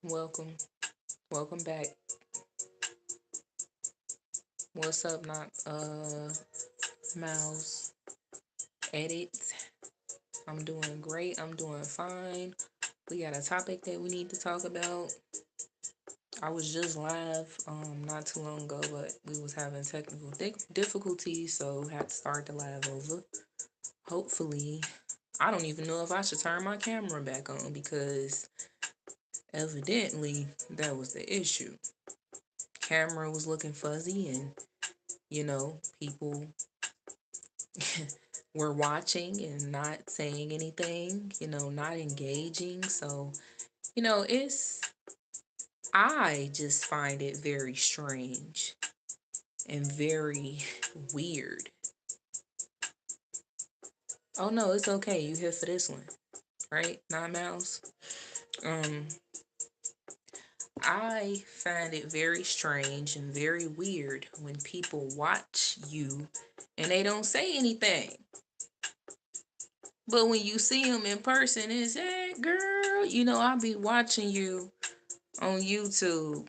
Welcome. Welcome back. What's up, not Mouse Edit? I'm doing great. I'm doing fine. We got a topic that we need to talk about. I was just live not too long ago, but we was having technical difficulties, so had to start the live over. Hopefully, I don't even know if I should turn my camera back on because evidently that was the issue. Camera was looking fuzzy and people were watching and not saying anything, not engaging. So, it's, I just find it very strange and very weird. Oh no, it's okay. You here for this one, right? 9 miles. Um, I find it very strange and very weird when people watch you and they don't say anything. But when you see them in person, it's, hey, girl, I'll be watching you on YouTube.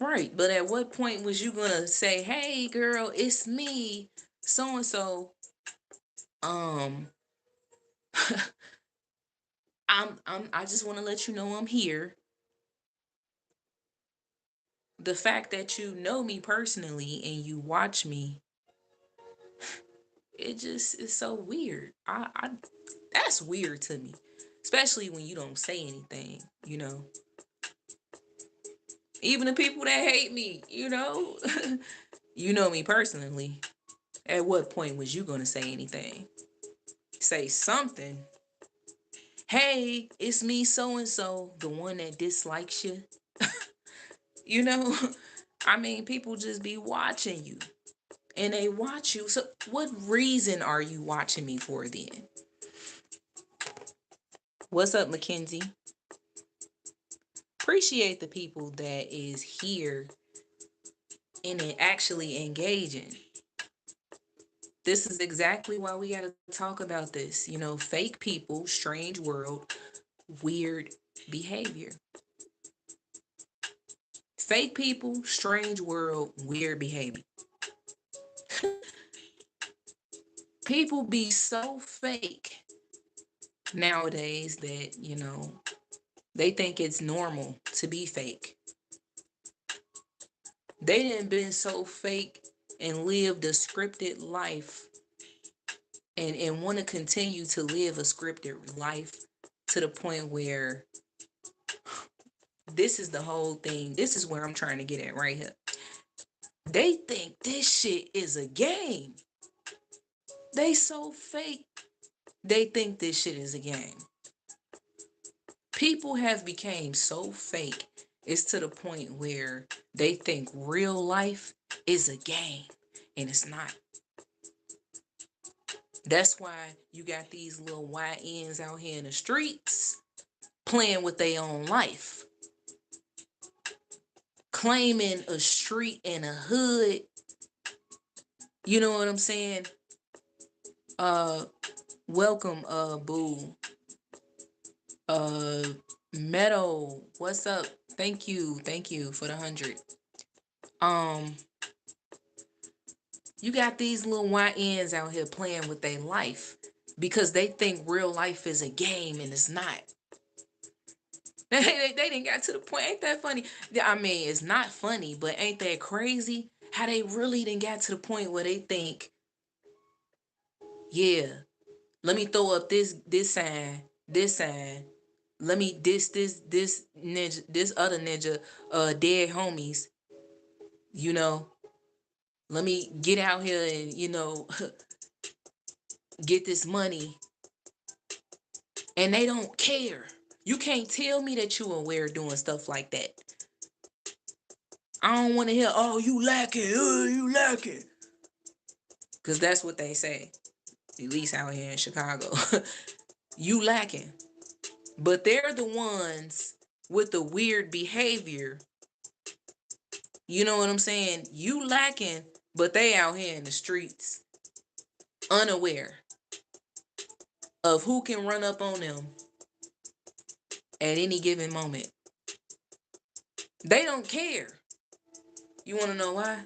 Right. But at what point was you going to say, hey, girl, it's me, so and so? Um, I just want to let you know I'm here. The fact that you know me personally and you watch me, it just is so weird. That's weird to me, especially when you don't say anything. Even the people that hate me, you know me personally. At what point was you gonna say anything? Say something. Hey, it's me so and so, the one that dislikes you. you know, I mean, people just be watching you and they watch you. So, what reason are you watching me for then? What's up, Mackenzie? Appreciate the people that is here and actually engaging. This is exactly why we got to talk about this. Fake people, strange world, weird behavior. Fake people, strange world, weird behavior. People be so fake nowadays that, they think it's normal to be fake. They didn't been so fake and lived a scripted life and want to continue to live a scripted life to the point where this is the whole thing. This is where I'm trying to get at right here. They think this shit is a game. They so fake. They think this shit is a game. People have become so fake. It's to the point where they think real life is a game and it's not. That's why you got these little YNs out here in the streets playing with their own life, claiming a street and a hood. You know what I'm saying? Uh, welcome, Boo. Uh, Meadow, what's up? Thank you for the 100. Um, you got these little YNs out here playing with their life because they think real life is a game and it's not. They didn't get to the point. Ain't that funny? I mean, it's not funny, but ain't that crazy? How they really didn't get to the point where they think, yeah, let me throw up this sign, this sign. Let me this ninja, this other ninja, dead homies. You know, let me get out here and get this money, and they don't care. You can't tell me that you aware doing stuff like that. I don't want to hear, oh, you lacking, you lacking. Because that's what they say, at least out here in Chicago. You lacking. But they're the ones with the weird behavior. You know what I'm saying? You lacking, but they out here in the streets, unaware of who can run up on them at any given moment. They don't care. You want to know why?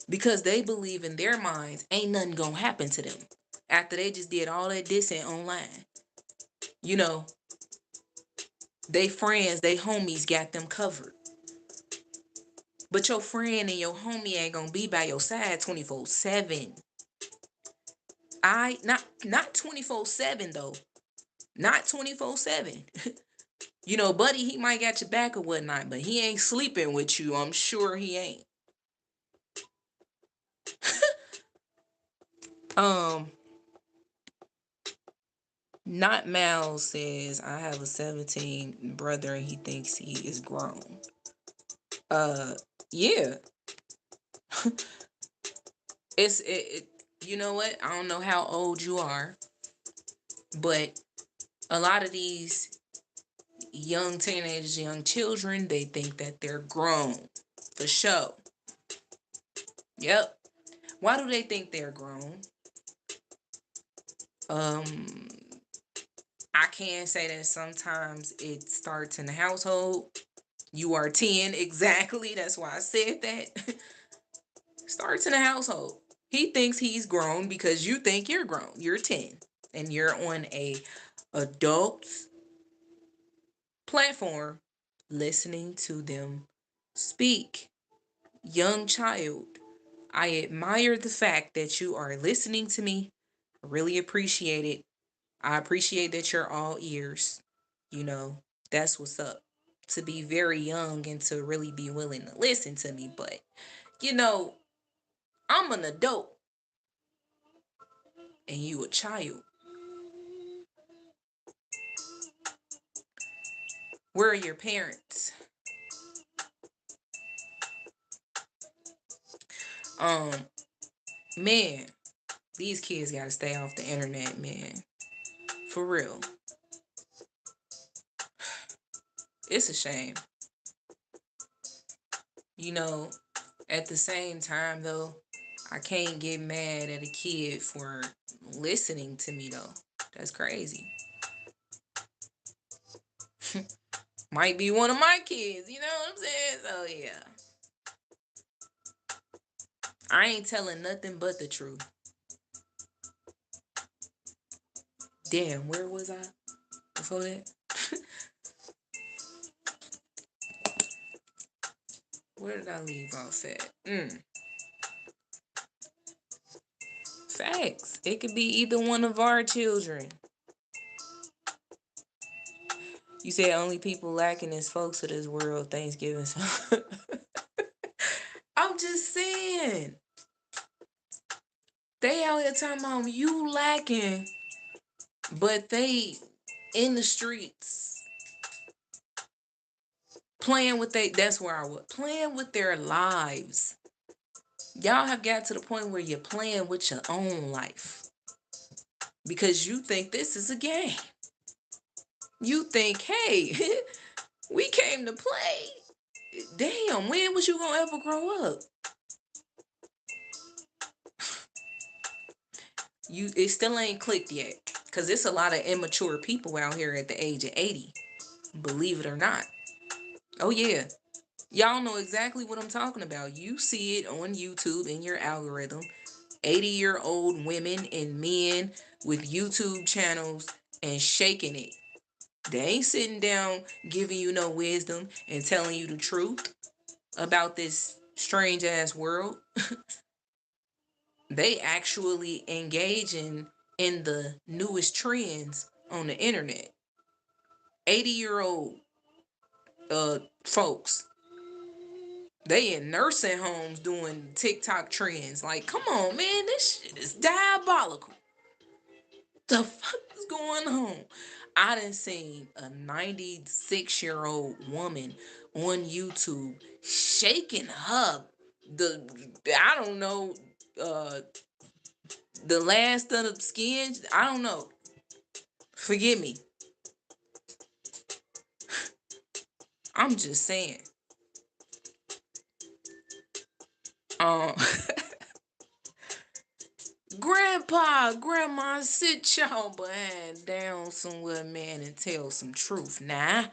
Because they believe in their minds ain't nothing gonna happen to them after they just did all that dissing online. You know, they friends, they homies got them covered. But your friend and your homie ain't gonna be by your side 24/7. Not 24/7 though. Not 24/7. You know, buddy, he might got your back or whatnot, but he ain't sleeping with you. I'm sure he ain't. um Not Mal says, I have a 17 brother and he thinks he is grown. Yeah. It you know what? I don't know how old you are, but a lot of these young teenagers, young children, they think that they're grown. For sure. Yep. Why do they think they're grown? I can say that sometimes it starts in the household. You are 10, exactly. That's why I said that. Starts in the household. He thinks he's grown because you think you're grown. You're 10 and you're on a adult's platform listening to them speak. Young child, I admire the fact that you are listening to me. I really appreciate it. I appreciate that you're all ears. You know, that's what's up. To be very young and to really be willing to listen to me. But, you know, I'm an adult and you a child. Where are your parents? Um, Man, these kids gotta stay off the internet, man. For real. It's a shame. You know, at the same time though, I can't get mad at a kid for listening to me though. That's crazy. Might be one of my kids, you know what I'm saying? So yeah. I ain't telling nothing but the truth. Damn, where was I before that? Where did I leave off at? Facts. It could be either one of our children. You said only people lacking is folks of this world. Thanksgiving. I'm just saying. They out here talking about you lacking, but they in the streets playing with that's where I was. Playing with their lives. Y'all have got to the point where you're playing with your own life. Because you think this is a game. You think, hey, we came to play. Damn, when was you gonna ever grow up? It still ain't clicked yet. Cause it's a lot of immature people out here at the age of 80. Believe it or not. Oh yeah. Y'all know exactly what I'm talking about. You see it on YouTube in your algorithm. 80-year-old women and men with YouTube channels and shaking it. They ain't sitting down giving you no wisdom and telling you the truth about this strange ass world. They actually engaging in the newest trends on the internet. 80-year-old folks. They in nursing homes doing TikTok trends. Like, come on, man, this shit is diabolical. The fuck is going on? I done seen a 96-year-old woman on YouTube shaking her I don't know, the last of the skin. I don't know. Forgive me. I'm just saying. Um Grandpa, grandma, sit y'all behind down somewhere, man, and tell some truth. Nah,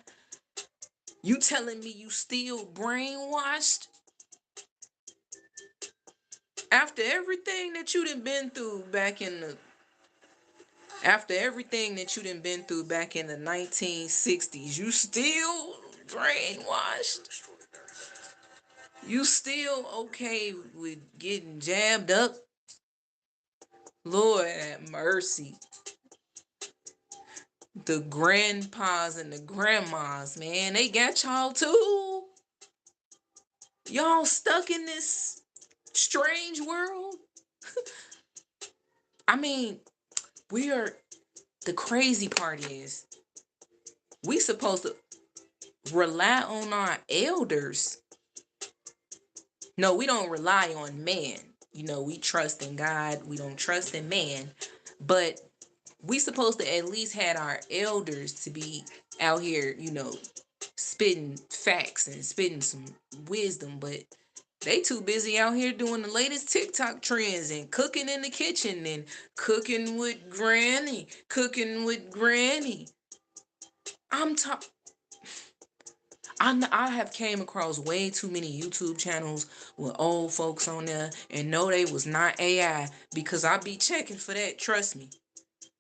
you telling me you still brainwashed? After everything that you done been through back in the After everything that you done been through back in the 1960s, you still brainwashed? You still okay with getting jabbed up? Lord have mercy. The grandpas and the grandmas, man, they got y'all too. Y'all stuck in this strange world. I mean, the crazy part is, we supposed to rely on our elders. No, we don't rely on man. We trust in God. We don't trust in man. But we supposed to at least had our elders to be out here, spitting facts and spitting some wisdom. But they too busy out here doing the latest TikTok trends and cooking in the kitchen and cooking with granny, cooking with granny. I have came across way too many YouTube channels with old folks on there and know they was not AI, because I be checking for that. Trust me.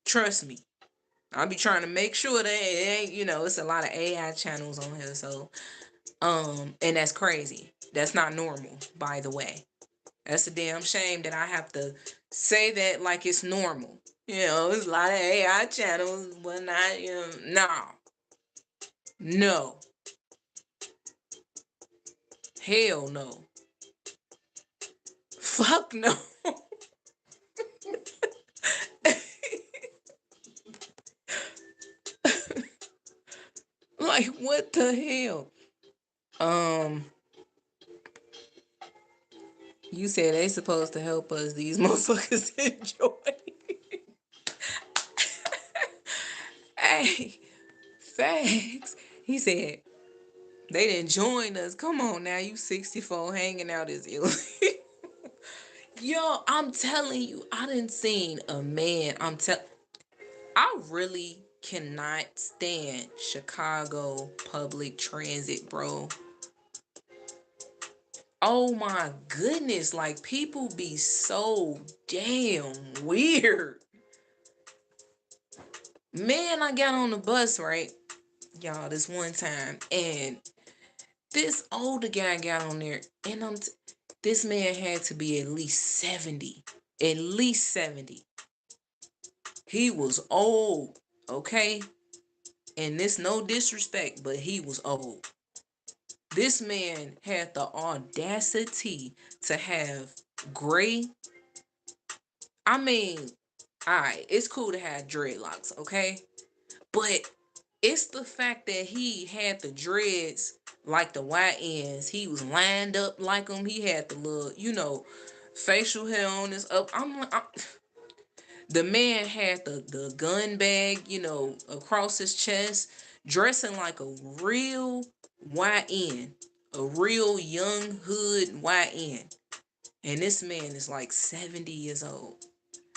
Trust me. I be trying to make sure that it ain't, it's a lot of AI channels on here. So, and that's crazy. That's not normal, by the way. That's a damn shame that I have to say that like it's normal. There's a lot of AI channels, but not, no. No. Hell no. Fuck no. Like, what the hell? You said they supposed to help us. These motherfuckers enjoy. Hey, facts. He said they didn't join us. Come on now, you 64 hanging out is ill. Yo, I'm telling you, I done seen a man. I really cannot stand Chicago public transit, bro. Oh my goodness, like, people be so damn weird. Man, I got on the bus, right? Y'all, this one time, and this older guy got on there, and this man had to be at least 70. At least 70. He was old, okay? And this no disrespect, but he was old. This man had the audacity to have gray. I mean, alright, it's cool to have dreadlocks, okay? But it's the fact that he had the dreads like the YNs. He was lined up like them. He had the little, facial hair on his up. The man had the gun bag, across his chest, dressing like a real YN, a real young hood YN. And this man is like 70 years old.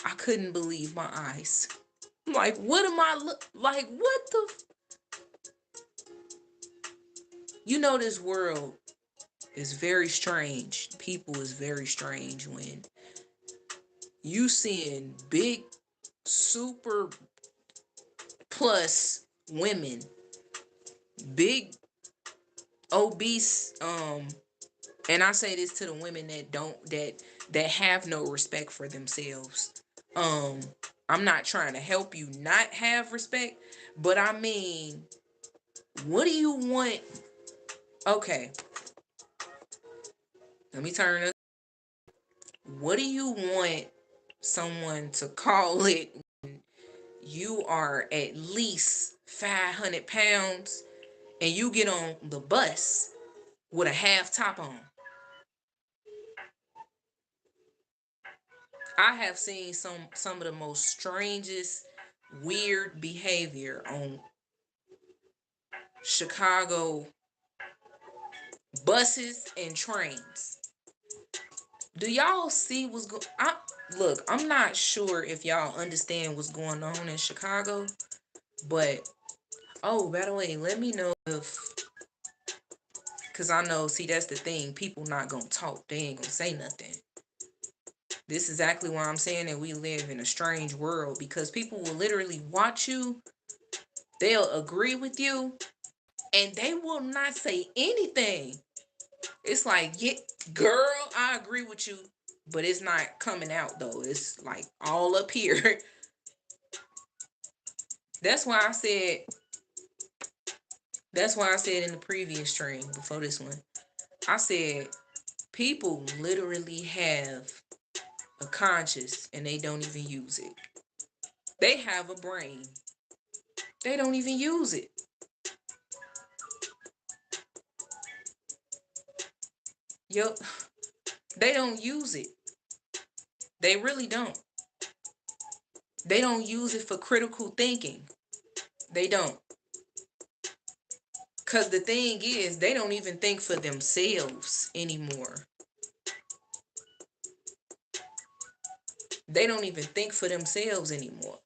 I couldn't believe my eyes. I'm like, what am I like? What the? This world is very strange. People is very strange when you seeing big, super plus women, big, obese, and I say this to the women that have no respect for themselves. I'm not trying to help you not have respect, but I mean, what do you want? Okay, let me turn it. What do you want someone to call it when you are at least 500 pounds and you get on the bus with a half top on? I have seen some of the most strangest, weird behavior on Chicago buses and trains. Do y'all see what's going? look, I'm not sure if y'all understand what's going on in Chicago, but oh, by the way, let me know if, because I know, see, that's the thing. People not going to talk. They ain't going to say nothing. This is exactly why I'm saying that we live in a strange world, because people will literally watch you. They'll agree with you and they will not say anything. It's like, yeah, girl, I agree with you, but it's not coming out though. It's like all up here. That's why I said, that's why I said in the previous stream before this one, I said people literally have a conscience and they don't even use it. They have a brain. They don't even use it. Yup. They don't use it. They really don't. They don't use it for critical thinking. They don't. Because the thing is, they don't even think for themselves anymore. They don't even think for themselves anymore.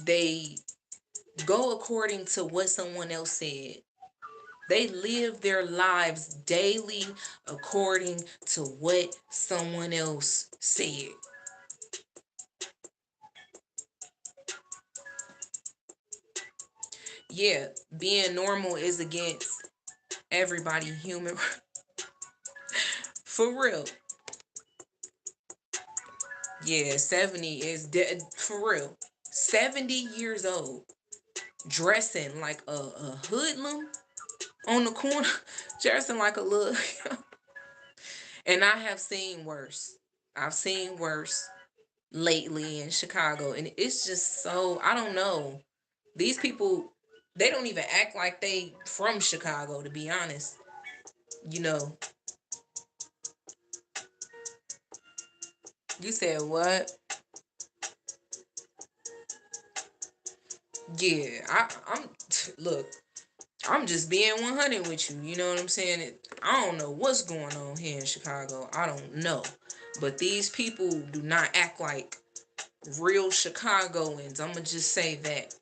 They go according to what someone else said. They live their lives daily according to what someone else said. Yeah, being normal is against everybody human. For real. Yeah, 70 is dead. For real. 70 years old, dressing like a hoodlum on the corner, dressing like a little. And I have seen worse. I've seen worse lately in Chicago. And it's just so, I don't know. These people, they don't even act like they from Chicago, to be honest. You know, you said what? Yeah, I'm, look, I'm just being 100 with you. You know what I'm saying? I don't know what's going on here in Chicago. I don't know. But these people do not act like real Chicagoans. I'm going to just say that.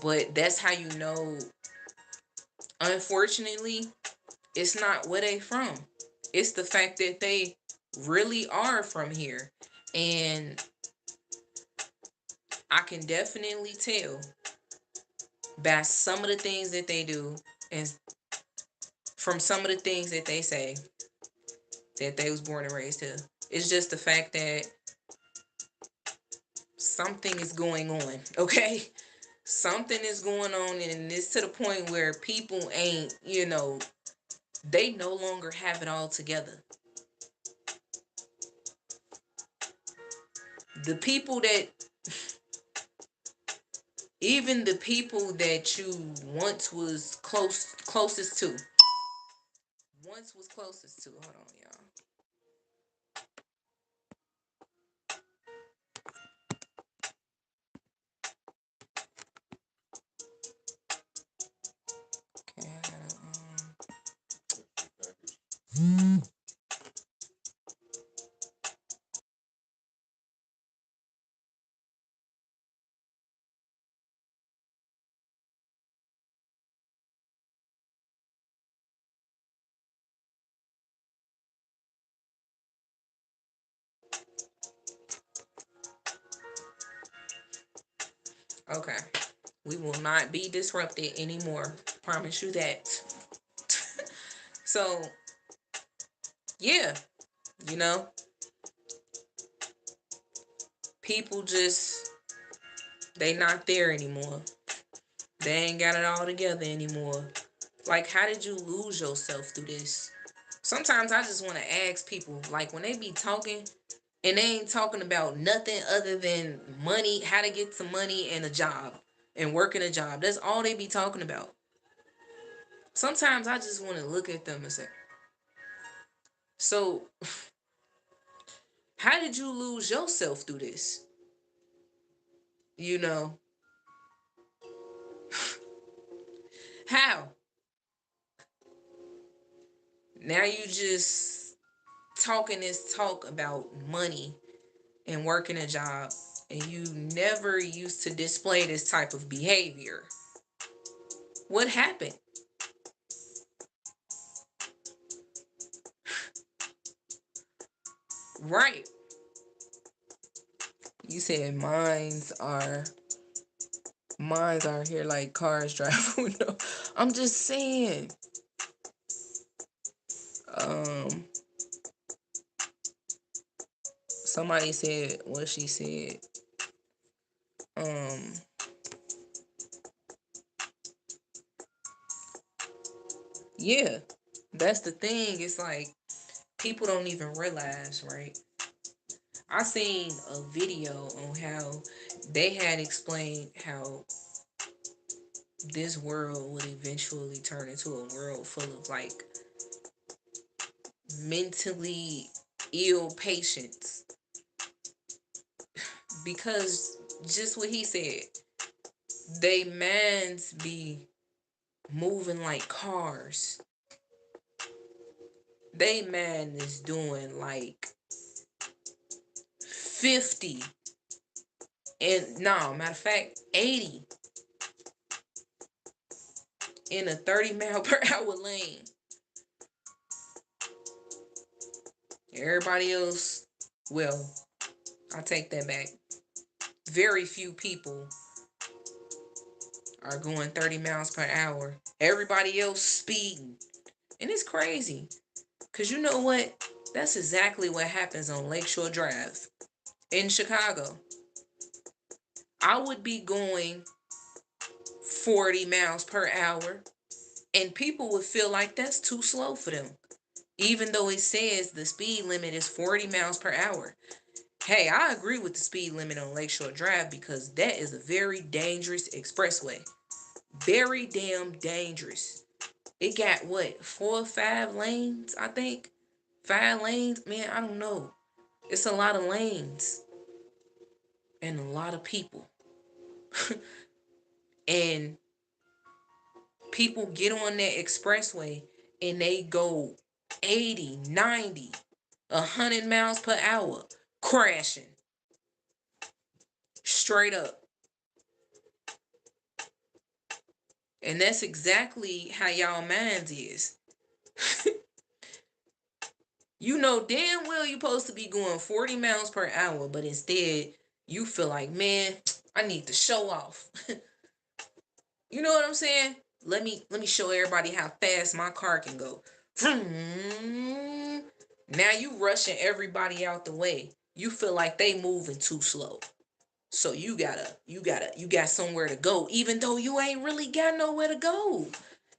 But that's how you know, unfortunately, it's not where they from. It's the fact that they really are from here. And I can definitely tell by some of the things that they do and from some of the things that they say that they was born and raised here. It's just the fact that something is going on, okay? Something is going on, and it's to the point where people ain't, they no longer have it all together. The people that, even the people that you closest to, hold on, y'all. Okay, I gotta, okay. We will not be disrupted anymore. Promise you that. So, yeah, you know, people just, they not there anymore. They ain't got it all together anymore. Like, how did you lose yourself through this? Sometimes I just want to ask people, like, when they be talking and they ain't talking about nothing other than money, how to get some money and a job and working a job. That's all they be talking about. Sometimes I just want to look at them and say, so, how did you lose yourself through this? You know, how? Now you just talking this talk about money and working a job and you never used to display this type of behavior. What happened? Right. You said mines are here like cars driving. No, I'm just saying. Um, somebody said what she said. Um, yeah, that's the thing. It's like people don't even realize, right? I seen a video on how they had explained how this world would eventually turn into a world full of like mentally ill patients, because just what he said, they mans be moving like cars. They man is doing like 50 and no, matter of fact 80 in a 30 mile per hour lane. Everybody else, well, I take that back. Very few people are going 30 miles per hour. Everybody else speeding. And it's crazy. Because you know what? That's exactly what happens on Lakeshore Drive in Chicago. I would be going 40 miles per hour and people would feel like that's too slow for them. Even though it says the speed limit is 40 miles per hour. Hey, I agree with the speed limit on Lakeshore Drive because that is a very dangerous expressway. Very damn dangerous. It got what, 4 or 5 lanes, I think? 5 lanes? Man, I don't know. It's a lot of lanes. And a lot of people. And people get on that expressway and they go 80, 90, 100 miles per hour, crashing. Straight up. And that's exactly how y'all minds is. You know damn well you're supposed to be going 40 miles per hour, but instead you feel like, man, I need to show off. You know what I'm saying? Let me show everybody how fast my car can go. Now you rushing everybody out the way. You feel like they moving too slow. So you got somewhere to go, even though you ain't really got nowhere to go.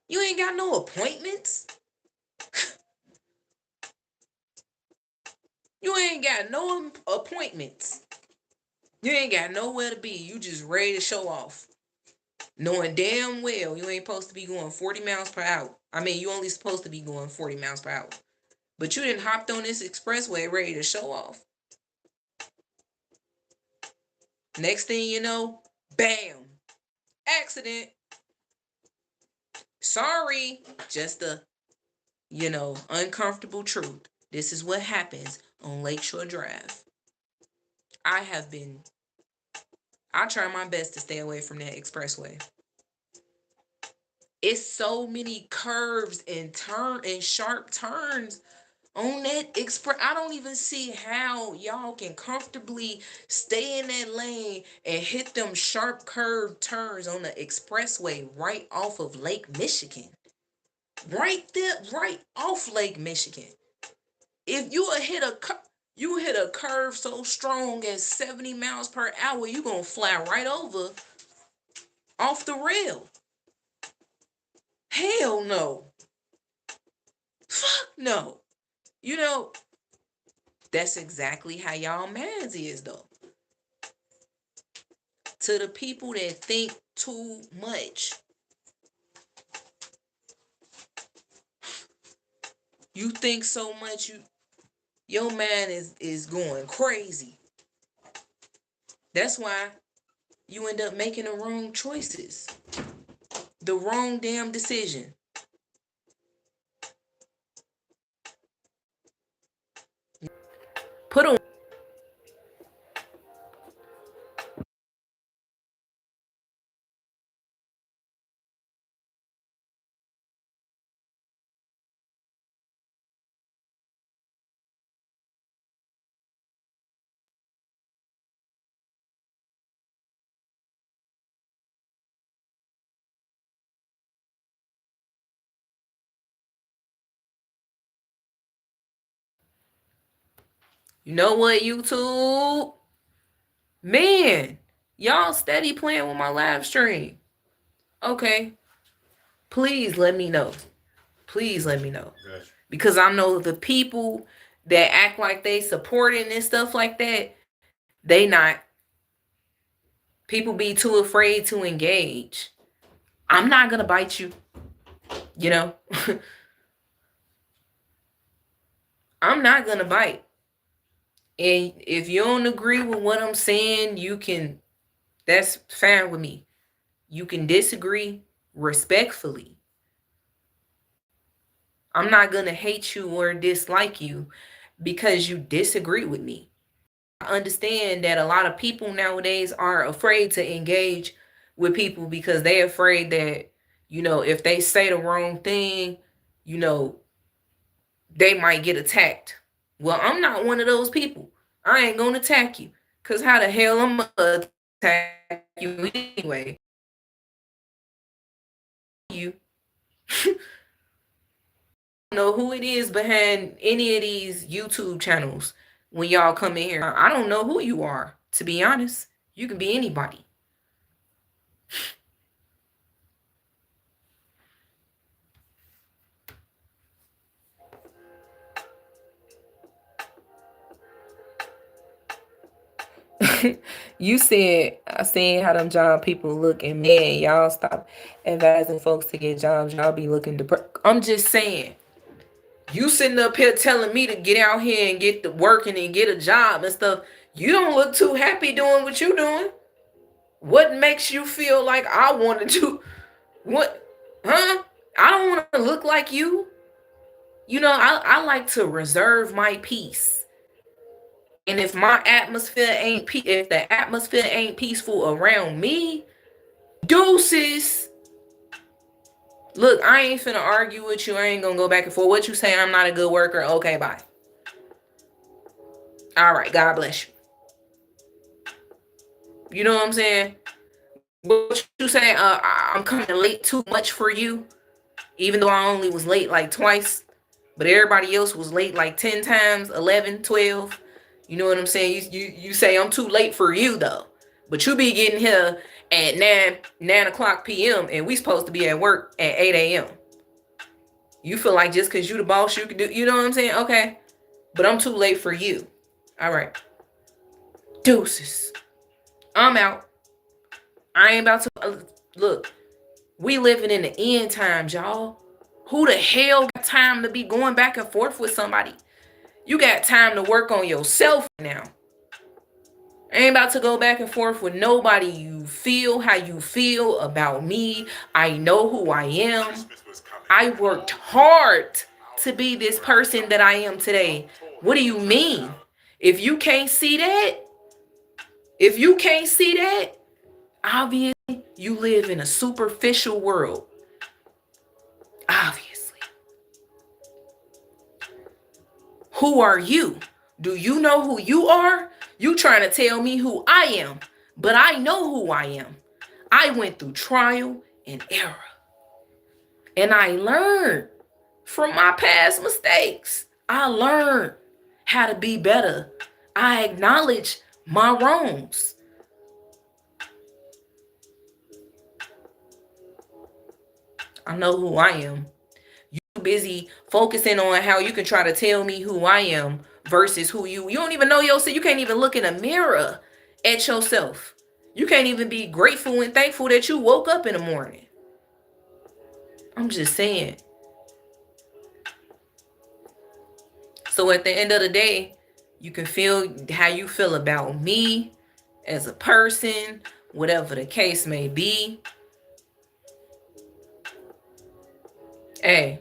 You ain't got no appointments. You ain't got no appointments. You ain't got nowhere to be. You just ready to show off. Knowing damn well you ain't supposed to be going 40 miles per hour. I mean, you only supposed to be going 40 miles per hour. But you didn't hopped on this expressway ready to show off. Next thing you know, bam, accident. Sorry, just the, uncomfortable truth. This is what happens on Lakeshore Drive. I try my best to stay away from that expressway. It's so many curves and sharp turns on that express. I don't even see how y'all can comfortably stay in that lane and hit them sharp curved turns on the expressway right off of Lake Michigan. Right there, right off Lake Michigan. If you hit a curve so strong at 70 miles per hour, you gonna fly right over off the rail. Hell no. Fuck no. You know, that's exactly how y'all mans is though. To the people that think too much. You think so much, your man is going crazy. That's why you end up making the wrong choices. The wrong damn decision. Put on You know what, YouTube? Man, y'all steady playing with my live stream. Okay. Please let me know. Please let me know. Because I know the people that act like they supporting and stuff like that, they not. People be too afraid to engage. I'm not gonna bite you. You know? I'm not gonna bite. And if you don't agree with what I'm saying, you can, that's fine with me. You can disagree respectfully. I'm not gonna hate you or dislike you because you disagree with me. I understand that a lot of people nowadays are afraid to engage with people because they're afraid that, if they say the wrong thing, you know, they might get attacked. Well, I'm not one of those people. I ain't gonna attack you. Cause how the hell I'm gonna attack you anyway? You know who it is behind any of these YouTube channels when y'all come in here. I don't know who you are, to be honest. You can be anybody. You said, I seen how them job people look, and man, y'all stop advising folks to get jobs. Y'all be looking depressed. I'm just saying, you sitting up here telling me to get out here and get to working and get a job and stuff. You don't look too happy doing what you doing. What makes you feel like I want to do what? Huh? I don't want to look like you. I like to reserve my peace. And if if the atmosphere ain't peaceful around me, deuces. Look, I ain't finna argue with you. I ain't gonna go back and forth. What you say? I'm not a good worker. Okay, bye. All right, God bless you. You know what I'm saying? What you saying? I'm coming late too much for you, even though I only was late like twice, but everybody else was late like 10 times, 11, 12. You know what I'm saying? You say I'm too late for you though, but you be getting here at 9 o'clock p.m. and we supposed to be at work at 8 a.m. You feel like just because you the boss you can do, you know what I'm saying? Okay, but I'm too late for you. All right, deuces. I'm out. I ain't about to look. We living in the end times, y'all. Who the hell got time to be going back and forth with somebody? You got time to work on yourself now. I ain't about to go back and forth with nobody. You feel how you feel about me. I know who I am. I worked hard to be this person that I am today. What do you mean? If you can't see that, obviously you live in a superficial world. Obviously. Who are you? Do you know who you are? You trying to tell me who I am, but I know who I am. I went through trial and error. And I learned from my past mistakes. I learned how to be better. I acknowledge my wrongs. I know who I am. You busy focusing on how you can try to tell me who I am versus who you don't even know yourself. You can't even look in a mirror at yourself. You can't even be grateful and thankful that you woke up in the morning. I'm just saying. So at the end of the day, you can feel how you feel about me as a person, whatever the case may be. Hey,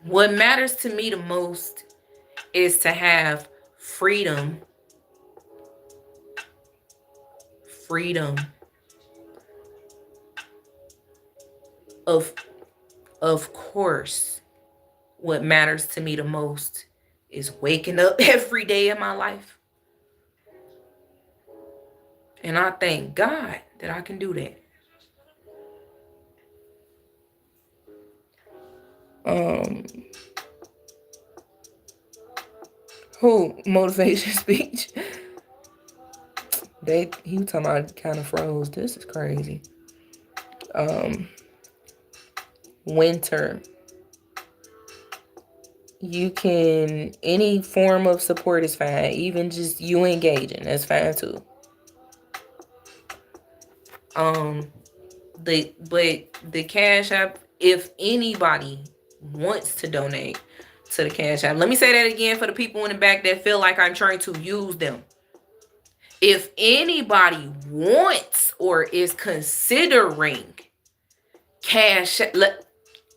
what matters to me the most is to have freedom. Freedom of course, what matters to me the most is waking up every day in my life. And I thank God that I can do that. Who? Motivation speech. He was talking about kind of froze. This is crazy. Winter. You can, any form of support is fine. Even just you engaging, that's fine too. The Cash App, if anybody wants to donate to the Cash App, let me say that again for the people in the back that feel like I'm trying to use them. If anybody wants or is considering Cash App,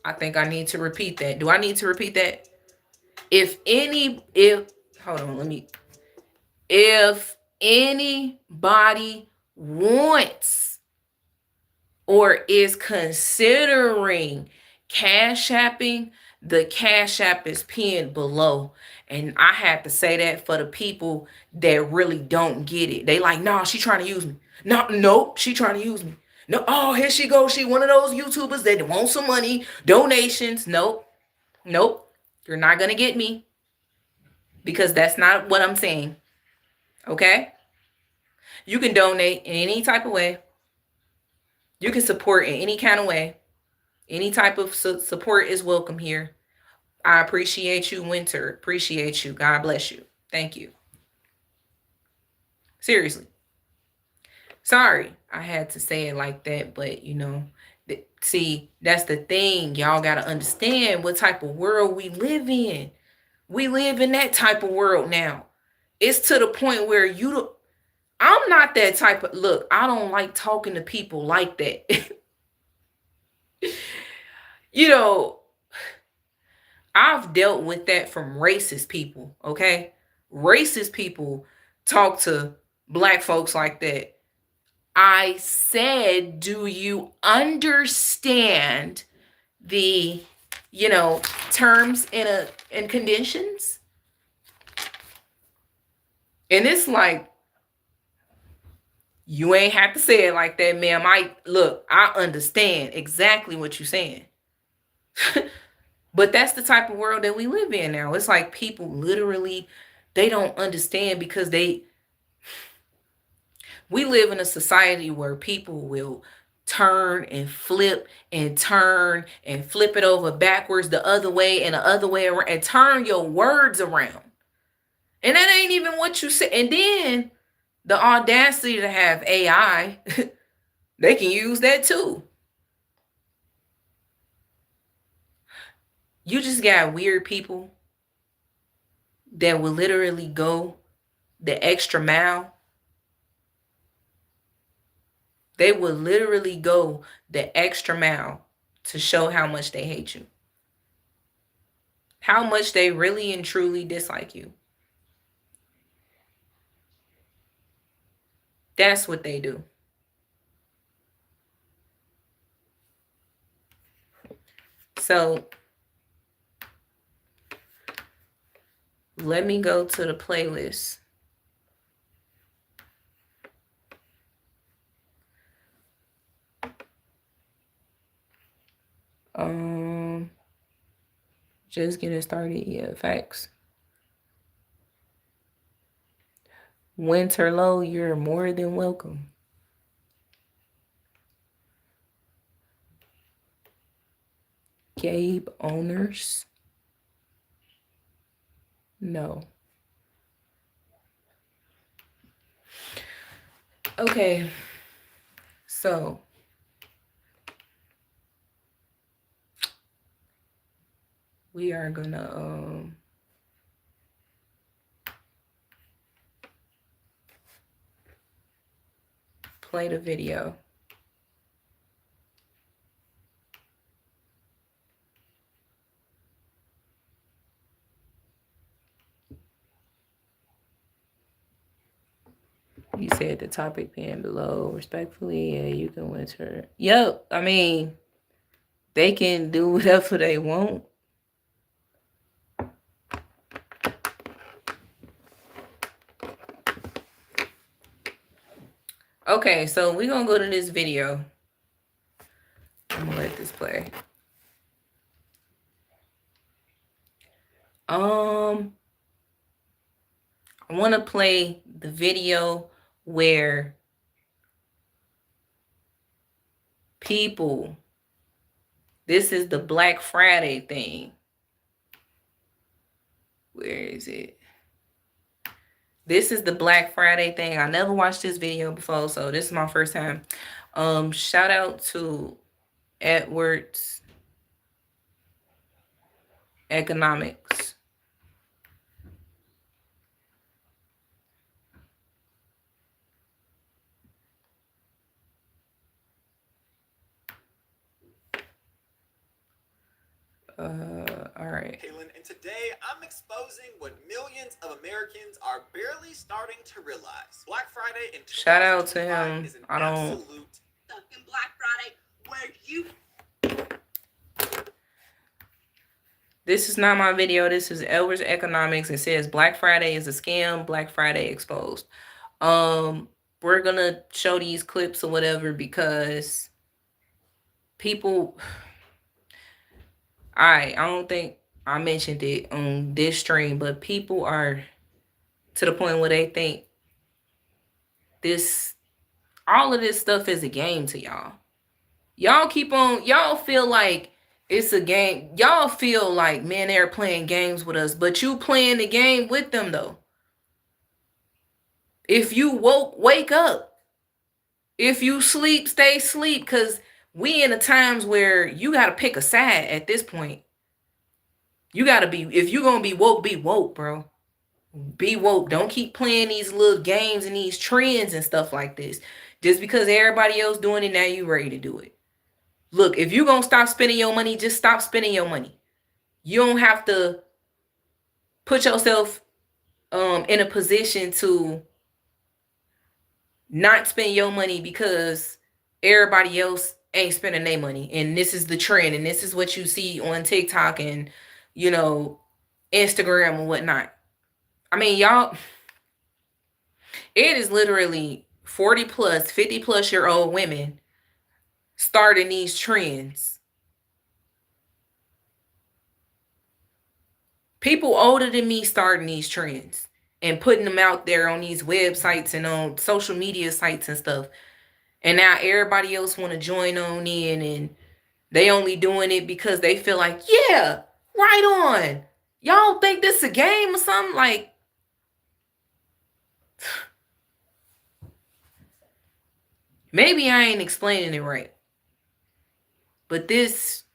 I think I need to repeat that. Do I need to repeat that? If anybody wants or is considering Cash Apping, the Cash App is pinned below. And I have to say that for the people that really don't get it. They like, nah, she trying to use me. No, nope, she trying to use me. No, oh, here she goes. She one of those YouTubers that want some money, donations. Nope. You're not going to get me. Because that's not what I'm saying. Okay? You can donate in any type of way. You can support in any kind of way. Any type of support is welcome here. I appreciate you, Winter. Appreciate you. God bless you. Thank you. Seriously. Sorry I had to say it like that, but see, that's the thing. Y'all got to understand what type of world we live in. We live in that type of world now. It's to the point where I'm not that type of, look, I don't like talking to people like that. I've dealt with that from racist people, okay? Racist people talk to Black folks like that. I said, do you understand the, terms and conditions? And it's like, you ain't have to say it like that, ma'am. I understand exactly what you're saying. But that's the type of world that we live in now. It's like people literally, they don't understand because we live in a society where people will turn and flip and flip it over backwards the other way and the other way around and turn your words around. And that ain't even what you said. And then the audacity to have AI, they can use that too. You just got weird people that will literally go the extra mile. They will literally go the extra mile to show how much they hate you. How much they really and truly dislike you. That's what they do. So let me go to the playlist. Just getting started. Yeah, facts. Winter Low, you're more than welcome. Gabe Owners. No. Okay. So we are gonna play the video. You said the topic pinned below. Respectfully, yeah, you can Winter. Yep, I mean, they can do whatever they want. Okay, so we're gonna go to this video. I'm gonna let this play. I want to play the video where people, this is the Black Friday thing. Where is it? This is the Black Friday thing. I never watched this video before, so this is my first time. Shout out to Edwards Economics. All right. And today I'm exposing what millions of Americans are barely starting to realize. Black Friday in Shout out to him. is an I don't. absolute fucking Black Friday where you. This is not my video. This is Edwards Economics. It says Black Friday is a scam. Black Friday exposed. We're gonna show these clips or whatever because people. I don't think I mentioned it on this stream, but people are to the point where they think all of this stuff is a game to y'all. Y'all feel like it's a game. Y'all feel like, man, they're playing games with us, but you playing the game with them though. If you wake up. If you sleep, stay asleep, because we in the times where you got to pick a side at this point. You got to be, if you're going to be woke, bro. Be woke. Don't keep playing these little games and these trends and stuff like this. Just because everybody else doing it, now you ready to do it. Look, if you're going to stop spending your money, just stop spending your money. You don't have to put yourself in a position to not spend your money because everybody else ain't spending their money. And this is the trend. And this is what you see on TikTok and, Instagram and whatnot. I mean, y'all, it is literally 40 plus, 50 plus year old women starting these trends. People older than me starting these trends and putting them out there on these websites and on social media sites and stuff. And now everybody else want to join on in, and they only doing it because they feel like, yeah, right on. Y'all think this a game or something? Like, maybe I ain't explaining it right. But this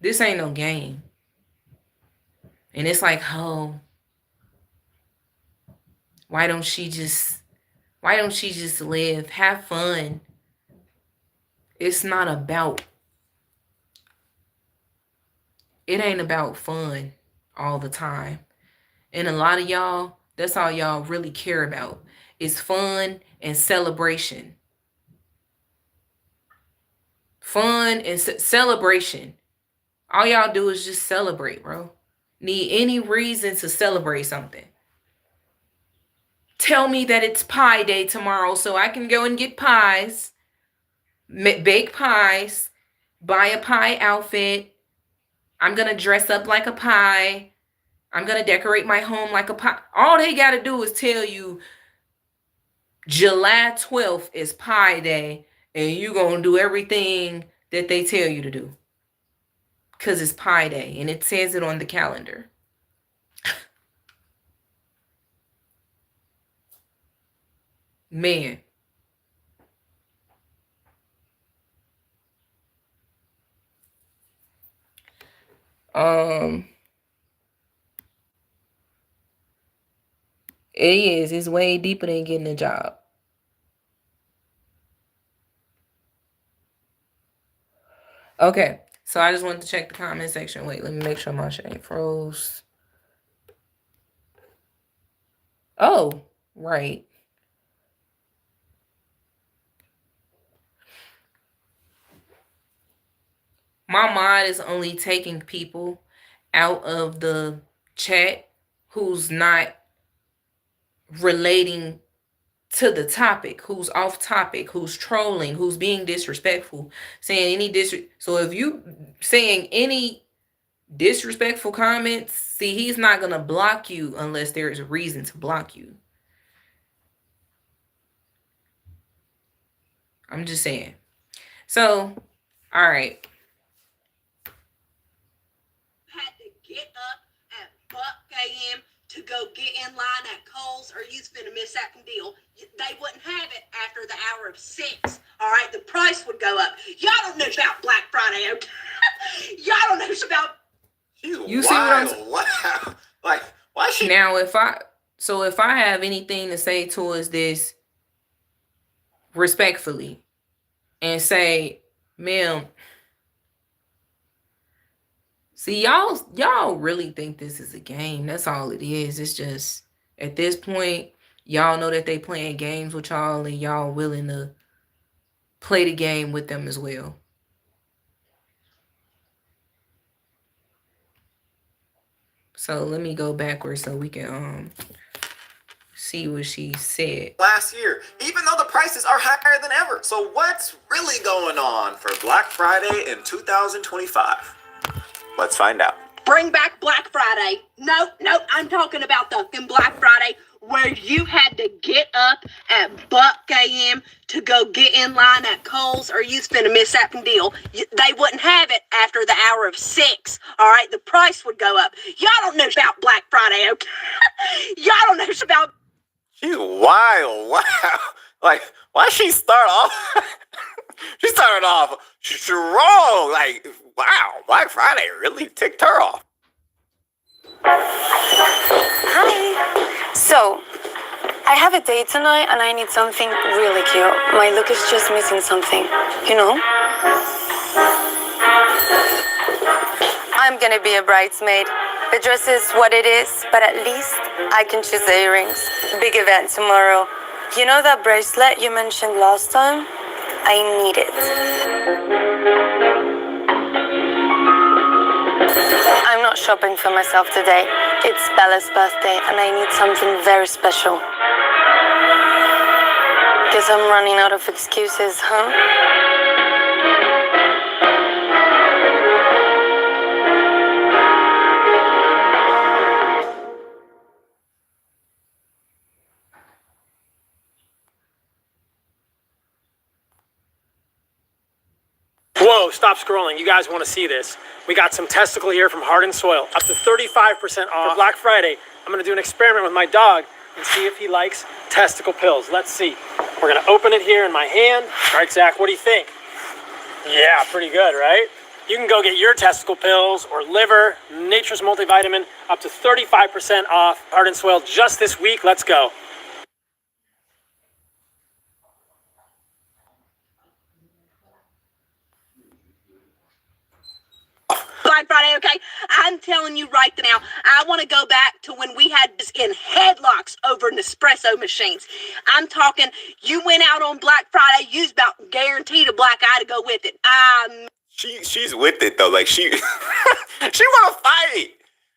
ain't no game. And it's like, oh, why don't she just live, have fun? It's not about, it ain't about fun all the time. And a lot of y'all, that's all y'all really care about is fun and celebration. Fun and celebration. All y'all do is just celebrate, bro. Need any reason to celebrate something. Tell me that it's pie day tomorrow so I can go and get pies, bake pies, buy a pie outfit. I'm going to dress up like a pie. I'm going to decorate my home like a pie. All they got to do is tell you July 12th is pie day and you're going to do everything that they tell you to do. Because it's pie day and it says it on the calendar. Man. It is. It's way deeper than getting a job. Okay. So I just wanted to check the comment section. Wait, let me make sure my shit ain't froze. Oh, right. My mod is only taking people out of the chat who's not relating to the topic, who's off topic, who's trolling, who's being disrespectful, saying any so if you saying any Disrespectful comments. See, he's not going to block you unless there is a reason to block you. I'm just saying. So, all right. Had to get up at Buck AM to go get in line at Kohl's, or you's finna miss that deal. They wouldn't have it after the hour of 6. All right, the price would go up. Y'all don't know about Black Friday, okay? Y'all don't know about. You see what I'm? Wow. Like, why she? Now, if I have anything to say towards this, respectfully, and say, ma'am, see, y'all really think this is a game. That's all it is. It's just, at this point, y'all know that they playing games with y'all, and y'all willing to play the game with them as well. So let me go backwards so we can see what she said. Last year, even though the prices are higher than ever. So what's really going on for Black Friday in 2025? Let's find out. Bring back Black Friday. No, I'm talking about the Black Friday where you had to get up at Buck AM to go get in line at Kohl's, or you's finna miss that deal. They wouldn't have it after the hour of 6. All right, the price would go up. Y'all don't know about Black Friday, okay? Y'all don't know about. She's wild. Wow. Like, why she start off? She started off strong. Like, wow, Black Friday really ticked her off. Hi. So, I have a date tonight and I need something really cute. My look is just missing something, you know? I'm gonna be a bridesmaid. The dress is what it is, but at least I can choose the earrings. Big event tomorrow. You know that bracelet you mentioned last time? I need it. I'm not shopping for myself today. It's Bella's birthday and I need something very special. Guess I'm running out of excuses, huh? Whoa, stop scrolling. You guys want to see this. We got some testicle here from Heart and Soil. Up to 35% off. For Black Friday, I'm going to do an experiment with my dog and see if he likes testicle pills. Let's see. We're going to open it here in my hand. All right, Zach, what do you think? Yeah, pretty good, right? You can go get your testicle pills or liver, Nature's multivitamin, up to 35% off. Heart and Soil just this week. Let's go. Black Friday, okay? I'm telling you right now, I want to go back to when we had this in headlocks over Nespresso machines. I'm talking, you went out on Black Friday, you's about guaranteed a black eye to go with it. She's with it though. Like she want to fight.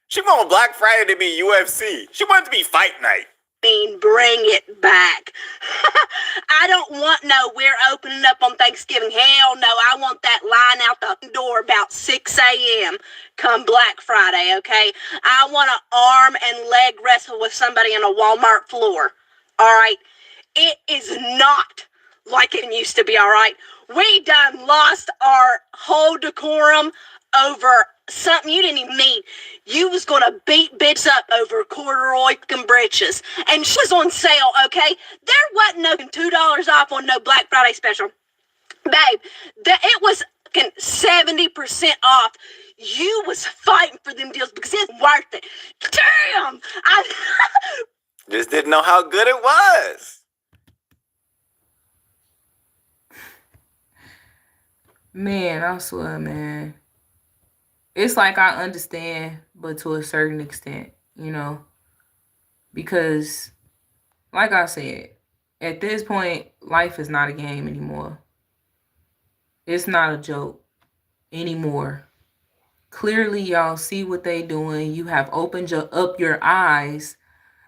She want Black Friday to be UFC. She wants it to be fight night. Bring it back. I don't want no, we're opening up on Thanksgiving. Hell no, I want that line out the door about 6 a.m. come Black Friday, okay? I want to arm and leg wrestle with somebody on a Walmart floor, all right? It is not like it used to be, all right? We done lost our whole decorum over something you didn't even need. You was gonna beat bitch up over corduroy and breeches, and she was on sale, okay? There wasn't no $2 off on no Black Friday special, babe. It was 70% off. You was fighting for them deals because it's worth it. Damn, I just didn't know how good it was. Man, I swear, man. It's like I understand, but to a certain extent, you know, because like I said, at this point, life is not a game anymore. It's not a joke anymore. Clearly, y'all see what they doing. You have opened up your eyes,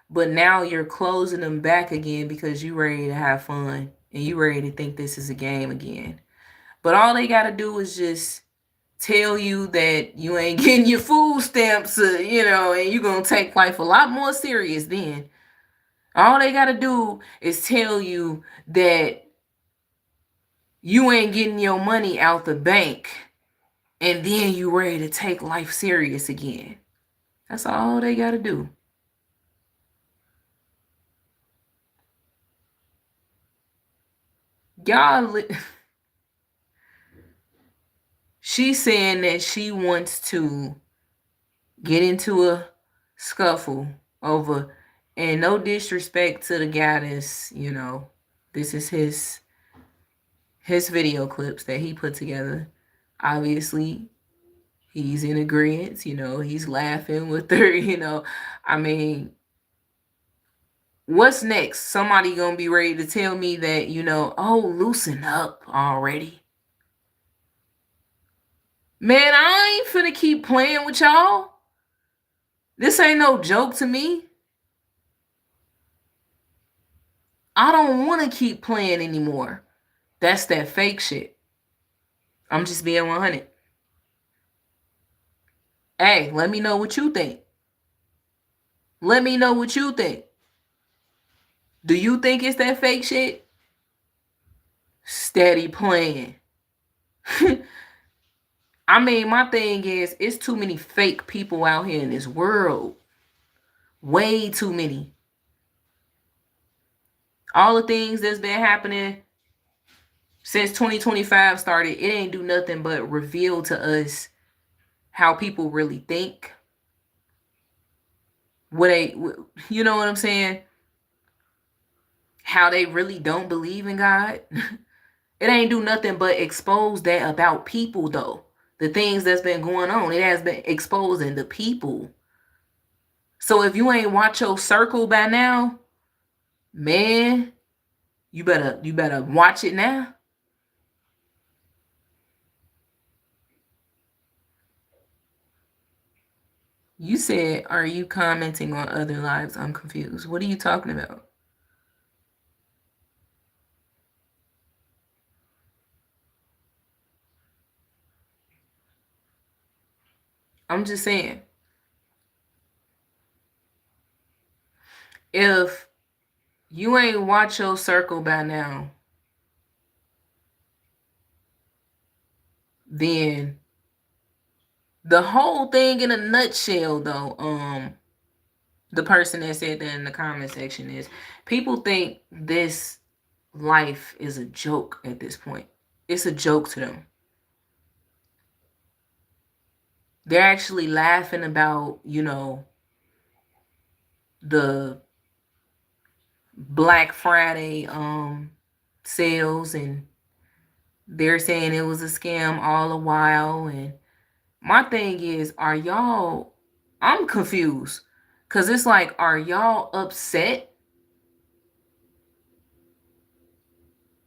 but now you're closing them back again because you ready to have fun and you ready to think this is a game again. But all they got to do is just tell you that you ain't getting your food stamps, and you're going to take life a lot more serious then. All they got to do is tell you that you ain't getting your money out the bank, and then you ready to take life serious again. That's all they got to do. She's saying that she wants to get into a scuffle over, and no disrespect to the guy that's, this is his video clips that he put together. Obviously, he's in agreement, he's laughing with her, I mean, what's next? Somebody gonna be ready to tell me that, loosen up already. Man, I ain't finna keep playing with y'all. This ain't no joke to me. I don't want to keep playing anymore. That's that fake shit. I'm just being 100. Hey, let me know what you think. Let me know what you think. Do you think it's that fake shit? Steady playing. I mean, my thing is, it's too many fake people out here in this world. Way too many. All the things that's been happening since 2025 started, it ain't do nothing but reveal to us how people really think. You know what I'm saying? How they really don't believe in God. It ain't do nothing but expose that about people, though. The things that's been going on, it has been exposing the people. So if you ain't watch your circle by now, man, you better watch it now. You said, are you commenting on other lives? I'm confused. What are you talking about? I'm just saying. If you ain't watch your circle by now, then the whole thing in a nutshell, though, the person that said that in the comment section is, people think this life is a joke at this point. It's a joke to them. They're actually laughing about, the Black Friday sales, and they're saying it was a scam all the while. And my thing is, I'm confused, because it's like, are y'all upset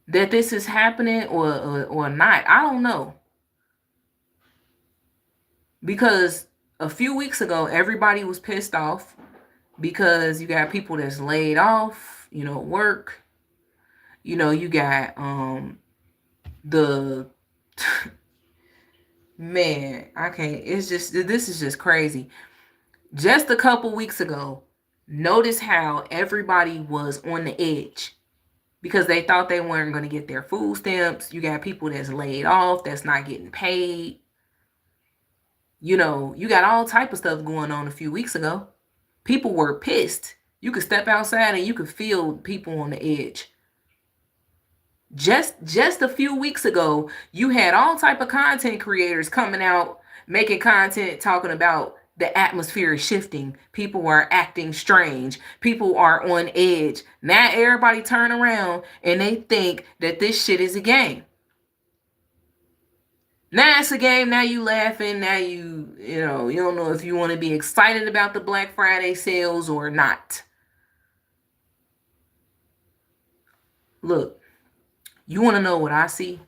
that this is happening or not? I don't know. Because a few weeks ago, everybody was pissed off because you got people that's laid off, work. You got the man, I can't. This is just crazy. Just a couple weeks ago, notice how everybody was on the edge because they thought they weren't going to get their food stamps. You got people that's laid off, that's not getting paid. You got all type of stuff going on a few weeks ago. People were pissed. You could step outside and you could feel people on the edge. Just a few weeks ago, you had all type of content creators coming out, making content, talking about the atmosphere is shifting. People are acting strange. People are on edge. Now everybody turn around and they think that this shit is a game. Now it's a game. Now you laughing. Now you don't know if you want to be excited about the Black Friday sales or not. Look, you want to know what I see?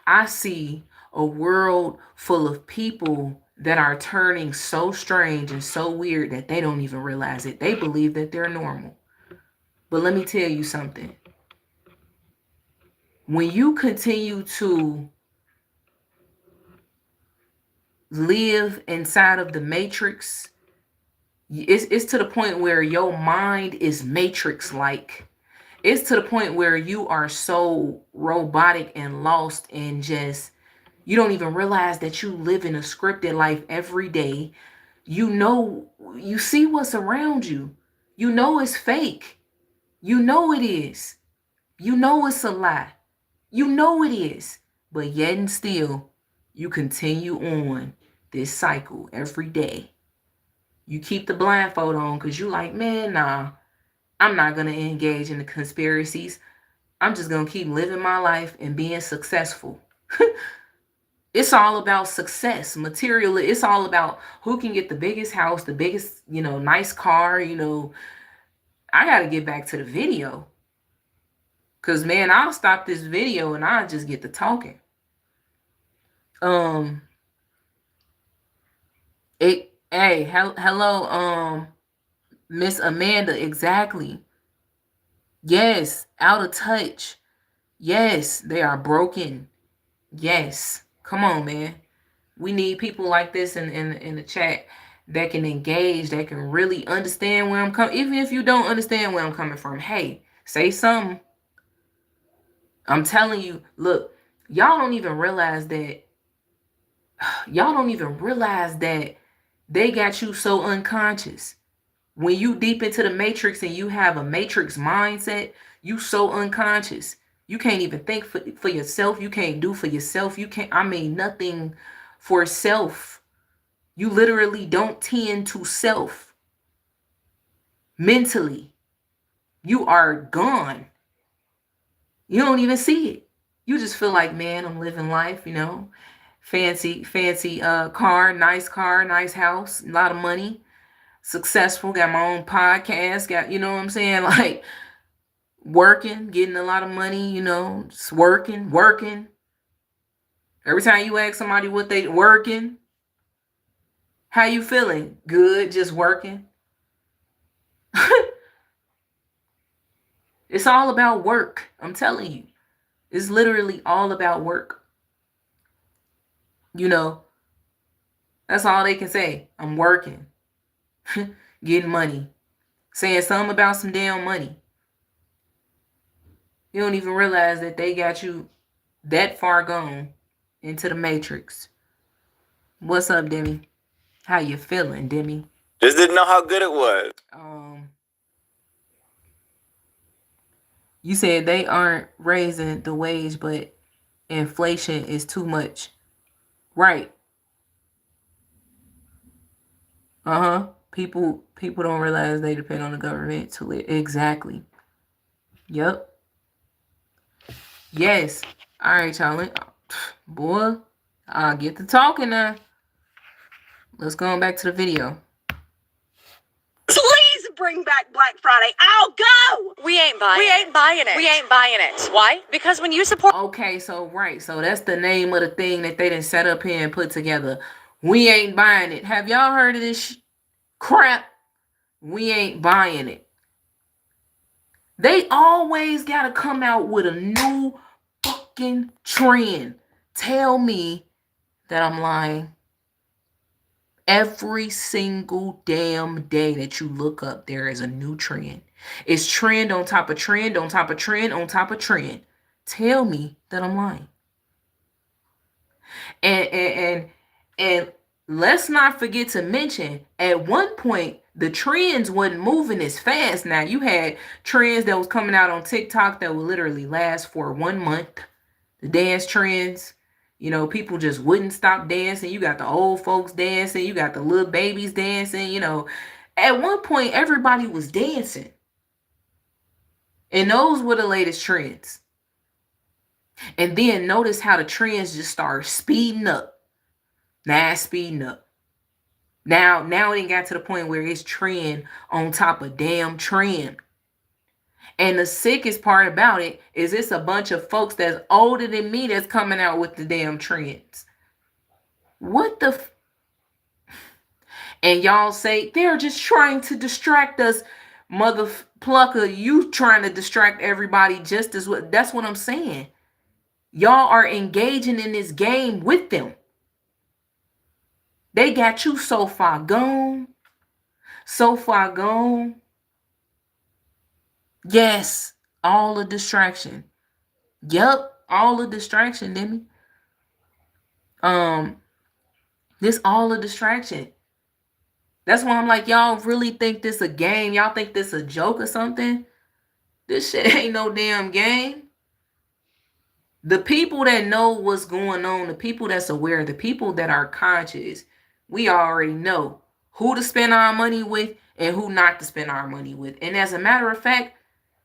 I see a world full of people that are turning so strange and so weird that they don't even realize it. They believe that they're normal. But let me tell you something. When you continue to live inside of the matrix. It's to the point where your mind is matrix like. It's to the point where you are so robotic and lost and just, you don't even realize that you live in a scripted life every day. You know, you see what's around you. You know it's fake. You know it is. You know it's a lie. You know it is. But yet and still, you continue on this cycle every day. You keep the blindfold on because you like, man, nah, I'm not going to engage in the conspiracies. I'm just going to keep living my life and being successful. It's all about success, material. It's all about who can get the biggest house, the biggest, nice car. I got to get back to the video. Because, man, I'll stop this video and I'll just get to talking. Hello, Miss Amanda, exactly. Yes, out of touch. Yes, they are broken. Yes. Come on, man. We need people like this in the chat that can engage, that can really understand where I'm coming. Even if you don't understand where I'm coming from, hey, say something. I'm telling you, look, y'all don't even realize that they got you so unconscious. When you deep into the matrix and you have a matrix mindset, you so unconscious. You can't even think for yourself. You can't do for yourself. Nothing for self. You literally don't tend to self. Mentally, you are gone. You don't even see it. You just feel like, man, I'm living life, fancy car, nice house, a lot of money, successful, got my own podcast, got, what I'm saying? Like, working, getting a lot of money, just working. Every time you ask somebody what they working, how you feeling? Good, just working. It's all about work. I'm telling you. It's literally all about work. That's all they can say. I'm working. Getting money. Saying something about some damn money. You don't even realize that they got you that far gone into the matrix. What's up, Demi? How you feeling, Demi? Just didn't know how good it was. You said they aren't raising the wage, but inflation is too much. Right. People don't realize they depend on the government to live. Exactly. Yep. Yes. All right, y'all. Boy, I'll get to talking now. Let's go on back to the video. Please bring back Black Friday. I'll go. We ain't buying it. Why? Because when you support... Okay, so that's the name of the thing that they done set up here and put together. We ain't buying it. Have y'all heard of this crap? We ain't buying it. They always gotta come out with a new fucking trend. Tell me that I'm lying. Every single damn day that you look up, there is a new trend. It's trend on top of trend on top of trend on top of trend. Tell me that I'm lying. And let's not forget to mention, at one point, the trends wasn't moving as fast. Now, you had trends that was coming out on TikTok that would literally last for 1 month. The dance trends. People just wouldn't stop dancing. You got the old folks dancing. You got the little babies dancing. At one point, everybody was dancing. And those were the latest trends. And then notice how the trends just started speeding up. Now it's speeding up. Now it got to the point where it's trend on top of damn trend. And the sickest part about it is it's a bunch of folks that's older than me that's coming out with the damn trends. What the... And y'all say, they're just trying to distract us. Mother plucker, you trying to distract everybody just as well. That's what I'm saying. Y'all are engaging in this game with them. They got you so far gone. So far gone. Yes, all the distraction. Yep, all the distraction, Demi. This all a distraction. That's why I'm like, y'all really think this a game? Y'all think this a joke or something? This shit ain't no damn game. The people that know what's going on, the people that's aware, the people that are conscious, we already know who to spend our money with and who not to spend our money with. And as a matter of fact,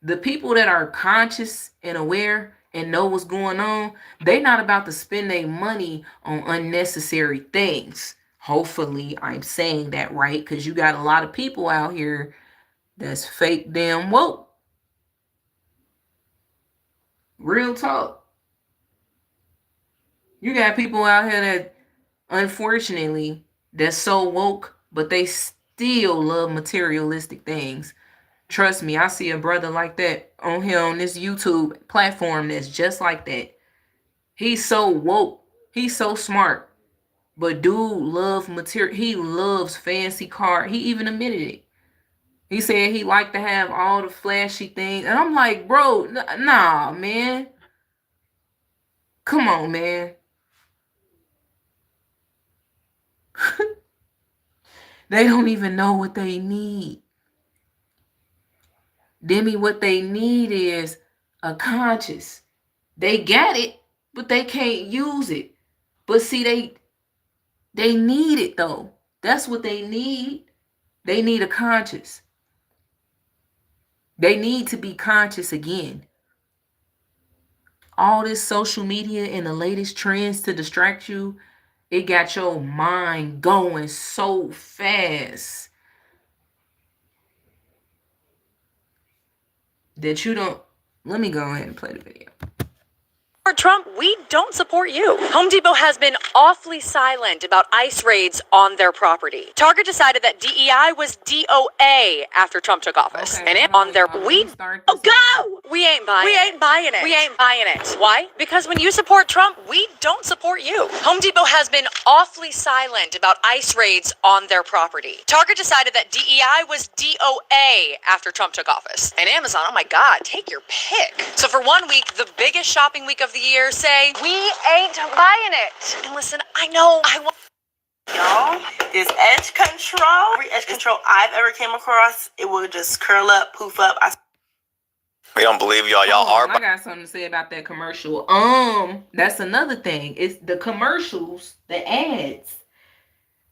the people that are conscious and aware and know what's going on, they not about to spend their money on unnecessary things. Hopefully, I'm saying that right, because you got a lot of people out here that's fake damn woke. Real talk. You got people out here that, unfortunately, that's so woke, but they still love materialistic things. Trust me, I see a brother like that on here on this YouTube platform that's just like that. He's so woke. He's so smart. But dude loves material. He loves fancy car. He even admitted it. He said he liked to have all the flashy things. And I'm like, bro, nah, man. Come on, man. They don't even know what they need. Demi, what they need is a conscience. They got it, but they can't use it. But see, they need it though. That's what they need. They need a conscience. They need to be conscious again. All this social media and the latest trends to distract you, it got your mind going so fast that you don't. Let me go ahead and play the video. Trump, we don't support you. Home Depot has been awfully silent about ICE raids on their property. Target decided that DEI was DOA after Trump took office. Okay, And it on their we Go! we ain't buying it. We ain't buying it. Why? Because when you support Trump, we don't support you. Home Depot has been awfully silent about ICE raids on their property. Target decided that DEI was DOA after Trump took office. And Amazon, oh my God, take your pick. So for 1 week, the biggest shopping week of the year, say, we ain't buying it. And listen, I know I want. Y'all, this edge control, every edge control I've ever came across, it will just curl up, poof up. We don't believe y'all. Y'all are. I got something to say about that commercial. That's another thing. It's the commercials, the ads.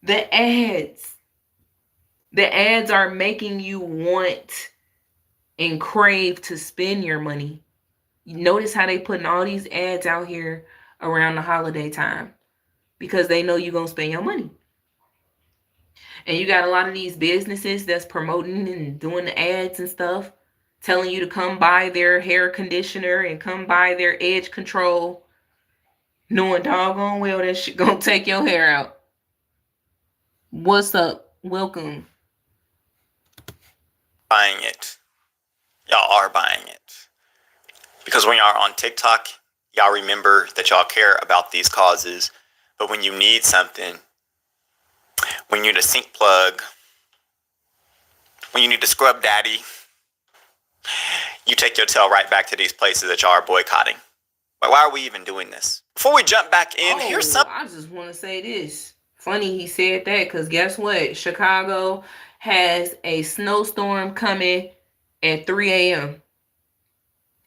The ads. The ads are making you want and crave to spend your money. You notice how they putting all these ads out here around the holiday time because they know you're going to spend your money. And you got a lot of these businesses that's promoting and doing the ads and stuff, telling you to come buy their hair conditioner and come buy their edge control, knowing doggone well that shit gonna take your hair out. What's up? Welcome. Buying it. Y'all are buying it. Because when y'all are on TikTok, y'all remember that y'all care about these causes. But when you need something, when you need a sink plug, when you need to scrub daddy, you take your tail right back to these places that y'all are boycotting. Why are we even doing this? Before we jump back in, here's something. I just want to say this. Funny he said that because guess what? Chicago has a snowstorm coming at 3 a.m.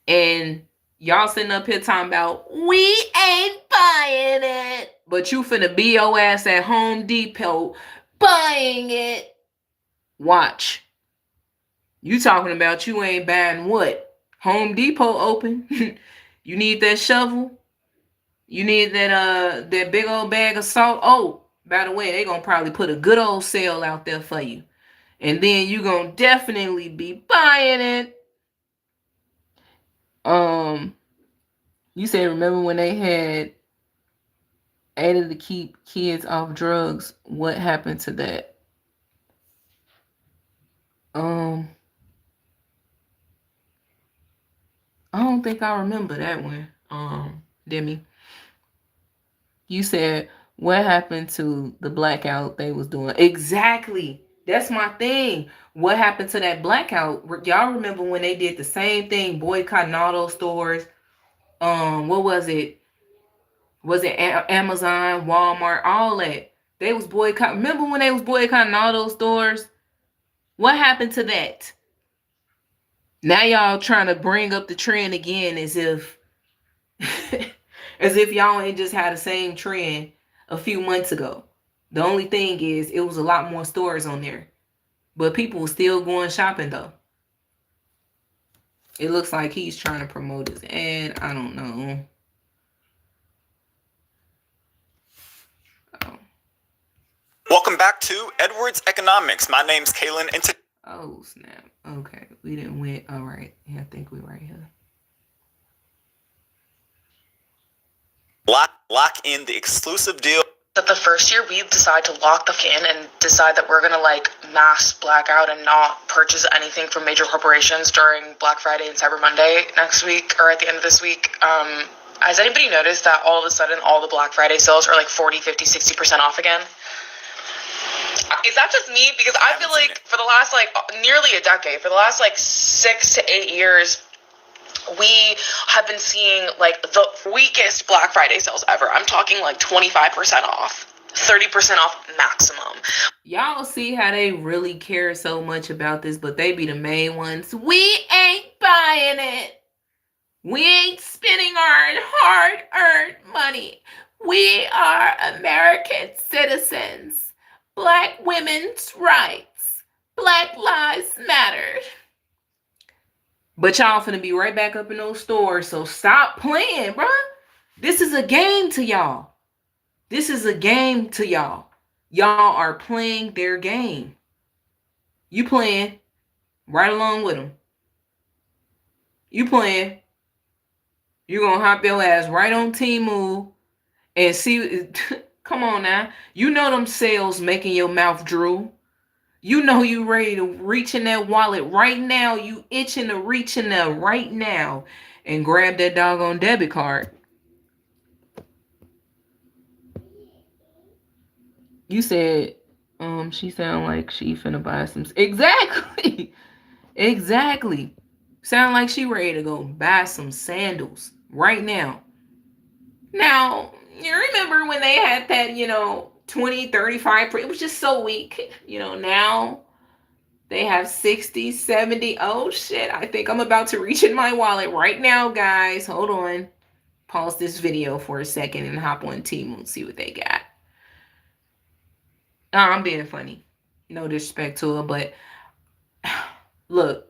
And y'all sitting up here talking about, we ain't buying it. But you finna be your ass at Home Depot buying it. Watch. You talking about you ain't buying what? Home Depot open. You need that shovel. You need that big old bag of salt. Oh, by the way, they gonna probably put a good old sale out there for you. And then you gonna definitely be buying it. You said remember when they had added to keep kids off drugs? What happened to that? I don't think I remember that one. Demi. You said What happened to the blackout they was doing? Exactly. That's my thing. What happened to that blackout? Y'all remember when they did the same thing, boycotting all those stores? What was it? Was it Amazon, Walmart, all that? They was boycotting. Remember when they was boycotting all those stores? What happened to that? Now y'all trying to bring up the trend again as if as if y'all ain't just had the same trend a few months ago. The only thing is it was a lot more stores on there. But people were still going shopping though. It looks like he's trying to promote his ad. I don't know. Oh. Welcome back to Edwards Economics. My name's Kaylin, and Oh, snap. Okay. We didn't win. All right. Yeah, I think we're right here. lock in the exclusive deal. That the first year we decide to lock the in and decide that we're gonna like mass blackout and not purchase anything from major corporations during Black Friday and Cyber Monday next week or at the end of this week. Has anybody noticed that all of a sudden all the Black Friday sales are like 40, 50, 60% off again? Is that just me? Because I feel like for the last like nearly a decade, for the last like 6 to 8 years, we have been seeing like the weakest Black Friday sales ever. I'm talking like 25% off, 30% off maximum. Y'all see how they really care so much about this, but they be the main ones. We ain't buying it. We ain't spending our hard-earned money. We are American citizens. Black women's rights. Black lives matter. But y'all finna be right back up in those stores, so stop playing, bruh. This is a game to y'all. This is a game to y'all. Y'all are playing their game. You playing right along with them. You playing. You're gonna hop your ass right on Temu and see. Come on now. You know them sales making your mouth drool. You know you ready to reach in that wallet right now. You itching to reach in there right now and grab that doggone debit card. You said, she sound like she finna buy some. Exactly. Exactly. Sound like she ready to go buy some sandals right now. Now, you remember when they had that, 20, 35, it was just so weak. Now they have 60, 70. Oh shit, I think I'm about to reach in my wallet right now, guys. Hold on. Pause this video for a second and hop on Temu and see what they got. I'm being funny. No disrespect to her, but look,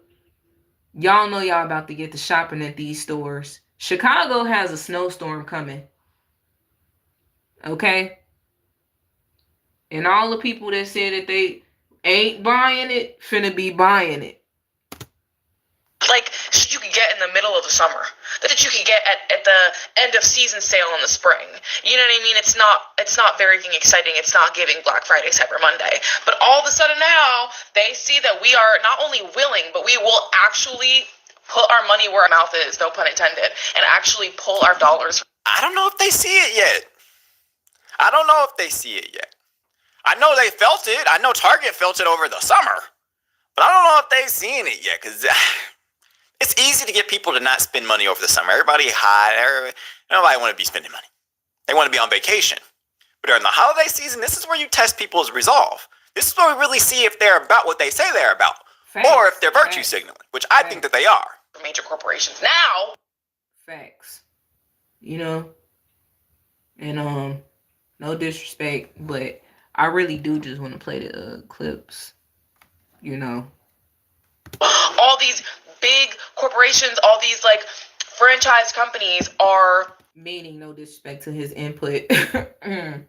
y'all know y'all about to get to shopping at these stores. Chicago has a snowstorm coming. Okay? And all the people that said that they ain't buying it, finna be buying it. Like shit you could get in the middle of the summer, that you could get at the end of season sale in the spring. You know what I mean? It's not very exciting. It's not giving Black Friday, Cyber Monday. But all of a sudden now they see that we are not only willing, but we will actually put our money where our mouth is, no pun intended, and actually pull our dollars. I don't know if they see it yet. I don't know if they see it yet. I know they felt it. I know Target felt it over the summer. But I don't know if they've seen it yet, because it's easy to get people to not spend money over the summer. Everybody hot. Nobody want to be spending money. They want to be on vacation. But during the holiday season, this is where you test people's resolve. This is where we really see if they're about what they say they're about. Facts. Or if they're virtue signaling, which I think that they are. Major corporations now. Facts. And no disrespect, but I really do just want to play the clips. All these big corporations, all these like franchise companies are, meaning no disrespect to his input, giving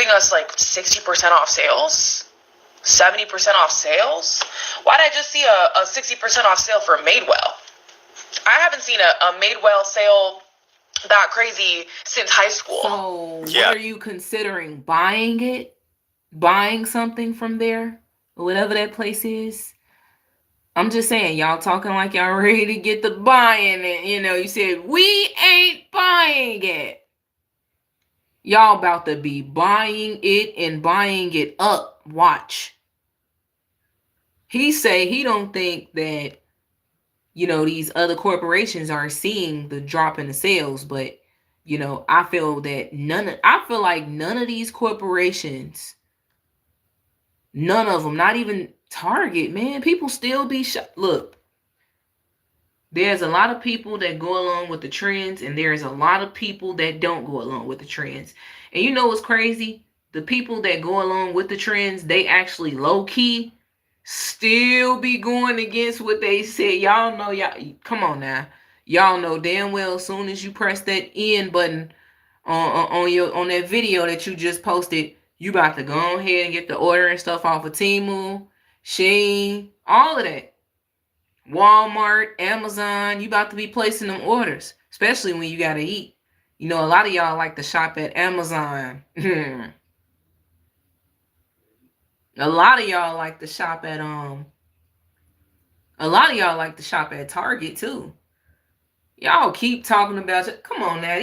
us like 60% off sales, 70% off sales. Why did I just see a 60% off sale for Madewell? I haven't seen a Madewell sale that crazy since high school. So what are you considering? Buying it? Buying something from there? Or whatever that place is? I'm just saying, y'all talking like y'all ready to get the buying it. You know, you said, we ain't buying it. Y'all about to be buying it and buying it up. Watch. He say he don't think that, you know, these other corporations are seeing the drop in the sales, but, you know, I feel like none of these corporations, none of them, not even Target, man, people still be look, there's a lot of people that go along with the trends, and there's a lot of people that don't go along with the trends. And you know what's crazy? The people that go along with the trends, they actually low key still be going against what they said. Y'all know, y'all come on now. Y'all know damn well as soon as you press that end button on that video that you just posted, you about to go ahead and get the order and stuff off of Temu, Shein, all of that. Walmart, Amazon, you about to be placing them orders, especially when you gotta eat. You know, a lot of y'all like to shop at Amazon. A lot of y'all like to shop at Target too. Y'all keep talking about it. Come on now.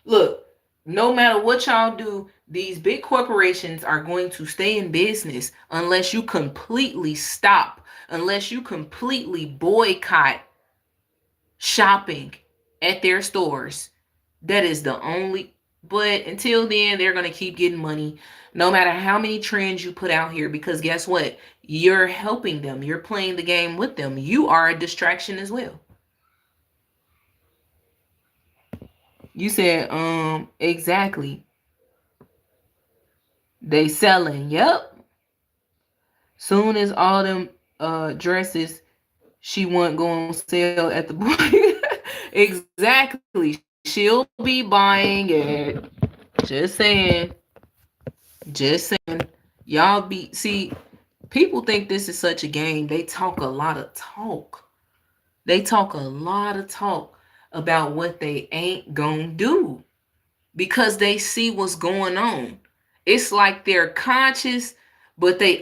Look, no matter what y'all do, these big corporations are going to stay in business unless you completely stop, unless you completely boycott shopping at their stores. That is the only, but until then, they're going to keep getting money no matter how many trends you put out here, because guess what? You're helping them. You're playing the game with them. You are a distraction as well. You said, exactly. They selling. Yep. Soon as all them dresses she want go on sale at the boy. Exactly. She'll be buying it. Just saying. Y'all see, people think this is such a game. They talk a lot of talk. About what they ain't gonna do because they see what's going on. It's like they're conscious, but they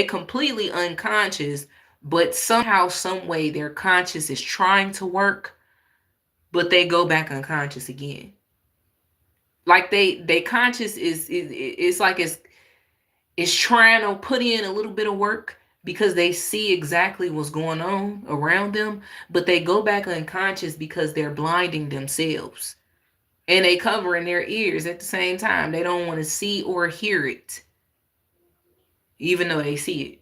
completely unconscious, but somehow, some way their conscious is trying to work, but they go back unconscious again. Like they conscious it's like it's trying to put in a little bit of work because they see exactly what's going on around them, but they go back unconscious because they're blinding themselves. And they covering their ears at the same time. They don't want to see or hear it, even though they see it.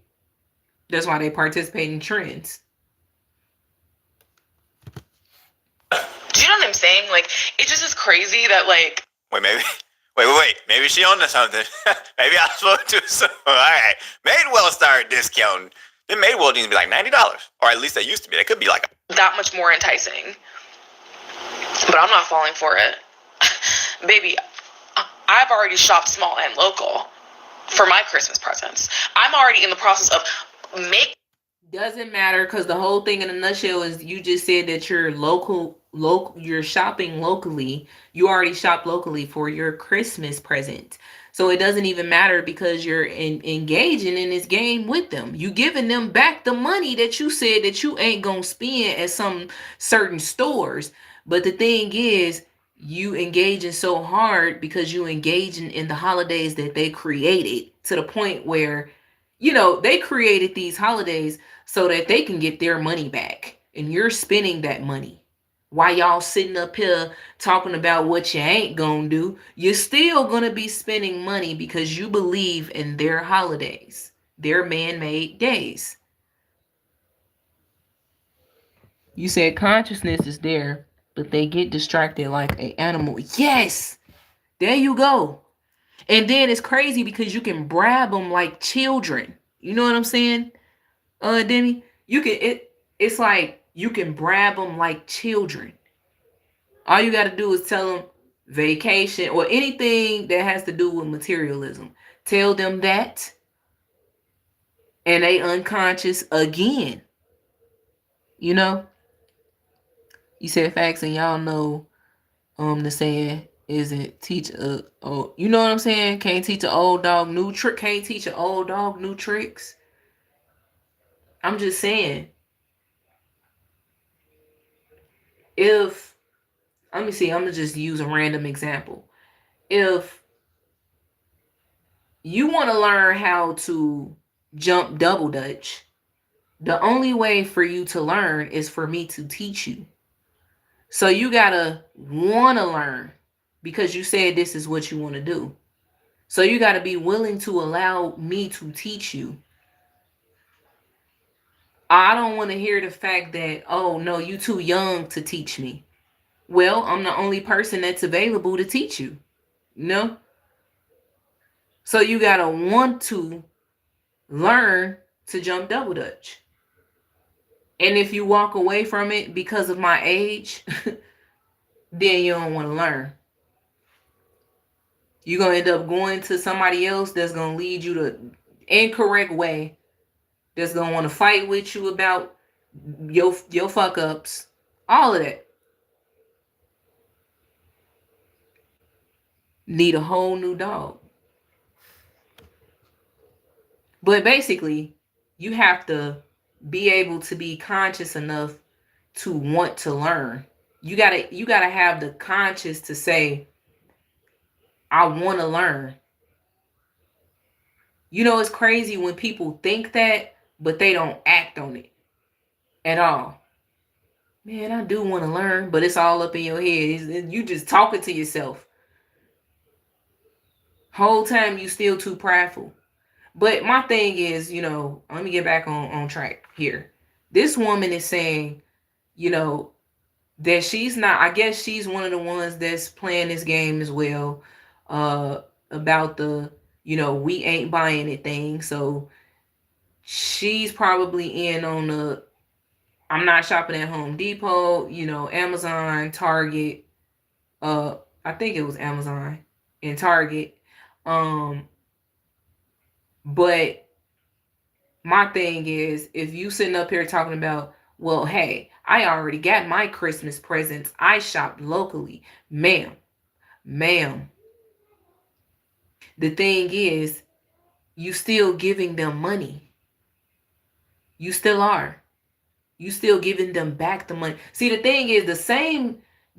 That's why they participate in trends. Do you know what I'm saying? Like, it just is crazy that, like... Wait. Maybe she owned something. Maybe I was supposed to. So, all right. Madewell started discounting. Then Madewell needs to be like $90. Or at least they used to be. They could be like... that much more enticing. But I'm not falling for it. Baby, I've already shopped small and local for my Christmas presents. I'm already in the process of Doesn't matter, because the whole thing in a nutshell is you just said that you're you're shopping locally. You already shop locally for your Christmas present. So it doesn't even matter because you're engaging in this game with them. You giving them back the money that you said that you ain't gonna spend at some certain stores. But the thing is, you engaging so hard because you engaging in the holidays that they created, to the point where, you know, they created these holidays so that they can get their money back. And you're spending that money. While y'all sitting up here talking about what you ain't gonna do, you're still gonna be spending money because you believe in their holidays, their man-made days. You said consciousness is there, but they get distracted like an animal. Yes, there you go. And then it's crazy because you can brab them like children. You know what I'm saying, Demi? It's like you can brab them like children. All you got to do is tell them vacation or anything that has to do with materialism. Tell them that, and they unconscious again. You know? You said facts, and y'all know the saying isn't teach you know what I'm saying? Can't teach an old dog new trick. Can't teach an old dog new tricks. I'm just saying, If, let me see, I'm going to just use a random example. If you want to learn how to jump double dutch, the only way for you to learn is for me to teach you. So you got to want to learn because you said this is what you want to do. So you got to be willing to allow me to teach you. I don't want to hear the fact that, oh, no, you too young to teach me. Well, I'm the only person that's available to teach you. No? So you got to want to learn to jump double dutch. And if you walk away from it because of my age, then you don't want to learn. You're going to end up going to somebody else that's going to lead you the incorrect way, that's going to want to fight with you about your fuck ups, all of that. Need a whole new dog. But basically, you have to be able to be conscious enough to want to learn. You gotta have the conscience to say, I want to learn. You know, it's crazy when people think that, but they don't act on it at all. Man, I do want to learn, but it's all up in your head. You just talking to yourself. Whole time you still too prideful. But my thing is, you know, let me get back on track here. This woman is saying, you know, that she's not, I guess she's one of the ones that's playing this game as well, about the, you know, we ain't buying anything. So she's probably in on the, I'm not shopping at Home Depot, you know, Amazon, Target. I think it was Amazon and Target. But my thing is, if you sitting up here talking about, well, hey, I already got my Christmas presents. I shopped locally. Ma'am. The thing is, you still giving them money. You still are. You still giving them back the money. See, the thing is, the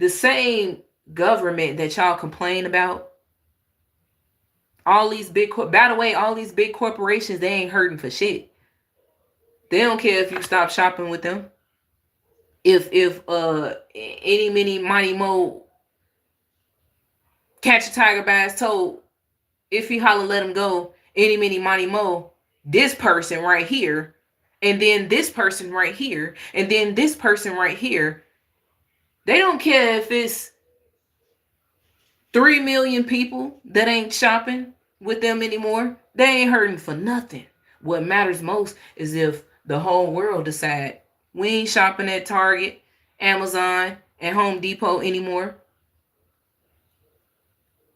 same government that y'all complain about, all these big, by the way, all these big corporations, they ain't hurting for shit. They don't care if you stop shopping with them. If any, mini, mighty, mo, catch a tiger by his toe, if he holler, let him go, any, mini, mighty, mo, this person right here, and then this person right here, and then this person right here, they don't care if it's 3 million people that ain't shopping with them anymore. They ain't hurting for nothing. What matters most is if the whole world decide we ain't shopping at Target, Amazon, and Home Depot anymore.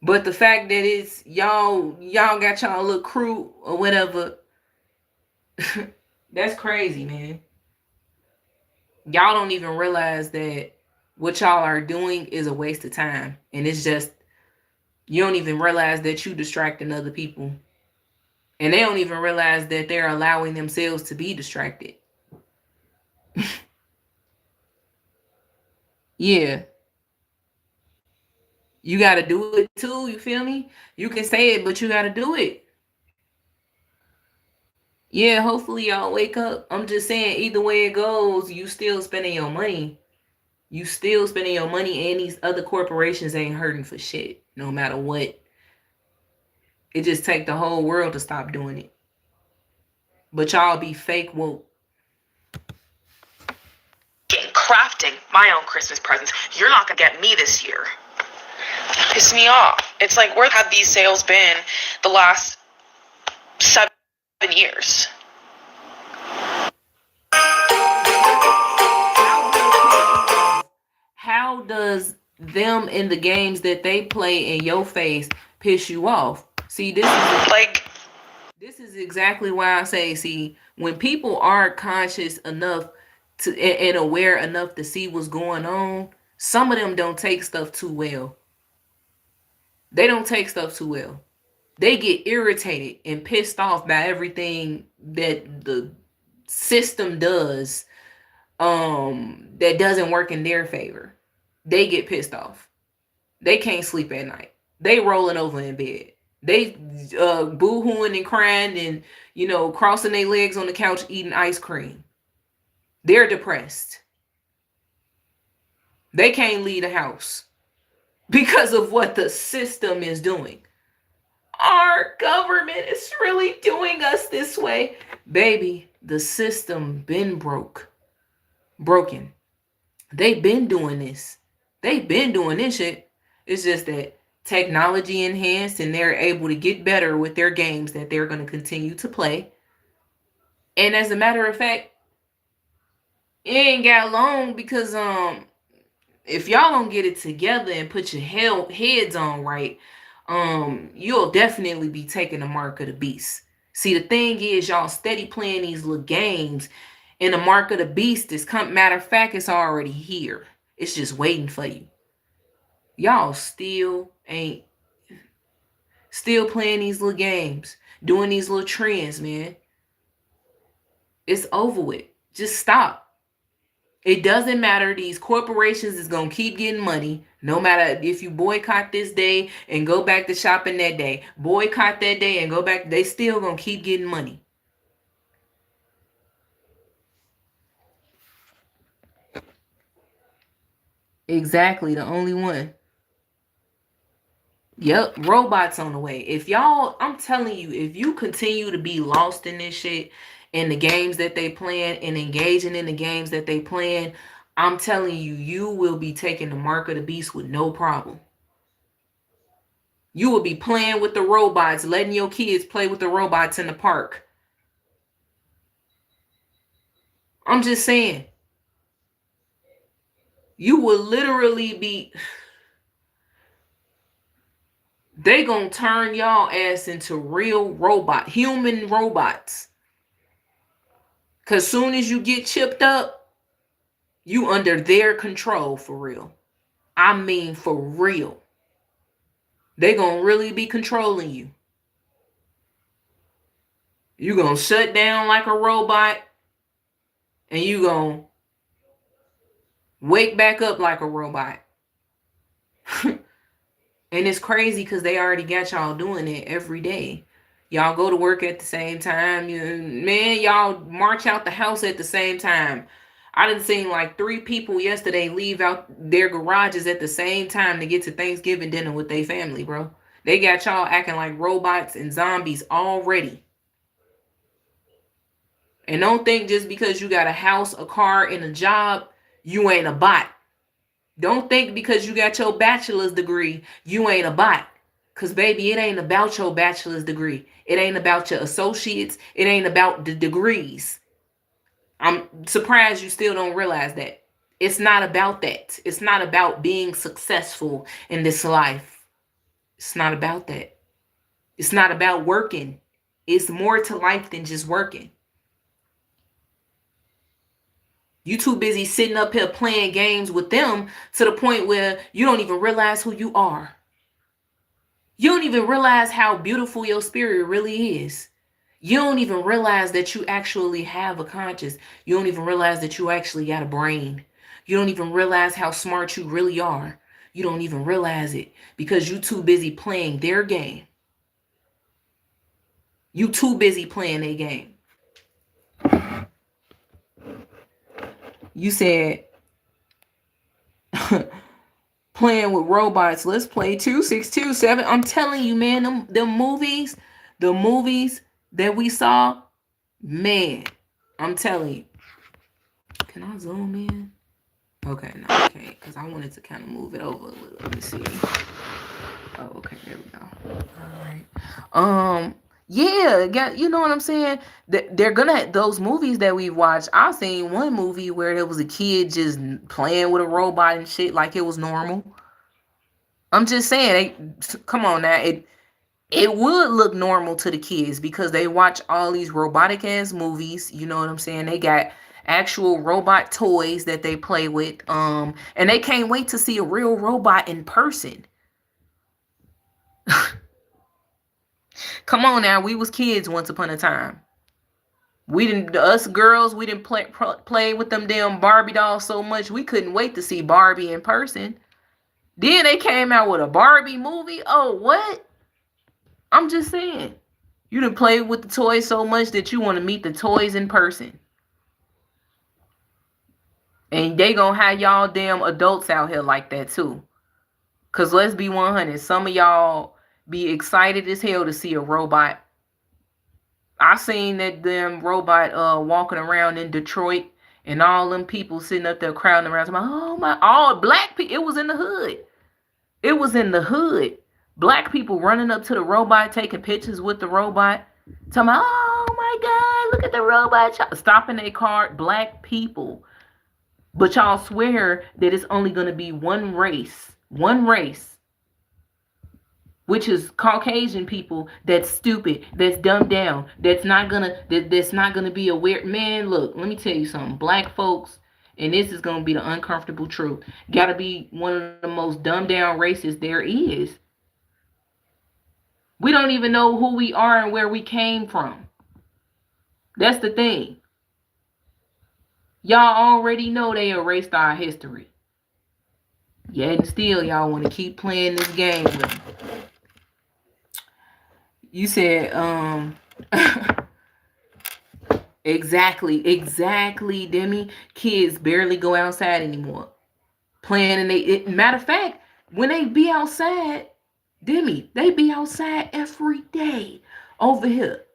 But the fact that it's y'all got y'all little crew or whatever, that's crazy, man. Y'all don't even realize that what y'all are doing is a waste of time. And it's just, you don't even realize that you distracting other people. And they don't even realize that they're allowing themselves to be distracted. Yeah. You got to do it too. You feel me? You can say it, but you got to do it. Yeah, hopefully y'all wake up. I'm just saying, either way it goes, you still spending your money. You still spending your money, and these other corporations ain't hurting for shit, no matter what. It just take the whole world to stop doing it. But y'all be fake woke. Crafting my own Christmas presents. You're not gonna get me this year. Piss me off. It's like, where have these sales been the last 7 years? How does them in the games that they play in your face piss you off? See, this is exactly why I say, see, when people are conscious enough to and aware enough to see what's going on, some of them don't take stuff too well. They don't take stuff too well. They get irritated and pissed off by everything that the system does that doesn't work in their favor, they get pissed off. They can't sleep at night. They rolling over in bed. They boo-hooing and crying and, you know, crossing their legs on the couch eating ice cream. They're depressed. They can't leave the house because of what the system is doing. Our government is really doing us this way. Baby, the system been broken. They've been doing this. They've been doing this shit. It's just that technology enhanced and they're able to get better with their games that they're going to continue to play. And as a matter of fact, it ain't got long because if y'all don't get it together and put your heads on right, you'll definitely be taking the mark of the beast. See, the thing is, y'all steady playing these little games, and the mark of the beast is matter of fact, it's already here. It's just waiting for you. Y'all still playing these little games, doing these little trends, man. It's over with. Just stop. It doesn't matter. These corporations is going to keep getting money. No matter if you boycott this day and go back to shopping that day. Boycott that day and go back. They still going to keep getting money. Exactly. The only one. Yep. Robots on the way. If y'all, I'm telling you, if you continue to be lost in this shit, in the games that they playing and engaging in the games that they playing, I'm telling you, you will be taking the mark of the beast with no problem. You will be playing with the robots, letting your kids play with the robots in the park. I'm just saying. You will literally be... They gonna turn y'all ass into real human robots. Because soon as you get chipped up, you under their control for real. I mean for real. They gonna really be controlling you. You gonna shut down like a robot. And you gonna wake back up like a robot. And it's crazy because they already got y'all doing it every day. Y'all go to work at the same time. Man, y'all march out the house at the same time. I done seen like 3 people yesterday leave out their garages at the same time to get to Thanksgiving dinner with their family, bro. They got y'all acting like robots and zombies already. And don't think just because you got a house, a car, and a job, you ain't a bot. Don't think because you got your bachelor's degree, you ain't a bot. Because, baby, it ain't about your bachelor's degree. It ain't about your associates. It ain't about the degrees. I'm surprised you still don't realize that. It's not about that. It's not about being successful in this life. It's not about that. It's not about working. It's more to life than just working. You too busy sitting up here playing games with them to the point where you don't even realize who you are. You don't even realize how beautiful your spirit really is. You don't even realize that you actually have a conscience. You don't even realize that you actually got a brain. You don't even realize how smart you really are. You don't even realize it because you too busy playing their game. You too busy playing their game. You said playing with robots. Let's play 2627. I'm telling you, man, the movies that we saw, man, I'm telling you. Can I zoom in? Okay, no, I can't because I wanted to kind of move it over a little. Let me see. Oh, okay, there we go. All right. Yeah, you know what I'm saying? They're gonna, those movies that we've watched, I've seen one movie where there was a kid just playing with a robot and shit like it was normal. I'm just saying, come on now, it would look normal to the kids because they watch all these robotic ass movies, you know what I'm saying? They got actual robot toys that they play with, and they can't wait to see a real robot in person. Come on now, we was kids once upon a time. Us girls, we didn't play with them damn Barbie dolls so much. We couldn't wait to see Barbie in person. Then they came out with a Barbie movie. Oh, what? I'm just saying. You done played with the toys so much that you want to meet the toys in person. And they gonna have y'all damn adults out here like that too. Cause let's be 100. Some of y'all be excited as hell to see a robot. I seen that damn robot walking around in Detroit, and all them people sitting up there crowding around. Oh my, all black people. It was in the hood. It was in the hood. Black people running up to the robot, taking pictures with the robot. Talking about, oh my God, look at the robot. Stopping their car. Black people. But y'all swear that it's only going to be one race. One race. Which is Caucasian people that's stupid, that's dumbed down, that's not gonna be aware. Man, look, let me tell you something. Black folks, and this is gonna be the uncomfortable truth, gotta be one of the most dumbed down races there is. We don't even know who we are and where we came from. That's the thing. Y'all already know they erased our history. Yet and still y'all want to keep playing this game with them. You said, exactly, Demi. Kids barely go outside anymore. Playing, and matter of fact, when they be outside, Demi, they be outside every day over here.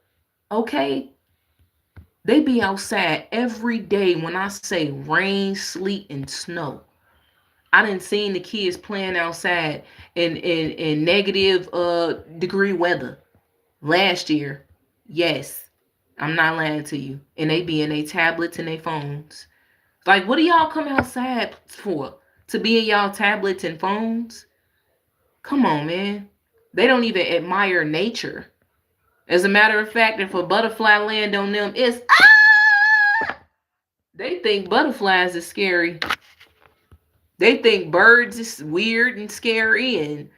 Okay? They be outside every day when I say rain, sleet, and snow. I done seen the kids playing outside in negative degree weather. Last year, yes, I'm not lying to you. And they be in their tablets and their phones. Like, what do y'all come outside for? To be in y'all tablets and phones? Come on, man. They don't even admire nature. As a matter of fact, if a butterfly land on them, it's they think butterflies is scary. They think birds is weird and scary, and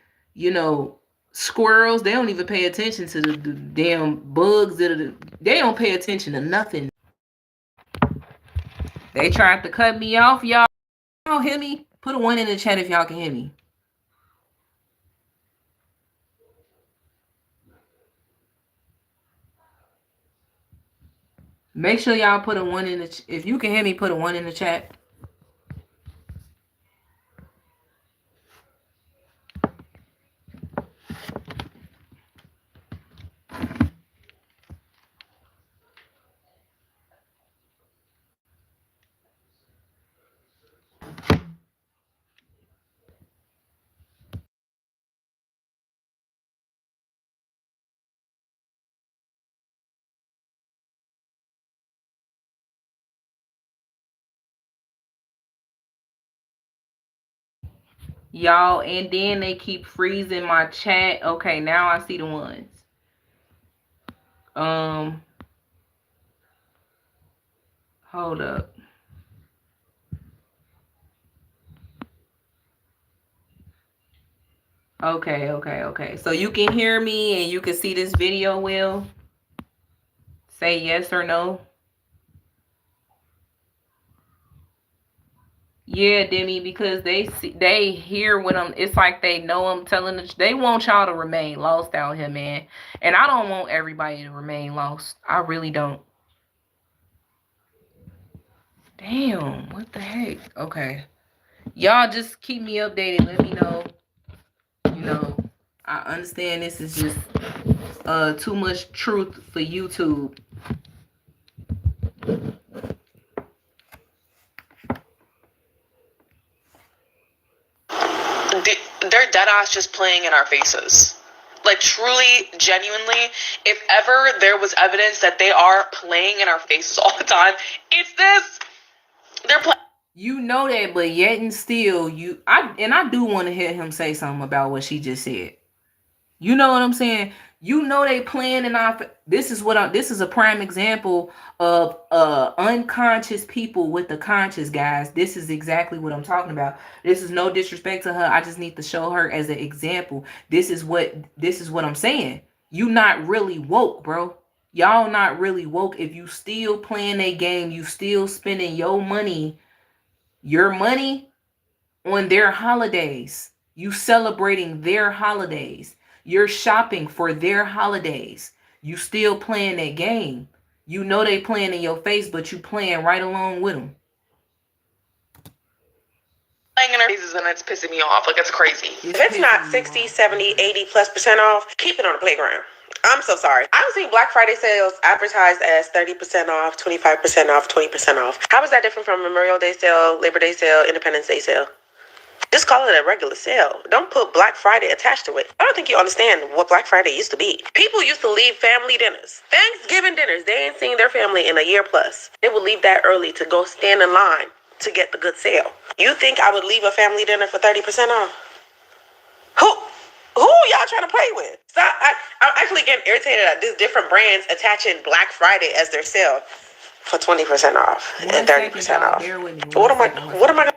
squirrels, they don't even pay attention to the damn bugs they don't pay attention to nothing. They tried to cut me off, y'all. Y'all hear me? Put a 1 in the chat if y'all can hear me. Make sure y'all put a 1 in the if you can hear me, put a 1 in the chat. Y'all, and then they keep freezing my chat. Okay, now I see the ones. Hold up. Okay. So you can hear me and you can see this video well? Say yes or no. Yeah, Demi, because they hear what it's like they know I'm telling them. They want y'all to remain lost out here, man. And I don't want everybody to remain lost. I really don't. Damn, what the heck? Okay. Y'all just keep me updated. Let me know. I understand this is just too much truth for YouTube. They're dead ass just playing in our faces. Like, truly, genuinely, if ever there was evidence that they are playing in our faces all the time, it's this. They're playing. You know that, but yet and still, I do want to hear him say something about what she just said. You know what I'm saying? You know they playing in our. This is a prime example of unconscious people with the conscious, guys. This is exactly what I'm talking about. This is no disrespect to her. I just need to show her as an example. This is what I'm saying. You not really woke, bro. Y'all not really woke. If you still playing a game, you still spending your money on their holidays. You celebrating their holidays. You're shopping for their holidays. You still playing that game. You know they playing in your face, but you playing right along with them. Playing in our faces and it's pissing me off. Like, it's crazy. If it's not 60, 70, 80+% off, keep it on the playground. I'm so sorry. I don't see Black Friday sales advertised as 30% off, 25% off, 20% off. How is that different from Memorial Day sale, Labor Day sale, Independence Day sale? Just call it a regular sale. Don't put Black Friday attached to it. I don't think you understand what Black Friday used to be. People used to leave family dinners, Thanksgiving dinners. They ain't seen their family in a year plus. They would leave that early to go stand in line to get the good sale. You think I would leave a family dinner for 30% off? Who y'all trying to play with? Stop. I'm actually getting irritated at these different brands attaching Black Friday as their sale for 20% off and 30% off. What am I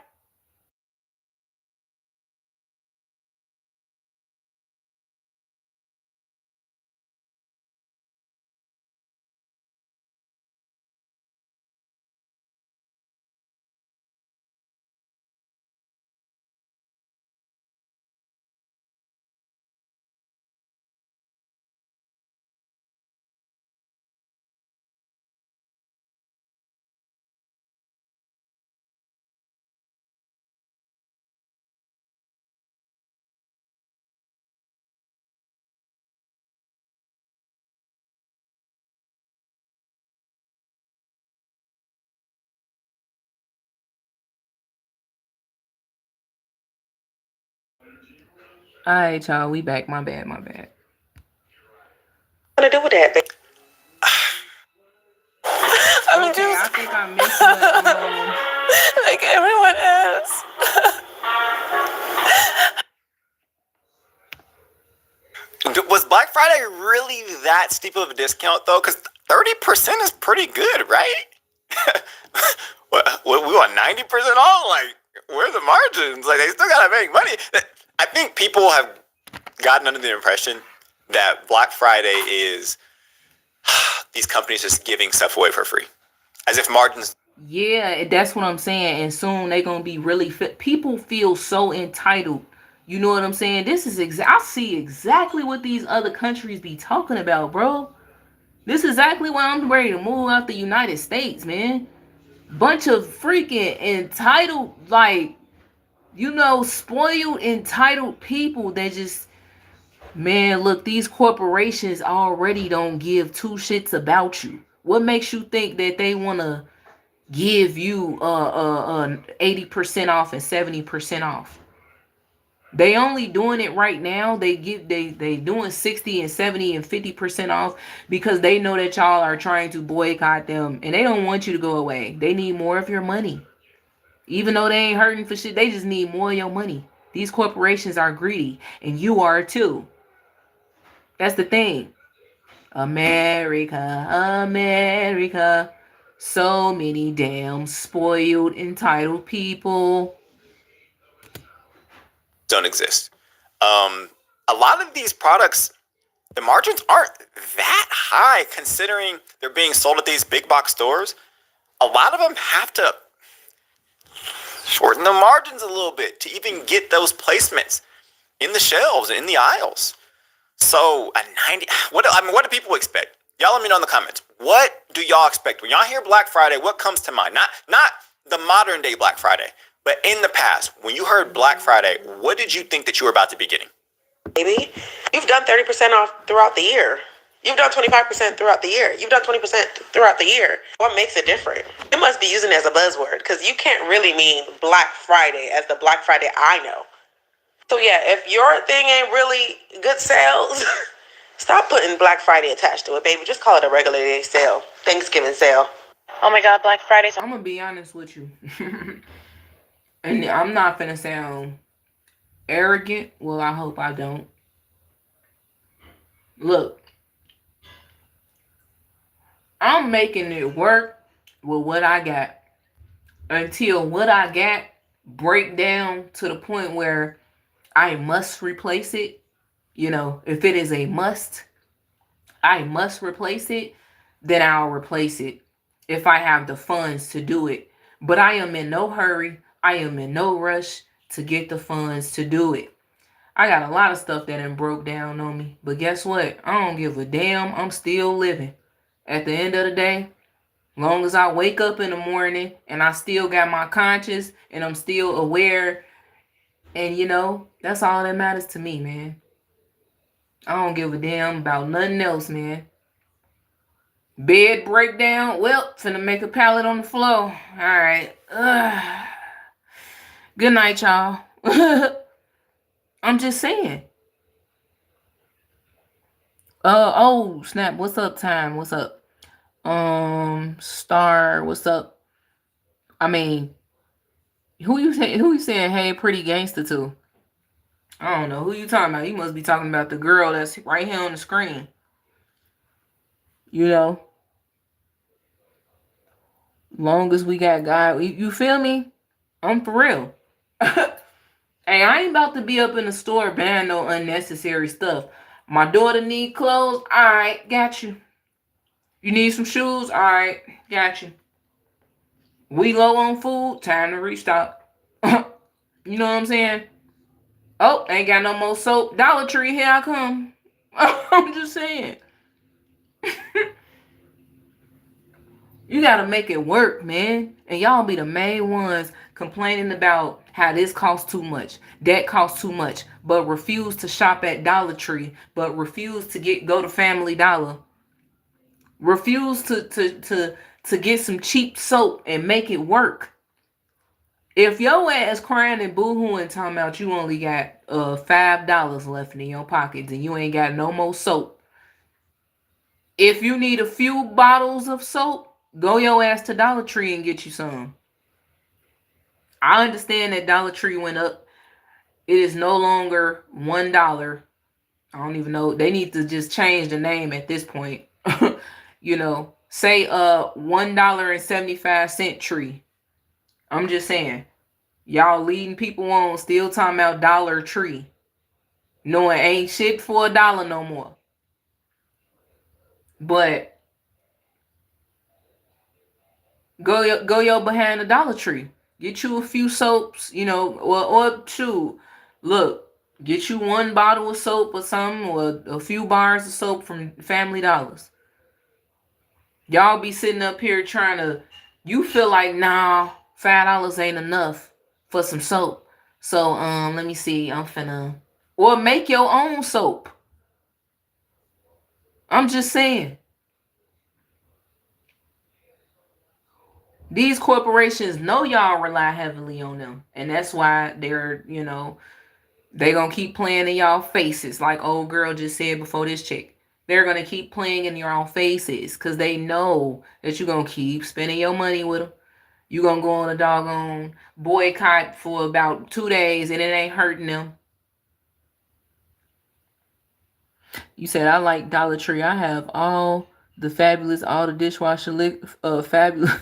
All right, y'all. We back. My bad. gonna do with that? I'm Okay, just I think I missed what like everyone else. Was Black Friday really that steep of a discount though? Because 30% is pretty good, right? What we want 90% off? Like, where's the margins? Like, they still gotta make money. I think people have gotten under the impression that Black Friday is these companies just giving stuff away for free, as if margins. Yeah, that's what I'm saying. And soon they gonna be really fit. People feel so entitled. You know what I'm saying? This is I see exactly what these other countries be talking about, bro. This is exactly why I'm ready to move out the United States, man. Bunch of freaking entitled, like, you know, spoiled, entitled people that just, man, look, these corporations already don't give two shits about you. What makes you think that they want to give you 80% off and 70% off? They only doing it right now. They doing 60 and 70 and 50% off because they know that y'all are trying to boycott them and they don't want you to go away. They need more of your money. Even though they ain't hurting for shit, they just need more of your money. These corporations are greedy and you are too. That's the thing. America. So many damn spoiled, entitled people. Don't exist. A lot of these products, the margins aren't that high considering they're being sold at these big box stores. A lot of them have to shorten the margins a little bit to even get those placements in the shelves, in the aisles. So a 90, what do people expect? Y'all let me know in the comments. What do y'all expect? When y'all hear Black Friday, what comes to mind? Not the modern day Black Friday. But in the past, when you heard Black Friday, what did you think that you were about to be getting? Maybe you've done 30% off throughout the year. You've done 25% throughout the year. You've done 20% throughout the year. What makes it different? You must be using it as a buzzword because you can't really mean Black Friday as the Black Friday I know. So yeah, if your thing ain't really good sales, stop putting Black Friday attached to it, baby. Just call it a regular day sale, Thanksgiving sale. Oh my God, Black Friday's. I'm gonna be honest with you. And I'm not gonna sound arrogant. Well, I hope I don't. Look, I'm making it work with what I got until what I got break down to the point where I must replace it. You know, if it is a must, I must replace it. then I'll replace it if I have the funds to do it. But I am in no hurry. I am in no rush to get the funds to do it. I got a lot of stuff that done broke down on me. But guess what? I don't give a damn. I'm still living. At the end of the day, long as I wake up in the morning and I still got my conscience and I'm still aware, and you know, that's all that matters to me, man. I don't give a damn about nothing else, man. Bed breakdown. Well, finna make a pallet on the floor. All right. Good night, y'all. I'm just saying. Oh, snap. What's up, Time? What's up? Star, what's up? I mean, who you saying hey pretty gangster to? I don't know. Who you talking about? You must be talking about the girl that's right here on the screen. You know? Long as we got God, you feel me? I'm for real. Hey, I ain't about to be up in the store buying no unnecessary stuff. My daughter need clothes. All right, got you. You need some shoes? All right, got you. We low on food. Time to restock. You know what I'm saying? Oh, ain't got no more soap. Dollar Tree, here I come. I'm just saying. You gotta make it work, man. And y'all be the main ones complaining about how this costs too much, that costs too much, but refuse to shop at Dollar Tree, but refuse to go to Family Dollar. Refuse to get some cheap soap and make it work. If your ass crying and boo-hooing talking about you only got $5 left in your pockets and you ain't got no more soap. If you need a few bottles of soap, go your ass to Dollar Tree and get you some. I understand that Dollar Tree went up. It is no longer $1. I don't even know. They need to just change the name at this point. You know, say $1.75 tree. I'm just saying. Y'all leading people on still talking about Dollar Tree. Knowing ain't shit for $1 no more. But go your behind the Dollar Tree. Get you a few soaps, you know, or shoot. Look, get you one bottle of soap or something, or a few bars of soap from Family Dollars. Y'all be sitting up here trying to, you feel like, nah, $5 ain't enough for some soap. So, let me see, or make your own soap. I'm just saying. These corporations know y'all rely heavily on them. And that's why they're, you know, they gonna keep playing in y'all faces. Like old girl just said before this chick. They're gonna keep playing in your own faces. Because they know that you're gonna keep spending your money with them. You're gonna go on a doggone boycott for about 2 days and it ain't hurting them. You said, I like Dollar Tree. I have all the dishwasher fabulous.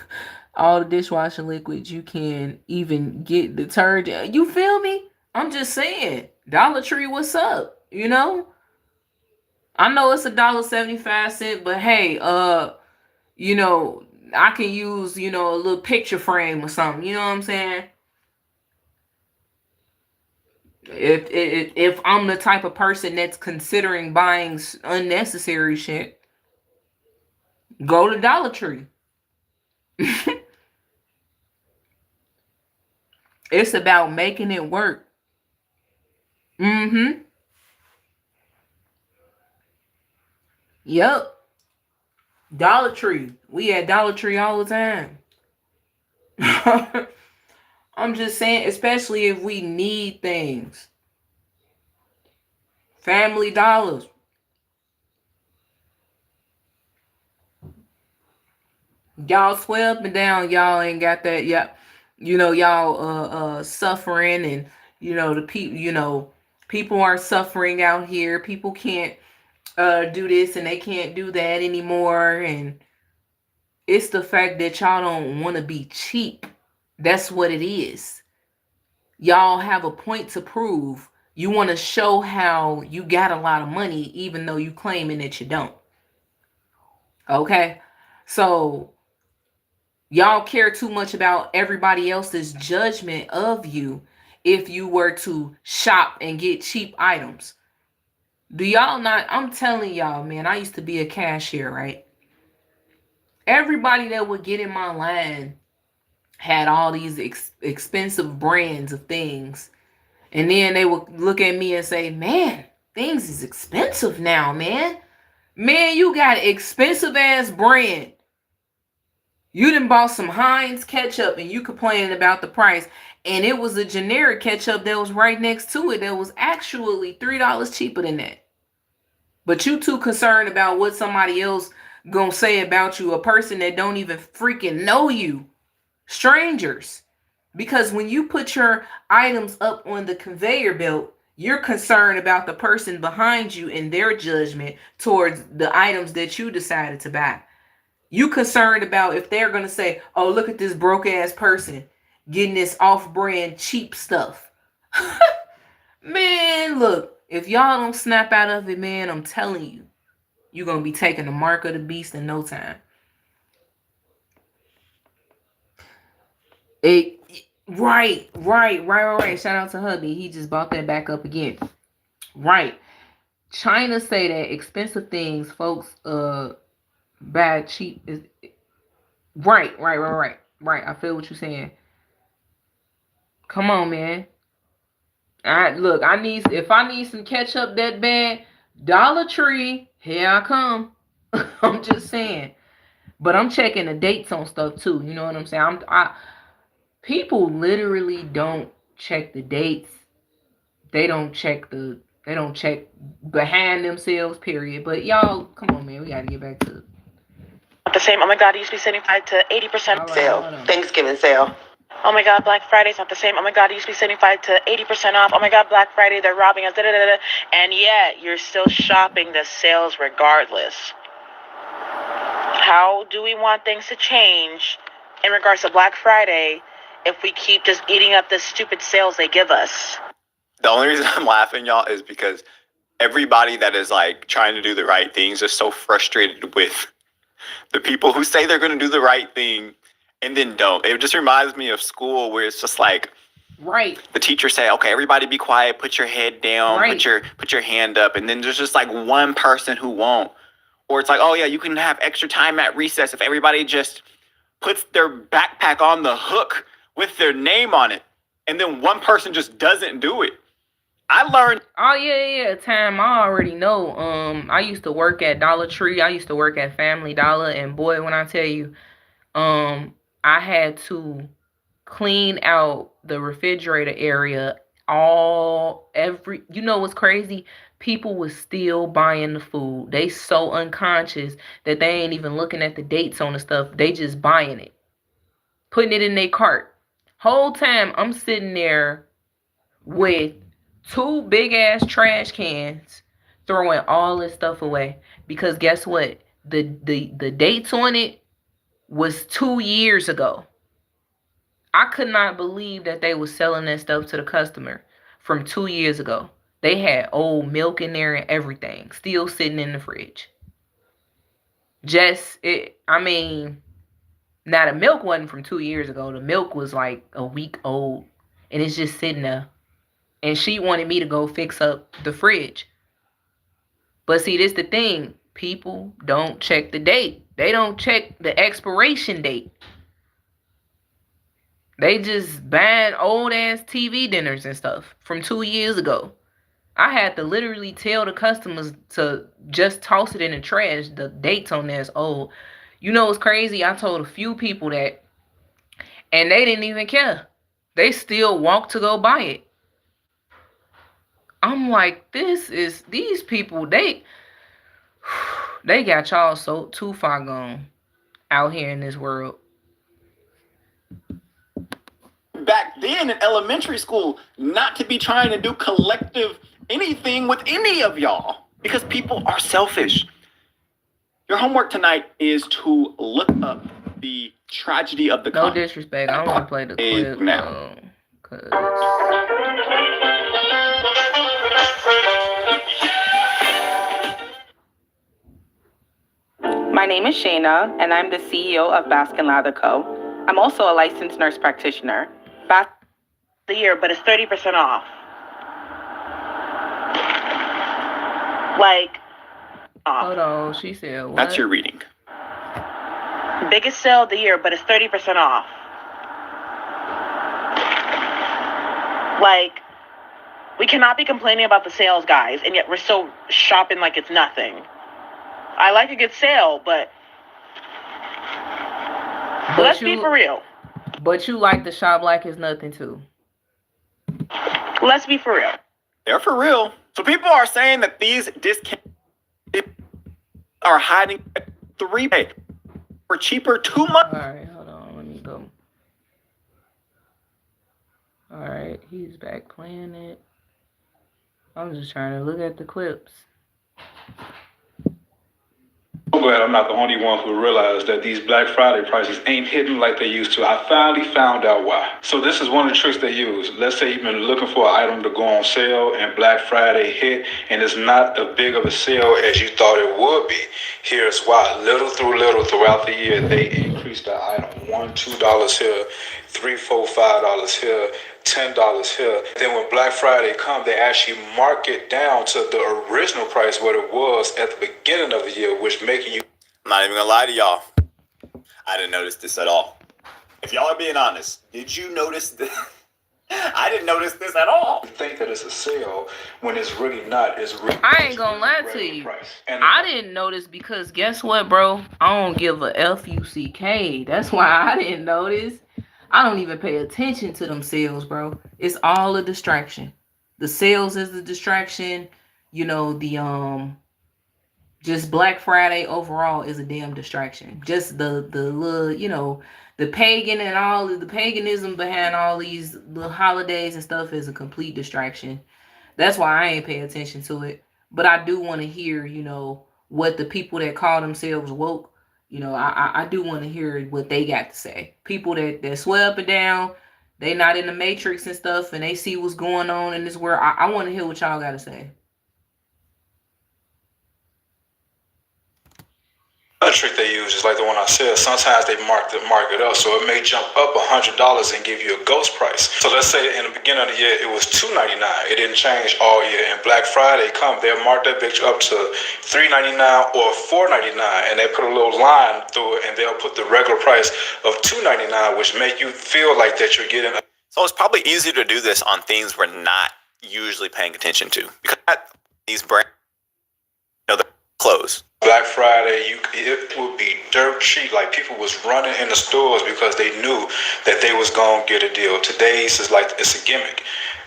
All the dishwashing liquids you can, even get detergent. You feel me? I'm just saying. Dollar Tree, what's up? You know? I know it's $1.75, but hey, you know, I can use, you know, a little picture frame or something. You know what I'm saying? If I'm the type of person that's considering buying unnecessary shit, go to Dollar Tree. It's about making it work. Mm-hmm. Yep. Dollar Tree. We at Dollar Tree all the time. I'm just saying, especially if we need things. Family Dollars. Y'all swear up and down, y'all ain't got that yet. You know, y'all suffering, and you know the people. You know, people are suffering out here. People can't do this and they can't do that anymore, and it's the fact that y'all don't want to be cheap. That's what it is. Y'all have a point to prove. You want to show how you got a lot of money, even though you claiming that you don't. Okay, So y'all care too much about everybody else's judgment of you if you were to shop and get cheap items. Do y'all not? I'm telling y'all, man, I used to be a cashier, right? Everybody that would get in my line had all these expensive brands of things. And then they would look at me and say, man, things is expensive now, man. Man, you got expensive ass brand. You done bought some Heinz ketchup and you complaining about the price. And it was a generic ketchup that was right next to it that was actually $3 cheaper than that. But you too concerned about what somebody else gonna say about you, a person that don't even freaking know you. Strangers. Because when you put your items up on the conveyor belt, you're concerned about the person behind you and their judgment towards the items that you decided to buy. You concerned about if they're going to say, oh, look at this broke ass person getting this off-brand cheap stuff. Man, look, if y'all don't snap out of it, man, I'm telling you, you're going to be taking the mark of the beast in no time. Right. Shout out to hubby. He just bought that back up again. Right. China say that expensive things, folks, buy cheap. Right. I feel what you're saying. Come on, man. If I need some ketchup that bad, Dollar Tree, here I come. I'm just saying. But I'm checking the dates on stuff too. You know what I'm saying? People literally don't check the dates. They don't check behind themselves, period. But y'all, come on, man. We got to get back to The same. Oh my God, it used to be 75 to 80% sale. Thanksgiving sale. Oh my God, Black Friday's not the same. Oh my God, it used to be 75 to 80% off. Oh my God, Black Friday, they're robbing us. And yet, you're still shopping the sales regardless. How do we want things to change in regards to Black Friday if we keep just eating up the stupid sales they give us? The only reason I'm laughing, y'all, is because everybody that is like trying to do the right things is so frustrated with the people who say they're going to do the right thing and then don't. It just reminds me of school where it's just like, right, the teacher say, okay, everybody be quiet, put your head down, right, put your hand up, and then there's just like one person who won't. Or it's like, oh yeah, you can have extra time at recess if everybody just puts their backpack on the hook with their name on it, and then one person just doesn't do it. I learned. Oh yeah, Tam. I already know. I used to work at Dollar Tree. I used to work at Family Dollar, and boy, when I tell you, I had to clean out the refrigerator area. You know what's crazy? People was still buying the food. They so unconscious that they ain't even looking at the dates on the stuff. They just buying it, putting it in their cart. Whole time I'm sitting there with 2 big ass trash cans throwing all this stuff away, because guess what? The dates on it was 2 years ago. I could not believe that they was selling that stuff to the customer from 2 years ago. They had old milk in there and everything still sitting in the fridge. Now the milk wasn't from 2 years ago. The milk was like a week old and it's just sitting there. And she wanted me to go fix up the fridge. But see, this the thing. People don't check the date. They don't check the expiration date. They just buying old ass TV dinners and stuff from 2 years ago. I had to literally tell the customers to just toss it in the trash. The dates on there is old. You know what's crazy? I told a few people that, and they didn't even care. They still walked to go buy it. I'm like, these people, they got y'all so too far gone out here in this world. Back then in elementary school, not to be trying to do collective anything with any of y'all, because people are selfish. Your homework tonight is to look up the tragedy of the No disrespect. I don't want to play the clip now. My name is Shayna, and I'm the CEO of Baskin Lather Co. I'm also a licensed nurse practitioner. The year, but it's 30% off. Like, Hold on, she said what? That's your reading. biggest sale of the year, but it's 30% off. Like, we cannot be complaining about the sales, guys, and yet we're still shopping like it's nothing. I like a good sale, but let's be for real. But you like to shop like it's nothing too. Let's be for real. They're for real. So people are saying that these discounts are hiding 3 pay for cheaper 2 months. All right, hold on. Let me go. All right, he's back playing it. I'm just trying to look at the clips. I'm glad I'm not the only one who realized that these Black Friday prices ain't hidden like they used to. I finally found out why. So this is one of the tricks they use. Let's say you've been looking for an item to go on sale and Black Friday hit and it's not as big of a sale as you thought it would be. Here's why. Little throughout the year, they increase the item. $1, $2 here, $3, $4, $5 here, $10 here. Then when Black Friday comes, they actually mark it down to the original price what it was at the beginning of the year, which making you... I'm not even gonna lie to y'all. I didn't notice this at all. If y'all are being honest, did you notice this? I didn't notice this at all. think that it's a sale when it's really not. It's really, I ain't gonna lie to you. I didn't notice because guess what, bro? I don't give a F-U-C-K. That's why I didn't notice. I don't even pay attention to them sales, bro. It's all a distraction. The sales is the distraction. You know, the just Black Friday overall is a damn distraction. Just the little, you know, the pagan and all of the paganism behind all these little holidays and stuff is a complete distraction. That's why I ain't pay attention to it. But I do want to hear, you know, what the people that call themselves woke, you know, I do want to hear what they got to say. People that swear up and down, they not in the matrix and stuff, and they see what's going on in this world. I want to hear what y'all got to say. Another trick they use is like the one I said. Sometimes they mark it up, so it may jump up $100 and give you a ghost price. So let's say in the beginning of the year it was $2.99. It didn't change all year. And Black Friday come, they'll mark that bitch up to $3.99 or $4.99, and they put a little line through it, and they'll put the regular price of $2.99, which make you feel like that you're getting. So it's probably easier to do this on things we're not usually paying attention to because these brands, you know, they're closed. Black Friday, it would be dirt cheap. Like people was running in the stores because they knew that they was gonna get a deal. Today's is like it's a gimmick.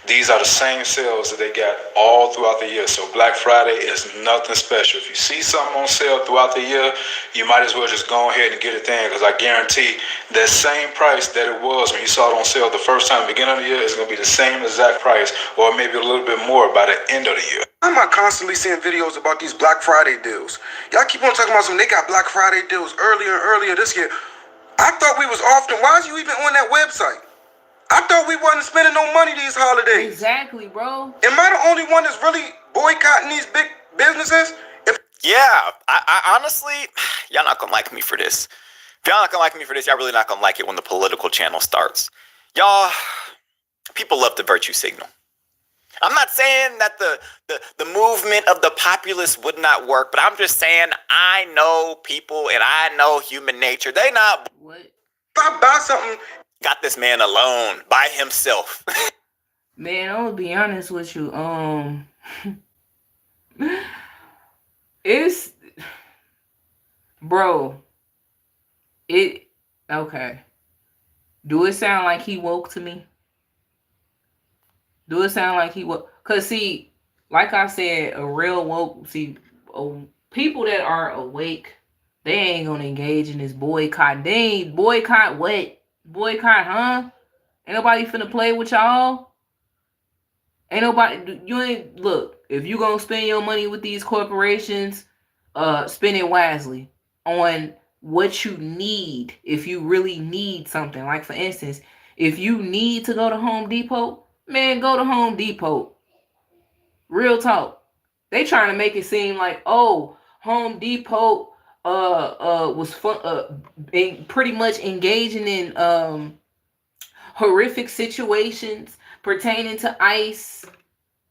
These are the same sales that they got all throughout the year. So Black Friday is nothing special. If you see something on sale throughout the year, you might as well just go ahead and get it then, because I guarantee that same price that it was when you saw it on sale the first time, beginning of the year, is gonna be the same exact price, or maybe a little bit more by the end of the year. I'm not constantly seeing videos about these Black Friday deals. Y'all keep on talking about some, they got Black Friday deals earlier and earlier this year. I thought we was often, why is you even on that website? I thought we wasn't spending no money these holidays. Exactly, bro. Am I the only one that's really boycotting these big businesses? Yeah, I honestly, y'all not gonna like me for this. If y'all not gonna like me for this, y'all really not gonna like it when the political channel starts. Y'all, people love the virtue signal. I'm not saying that the movement of the populace would not work, but I'm just saying I know people and I know human nature. They not. What? If I buy something. Got this man alone by himself. Man, I'm gonna be honest with you. It's, bro. Okay. Do it sound like he woke to me? Do it sound like he woke? Cause see, like I said, a real woke. See, people that are awake, they ain't gonna engage in this boycott. They ain't boycott what? Boycott, huh? Ain't nobody finna play with y'all. Ain't nobody. You ain't look. If you gonna spend your money with these corporations, spend it wisely on what you need. If you really need something, like for instance, if you need to go to Home Depot, man, go to Home Depot. Real talk. They trying to make it seem like, oh, Home Depot was fun, pretty much engaging in horrific situations pertaining to ICE.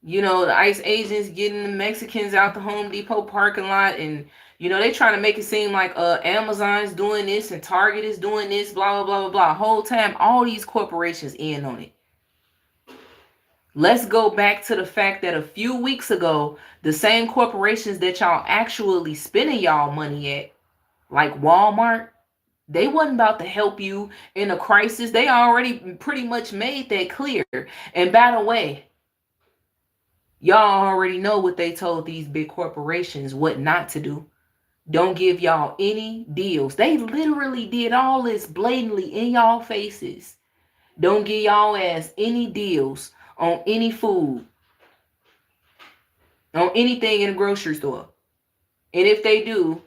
You know, the ICE agents getting the Mexicans out the Home Depot parking lot, and you know, they trying to make it seem like Amazon's doing this and Target is doing this, blah blah blah blah blah. Whole time, all these corporations in on it. Let's go back to the fact that a few weeks ago, the same corporations that y'all actually spending y'all money at, like Walmart, they wasn't about to help you in a crisis. They already pretty much made that clear. And by the way, y'all already know what they told these big corporations what not to do. Don't give y'all any deals. They literally did all this blatantly in y'all faces. Don't give y'all ass any deals on any food, on anything in a grocery store. And if they do,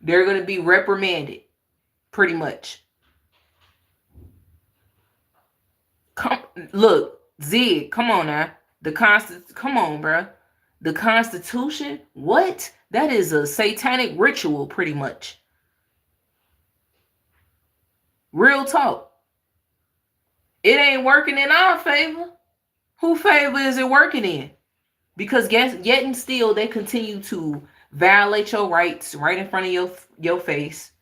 they're going to be reprimanded, pretty much. Look, Zig, come on now. Come on, bruh. The Constitution? What? That is a satanic ritual, pretty much. Real talk. It ain't working in our favor. Who favor is it working in? Because yet and still, they continue to violate your rights right in front of your face.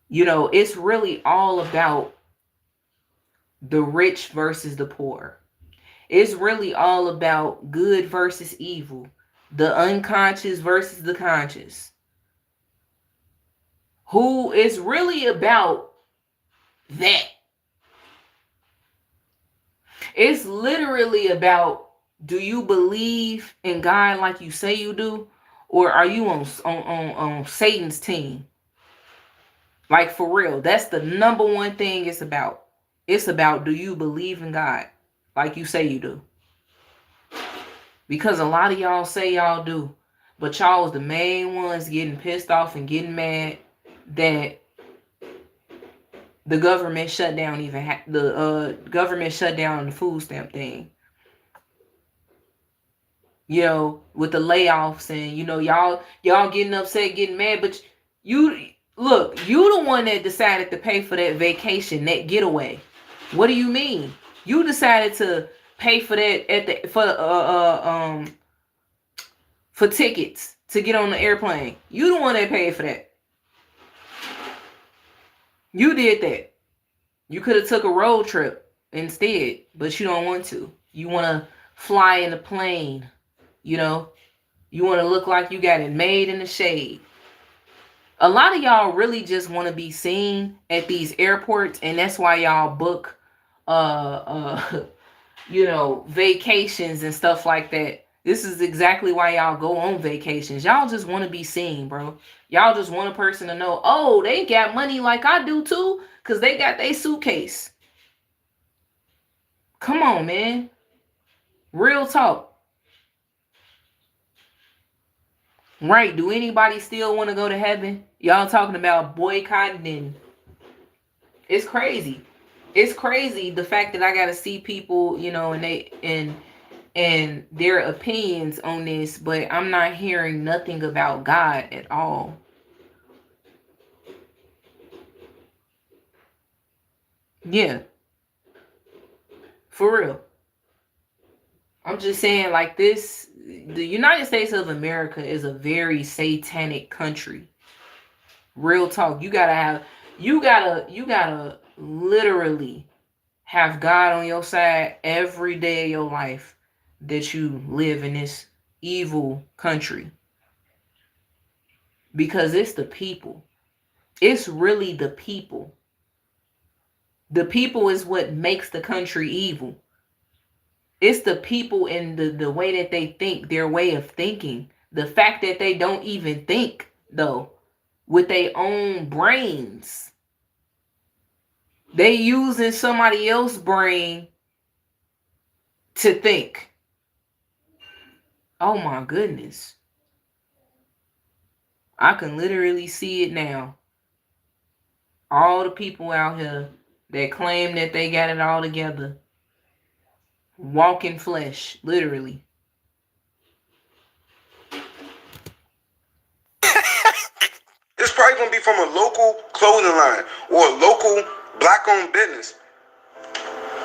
You know, it's really all about the rich versus the poor. It's really all about good versus evil. The unconscious versus the conscious. Who is really about that? It's literally about, do you believe in God like you say you do? Or are you on Satan's team? Like, for real. That's the number one thing it's about. It's about, do you believe in God like you say you do? Because a lot of y'all say y'all do. But y'all was the main ones getting pissed off and getting mad that the government shut down the government shut down the food stamp thing. You know, with the layoffs and, you know, y'all getting upset, getting mad, but you the one that decided to pay for that vacation, that getaway. What do you mean? You decided to pay for that for tickets to get on the airplane. You the one that paid for that. You did that. You could have took a road trip instead, but you don't want to. You want to fly in a plane, you know? You want to look like you got it made in the shade. A lot of y'all really just want to be seen at these airports, and that's why y'all book you know, vacations and stuff like that. This is exactly why y'all go on vacations. Y'all just want to be seen, bro. Y'all just want a person to know, oh, they got money like I do too, because they got their suitcase. Come on, man. Real talk. Right. Do anybody still want to go to heaven? Y'all talking about boycotting, and it's crazy. It's crazy the fact that I got to see people, you know, and their opinions on this, but I'm not hearing nothing about God at all. Yeah. For real. I'm just saying, like, this, the United States of America is a very satanic country. Real talk. You gotta literally have God on your side every day of your life that you live in this evil country. Because it's the people. It's really the people. The people is what makes the country evil. It's the people and the way that they think, their way of thinking. The fact that they don't even think, though, with their own brains. They using somebody else's brain to think. Oh my goodness. I can literally see it now. All the people out here that claim that they got it all together. Walk in flesh, literally. probably gonna be from a local clothing line or a local black-owned business.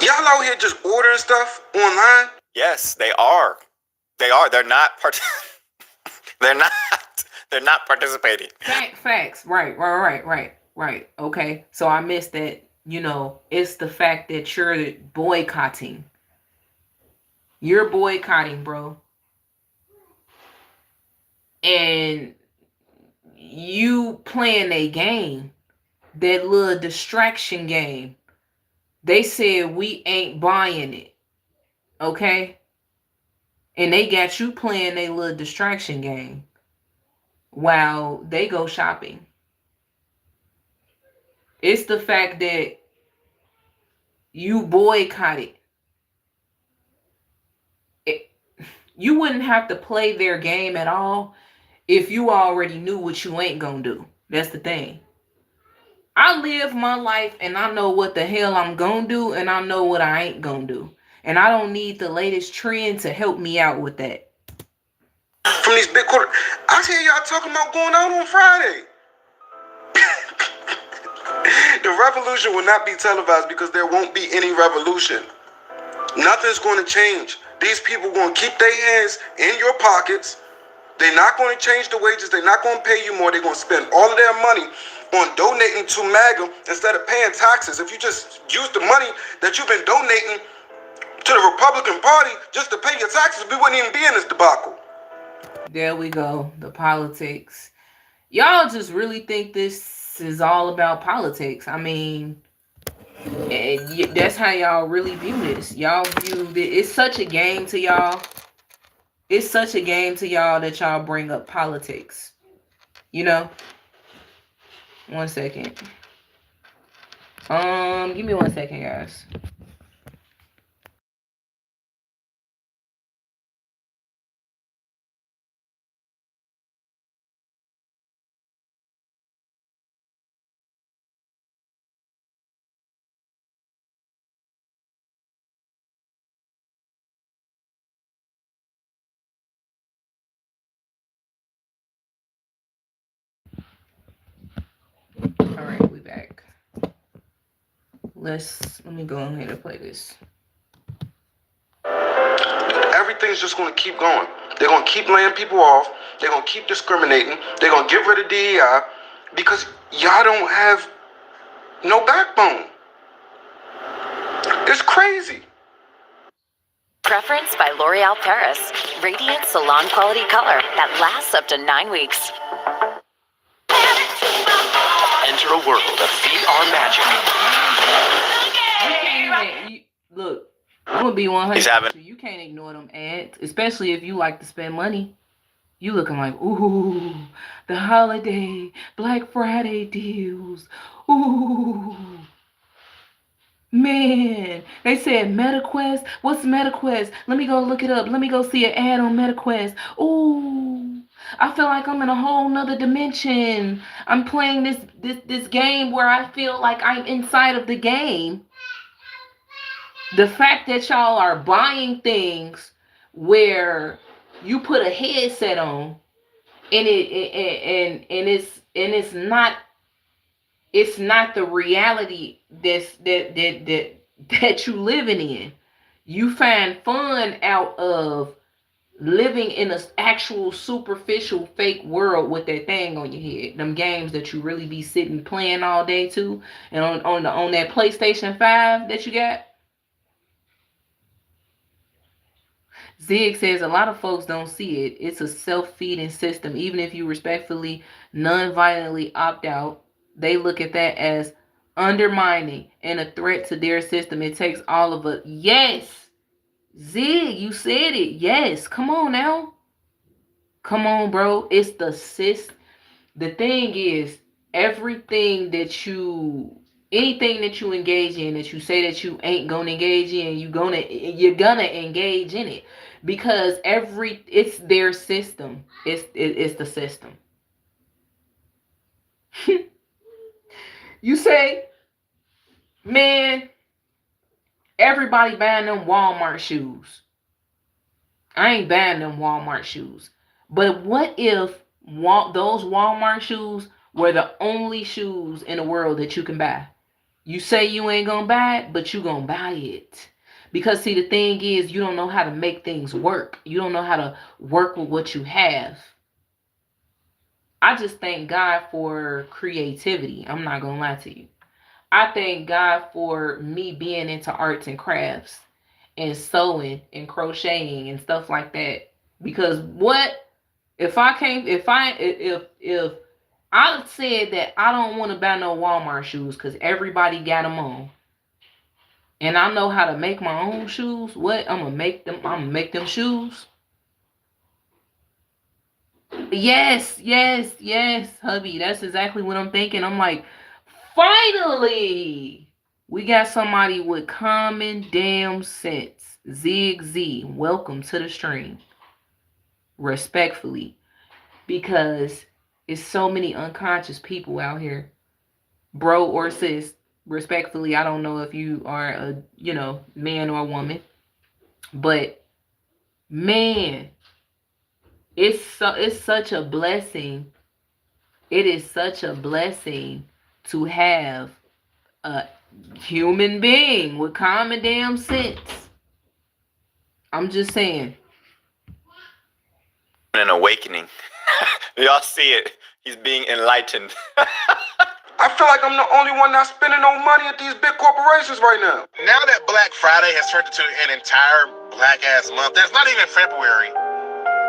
Y'all out here just ordering stuff online? Yes, they are. They are. They're not they're not participating. Facts. Right. Okay. So I missed that. You know, it's the fact that you're boycotting. You're boycotting, bro. And you playing a game, that little distraction game. They said we ain't buying it. Okay? And they got you playing a little distraction game while they go shopping. It's the fact that you boycotted. You wouldn't have to play their game at all if you already knew what you ain't gonna do. That's the thing. I live my life and I know what the hell I'm gonna do and I know what I ain't gonna do. And I don't need the latest trend to help me out with that. From these big quarter, I hear y'all talking about going out on Friday. The revolution will not be televised because there won't be any revolution. Nothing's going to change. These people are going to keep their hands in your pockets. They're not going to change the wages. They're not going to pay you more. They're going to spend all of their money on donating to MAGA instead of paying taxes. If you just use the money that you've been donating to the Republican Party just to pay your taxes, we wouldn't even be in this debacle. There we go. The politics. Y'all just really think this is all about politics. I mean, that's how y'all really view this. Y'all view it's such a game to y'all. It's such a game to y'all that y'all bring up politics. You know? 1 second. Give me 1 second, guys. All right, we back. Let me go ahead and play this. Everything's just going to keep going. They're going to keep laying people off. They're going to keep discriminating. They're going to get rid of DEI because y'all don't have no backbone. It's crazy. Preference by L'Oreal Paris. Radiant salon quality color that lasts up to 9 weeks. Enter a world of VR magic. Look, I'm gonna be 100. You can't ignore them ads, especially if you like to spend money. You looking like, ooh, the holiday Black Friday deals. Ooh, man, they said MetaQuest. What's MetaQuest? Let me go look it up. Let me go see an ad on MetaQuest. Ooh, I feel like I'm in a whole nother dimension. I'm playing this game where I feel like I'm inside of the game. The fact that y'all are buying things where you put a headset on and it's not the reality that you living in. You find fun out of living in an actual superficial fake world with that thing on your head. Them games that you really be sitting playing all day too, and on that PlayStation 5 that you got. Zig says a lot of folks don't see it. It's a self-feeding system. Even if you respectfully, non-violently opt out, they look at that as undermining and a threat to their system. It takes all of us. Yes, Zig, you said it. Yes, come on now. Come on, bro. It's the system. The thing is, anything that you engage in that you say that you ain't gonna engage in, you're gonna engage in it. Because it's their system. It's the system. You say, man, everybody buying them Walmart shoes. I ain't buying them Walmart shoes. But what if those Walmart shoes were the only shoes in the world that you can buy. You say you ain't gonna buy it, but you gonna buy it. Because see, the thing is, you don't know how to make things work. You don't know how to work with what you have. I just thank God for creativity. I'm not gonna lie to you. I thank God for me being into arts and crafts and sewing and crocheting and stuff like that. Because if I said that I don't want to buy no Walmart shoes because everybody got them on, and I know how to make my own shoes, I'm gonna make them shoes. Yes, hubby. That's exactly what I'm thinking. I'm like, finally, we got somebody with common damn sense. Zig Z, welcome to the stream. Respectfully, because it's so many unconscious people out here, bro or sis. Respectfully, I don't know if you are a man or a woman, but man, it's such a blessing. It is such a blessing to have a human being with common damn sense. I'm just saying. An awakening. Y'all see it. He's being enlightened. I feel like I'm the only one not spending no money at these big corporations right now. Now that Black Friday has turned into an entire black-ass month, that's not even February.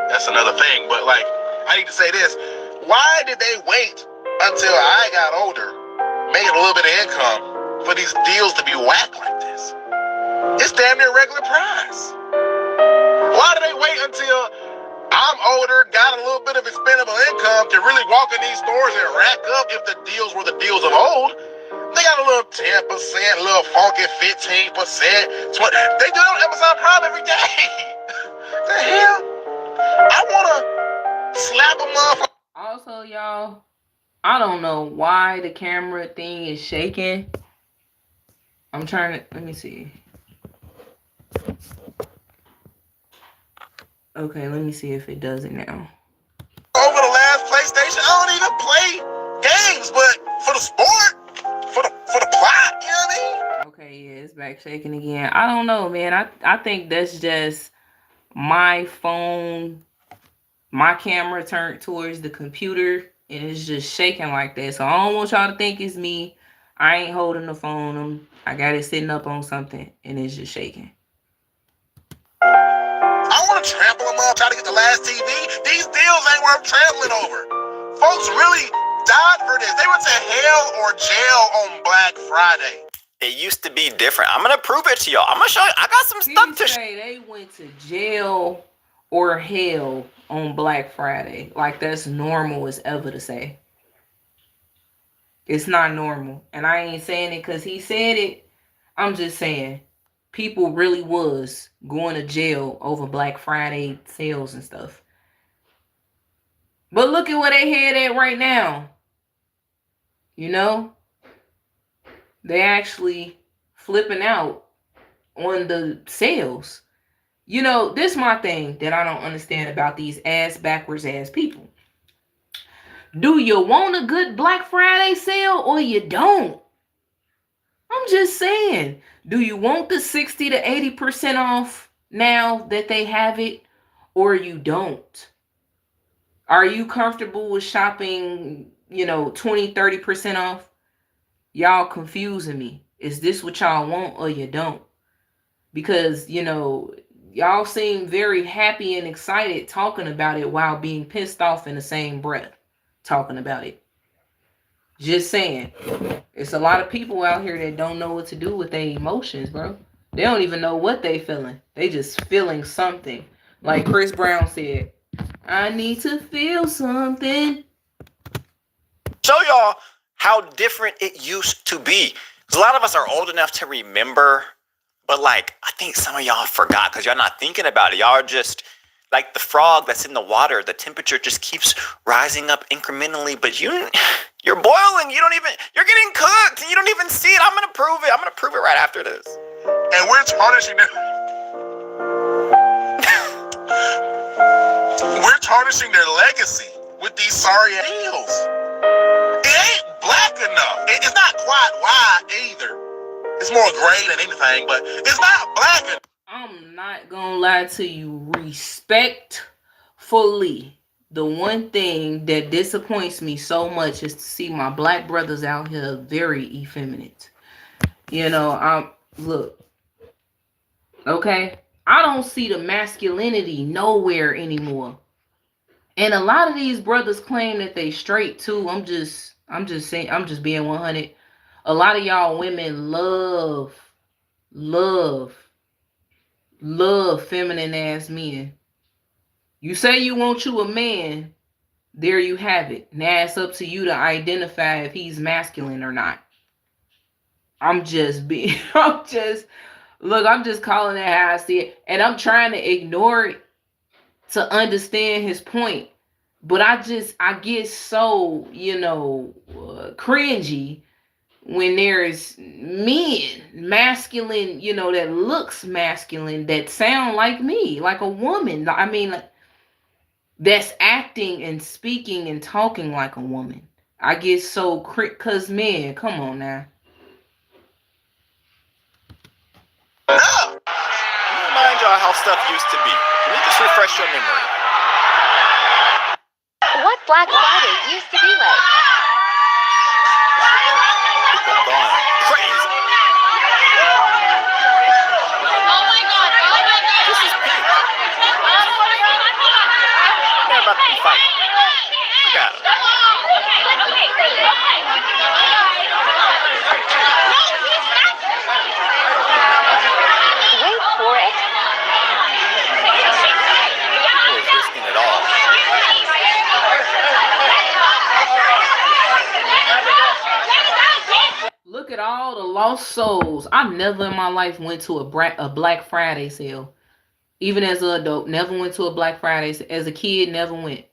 That's another thing, but like, I need to say this. Why did they wait until I got older, making a little bit of income, for these deals to be whacked like this? It's damn near regular price. Why do they wait until I'm older, got a little bit of expendable income to really walk in these stores and rack up if the deals were the deals of old? They got a little 10%, a little funky 15%, 20%. They do it on Amazon Prime every day. The hell? I want to slap a motherfucker. Also, y'all, I don't know why the camera thing is shaking. I'm trying to, let me see. Okay, let me see if it does it now. Over the last PlayStation, I don't even play games, but for the sport, for the plot, you know what I mean? Okay, yeah, it's back shaking again. I don't know, man. I think that's just my phone, my camera turned towards the computer, and it's just shaking like that. So I don't want y'all to think it's me. I ain't holding the phone. I got it sitting up on something, and it's just shaking. I want to trample them up, try to get the last TV. These deals ain't worth trampling over. Folks really died for this. They went to hell or jail on Black Friday. It used to be different. I'm gonna prove it to y'all. I'm gonna show you. I got some stuff to say. They went to jail or hell on Black Friday. Like that's normal as ever to say. It's not normal. And I ain't saying it because he said it. I'm just saying people really was going to jail over Black Friday sales and stuff. But look at where they head at right now. You know? They actually flipping out on the sales. You know, this is my thing that I don't understand about these ass backwards ass people. Do you want a good Black Friday sale or you don't? I'm just saying. Do you want the 60 to 80% off now that they have it or you don't? Are you comfortable with shopping, 20, 30% off? Y'all confusing me. Is this what y'all want or you don't? Because, y'all seem very happy and excited talking about it while being pissed off in the same breath talking about it. Just saying. It's a lot of people out here that don't know what to do with their emotions, bro. They don't even know what they feeling. They just feeling something. Like Chris Brown said, I need to feel something. Show y'all how different it used to be. Because a lot of us are old enough to remember, but I think some of y'all forgot because y'all not thinking about it. Y'all are just like the frog that's in the water. The temperature just keeps rising up incrementally, but you're boiling. You're getting cooked and you don't even see it. I'm going to prove it. I'm going to prove it right after this. And we're tarnishing we're tarnishing their legacy with these sorry deals. black enough. It's not quite white either. It's more gray than anything, but it's not black enough. I'm not gonna lie to you. Respectfully, the one thing that disappoints me so much is to see my black brothers out here very effeminate. You know, look, okay? I don't see the masculinity nowhere anymore. And a lot of these brothers claim that they straight too. I'm just saying, I'm just being 100. A lot of y'all women love feminine ass men. You say you want you a man, there you have it. Now it's up to you to identify if he's masculine or not. I'm just calling it how I see it. And I'm trying to ignore it to understand his point. But I get so, cringy when there's men, masculine, that looks masculine, that sound like me, like a woman. I mean, that's acting and speaking and talking like a woman. I get so because man, come on now. Let me remind y'all how stuff used to be. Let me just refresh your memory. What Black Friday used to be like. People going crazy. Oh my god, This is pink. They're about to be fighting. Look at them. Wait for it. People is risking it all. Look at all the lost souls. I never in my life went to a Black Friday sale. Even as an adult, never went to a Black Friday. As a kid, never went.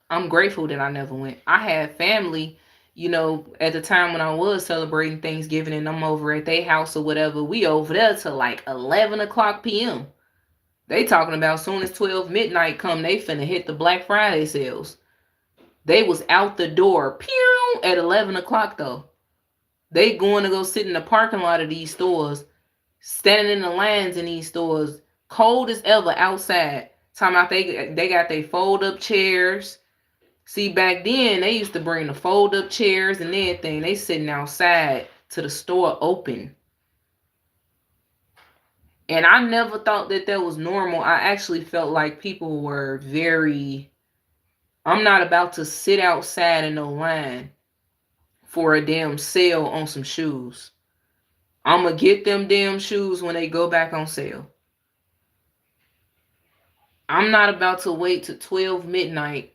I'm grateful that I never went. I had family, at the time when I was celebrating Thanksgiving and I'm over at their house or whatever. We over there till like 11 o'clock p.m. They talking about soon as 12 midnight come, they finna hit the Black Friday sales. They was out the door, pew, at 11 o'clock though. They going to go sit in the parking lot of these stores, standing in the lines in these stores, cold as ever outside. Talking about they got their fold-up chairs. See, back then, they used to bring the fold-up chairs and everything. They sitting outside to the store open. And I never thought that was normal. I actually felt like people were very... I'm not about to sit outside in no line for a damn sale on some shoes. I'm going to get them damn shoes when they go back on sale. I'm not about to wait till 12 midnight.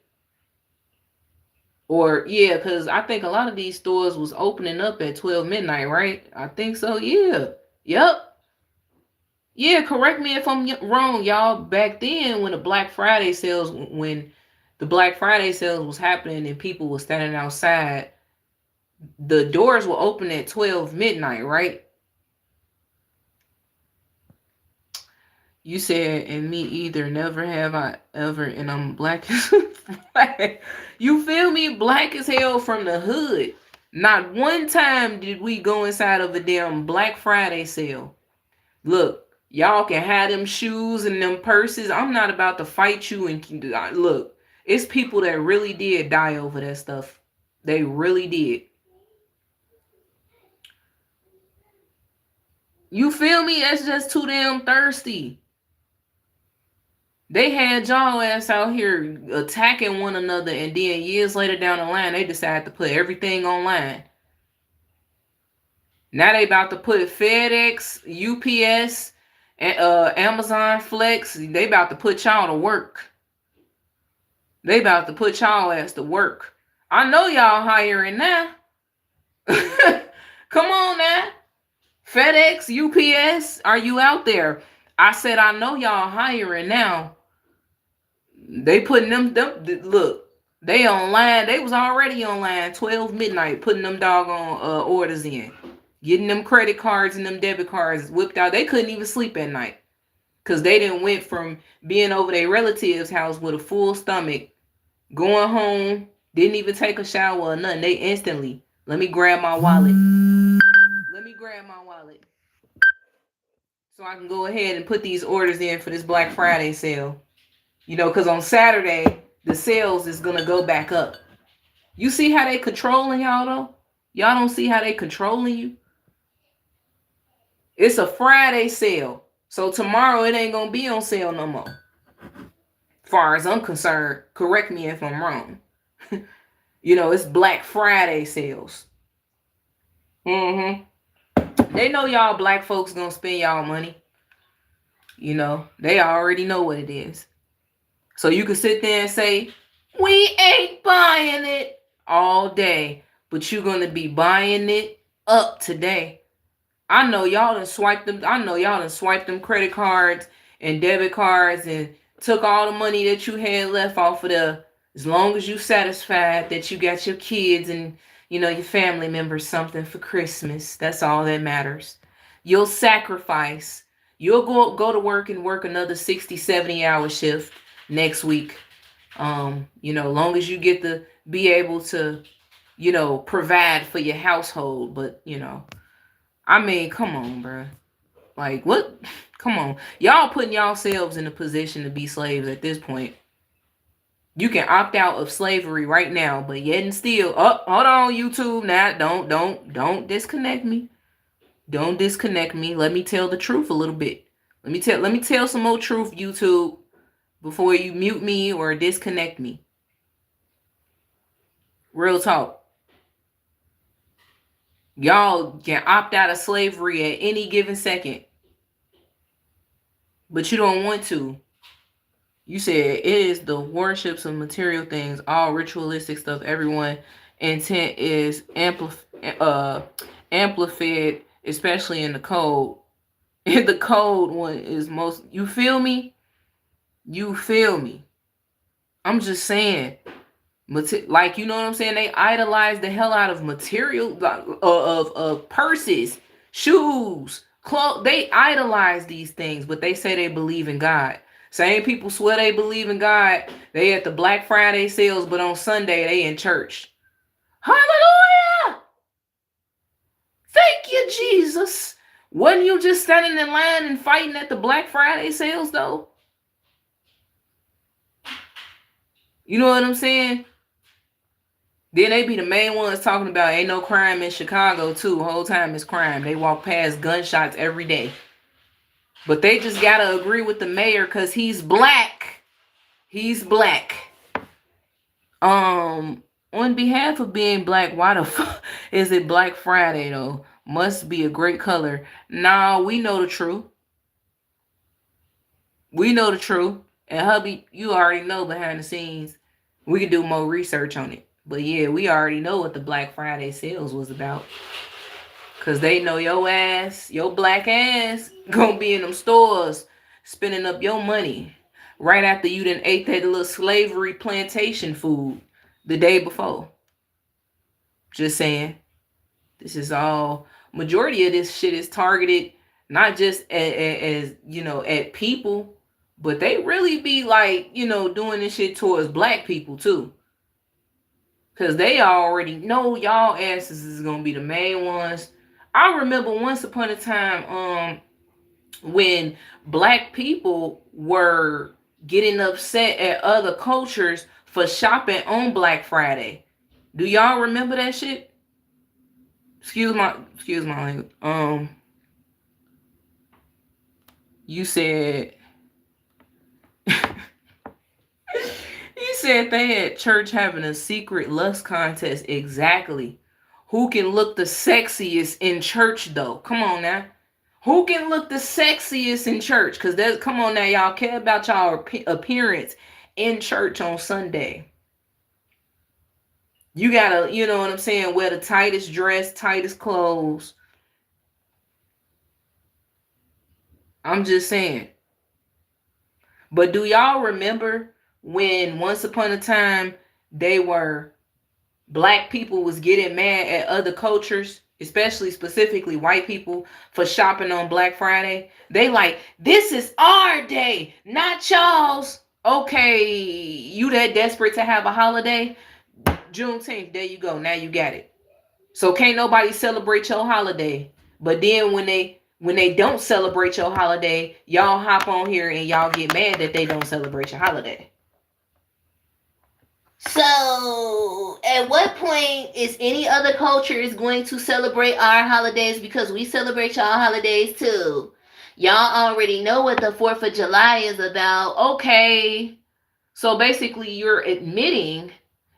Or, yeah, because I think a lot of these stores was opening up at 12 midnight, right? I think so, yeah. Yep. Yeah, correct me if I'm wrong, y'all. Back then, when the Black Friday sales was happening and people were standing outside, the doors were open at 12 midnight, right? You said, and me either. Never have I ever, and I'm black as black. You feel me? Black as hell from the hood. Not one time did we go inside of a damn Black Friday sale. Look, y'all can have them shoes and them purses. I'm not about to fight you. And look, it's people that really did die over that stuff. They really did. You feel me? That's just too damn thirsty. They had y'all ass out here attacking one another, and then years later down the line, they decided to put everything online. Now they about to put FedEx, UPS, and Amazon Flex. They about to put y'all to work. They about to put y'all ass to work. I know y'all hiring now. Come on now. FedEx, UPS, are you out there? I said, I know y'all hiring now. They putting them look, they online. They was already online 12 midnight, putting them doggone orders in. Getting them credit cards and them debit cards whipped out. They couldn't even sleep at night. Because they didn't went from being over their relative's house with a full stomach, going home, didn't even take a shower or nothing. They instantly Let me grab my wallet. So I can go ahead and put these orders in for this Black Friday sale. You know, because on Saturday, the sales is going to go back up. You see how they controlling y'all, though? Y'all don't see how they controlling you? It's a Friday sale. So tomorrow, it ain't going to be on sale no more. As far as I'm concerned, correct me if I'm wrong. You know, it's Black Friday sales. They know y'all black folks gonna spend y'all money. You know, they already know what it is. So you can sit there and say, we ain't buying it all day, but you're gonna be buying it up today. I know y'all done swiped them credit cards and debit cards and took all the money that you had left off of there. As long as you satisfied that you got your kids and, you know, your family members something for Christmas. That's all that matters. You'll sacrifice. You'll go to work and work another 60, 70-hour shift next week. You know, long as you get to be able to, you know, provide for your household. But, you know, I mean, come on, bro. Like, what? Come on. Y'all putting yourselves in a position to be slaves at this point. You can opt out of slavery right now, but yet and still, hold on, YouTube. Now, don't disconnect me. Don't disconnect me. Let me tell the truth a little bit. Let me tell some more truth, YouTube, before you mute me or disconnect me. Real talk. Y'all can opt out of slavery at any given second, but you don't want to. You said it is the worships of material things, all ritualistic stuff. Everyone intent is amplified, especially in the code. And the code one is most. You feel me? You feel me? I'm just saying, like, you know what I'm saying? They idolize the hell out of material, of purses, shoes, clothes. They idolize these things, but they say they believe in God. Same people swear they believe in God. They at the Black Friday sales, but on Sunday they in church. Hallelujah! Thank you, Jesus. Wasn't you just standing in line and fighting at the Black Friday sales, though? You know what I'm saying? Then they be the main ones talking about ain't no crime in Chicago, too. The whole time it's crime. They walk past gunshots every day. But they just got to agree with the mayor because he's black. He's black. On behalf of being black, why the fuck is it Black Friday, though? Must be a great color. Nah, we know the truth. We know the truth. And hubby, you already know behind the scenes. We can do more research on it. But yeah, we already know what the Black Friday sales was about. Because they know your ass, your black ass, gonna be in them stores spending up your money right after you done ate that little slavery plantation food the day before. Just saying. This is all, majority of this shit is targeted not just as you know, at people, but they really be like, you know, doing this shit towards black people too. Because they already know y'all asses is gonna be the main ones. I remember once upon a time when black people were getting upset at other cultures for shopping on Black Friday. Do y'all remember that shit? Excuse my language. You said you said they had church having a secret lust contest. Exactly. Who can look the sexiest in church, though? Come on now. Who can look the sexiest in church? Because there's, come on now, y'all care about y'all appearance in church on Sunday. You gotta, you know what I'm saying, wear the tightest dress, tightest clothes. I'm just saying. But do y'all remember when once upon a time black people was getting mad at other cultures, especially specifically white people, for shopping on Black Friday? They like, this is our day, not y'all's. Okay, you that desperate to have a holiday? Juneteenth, there you go. Now you got it. So can't nobody celebrate your holiday. But then when they don't celebrate your holiday, y'all hop on here and y'all get mad that they don't celebrate your holiday. So at what point is any other culture is going to celebrate our holidays because we celebrate y'all holidays too? Y'all already know what the 4th of July is about. Okay. So basically you're admitting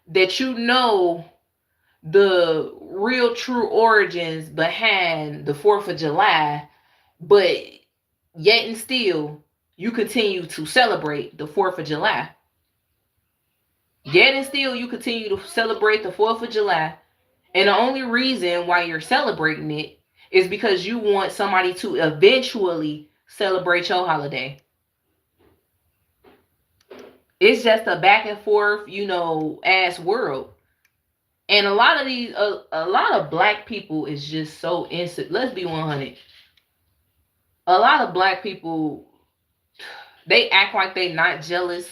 that you know the real true origins behind the 4th of July, but yet and still you continue to celebrate the 4th of July. Yet and still you continue to celebrate the 4th of July. And the only reason why you're celebrating it is because you want somebody to eventually celebrate your holiday. It's just a back and forth, ass world. And a lot of black people is just so instant. Let's be 100. A lot of black people, they act like they not jealous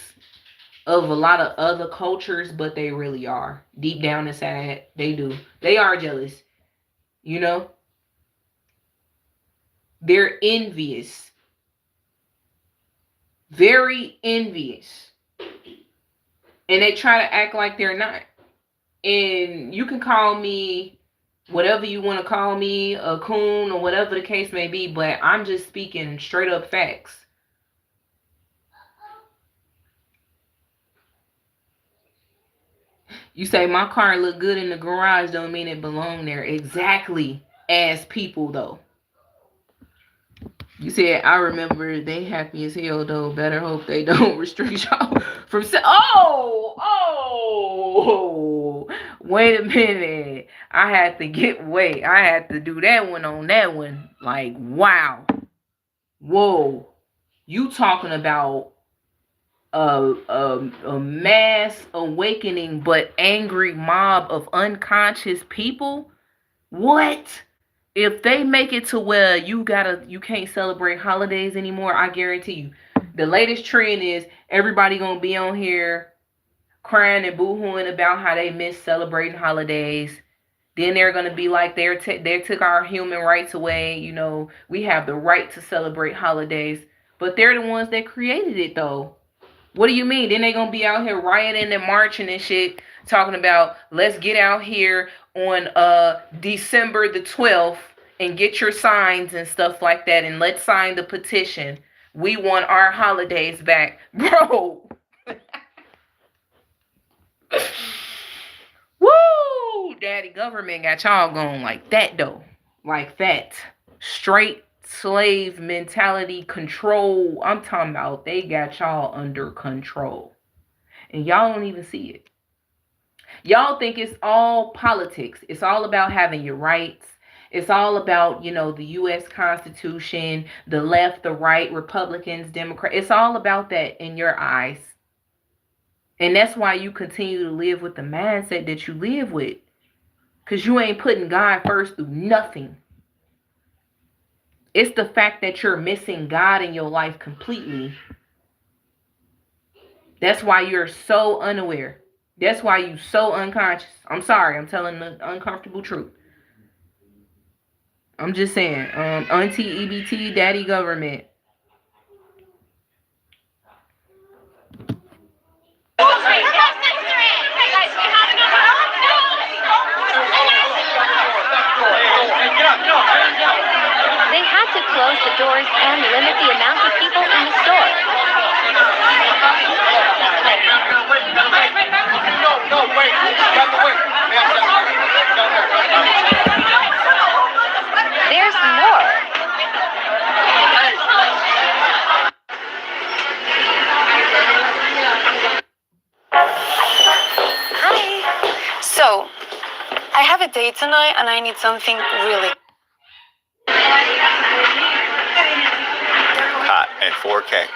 of a lot of other cultures, but they really are. Deep down inside, they do. They are jealous. They're envious. Very envious. And they try to act like they're not. And you can call me whatever you want to call me, a coon or whatever the case may be, but I'm just speaking straight up facts. You say my car look good in the garage don't mean it belong there. Exactly. As people though. You said, I remember they happy as hell though. Better hope they don't restrict y'all from wait a minute. I had to do that one on that one. Like, wow. Whoa. You talking about a mass awakening but angry mob of unconscious people? What? If they make it to where you can't celebrate holidays anymore, I guarantee you, the latest trend is everybody gonna be on here crying and boo-hooing about how they miss celebrating holidays. Then they're gonna be like they took our human rights away. We have the right to celebrate holidays, but they're the ones that created it though. What do you mean? Then they gonna be out here rioting and marching and shit, talking about let's get out here on December the 12th and get your signs and stuff like that, and let's sign the petition. We want our holidays back. Bro. Woo! Daddy government got y'all going like that though. Like that. Straight slave mentality control. I'm talking about they got y'all under control. And y'all don't even see it. Y'all think it's all politics. It's all about having your rights. It's all about, the U.S. Constitution, the left, the right, Republicans, Democrats. It's all about that in your eyes. And that's why you continue to live with the mindset that you live with. Because you ain't putting God first through nothing. It's the fact that you're missing God in your life completely. That's why you're so unaware. That's why you're so unconscious. I'm sorry. I'm telling the uncomfortable truth. I'm just saying. Auntie EBT, daddy government. They had to close the doors and limit the amount of people in the store. There's more. Hi. So, I have a date tonight and I need something really. Hot and 4K.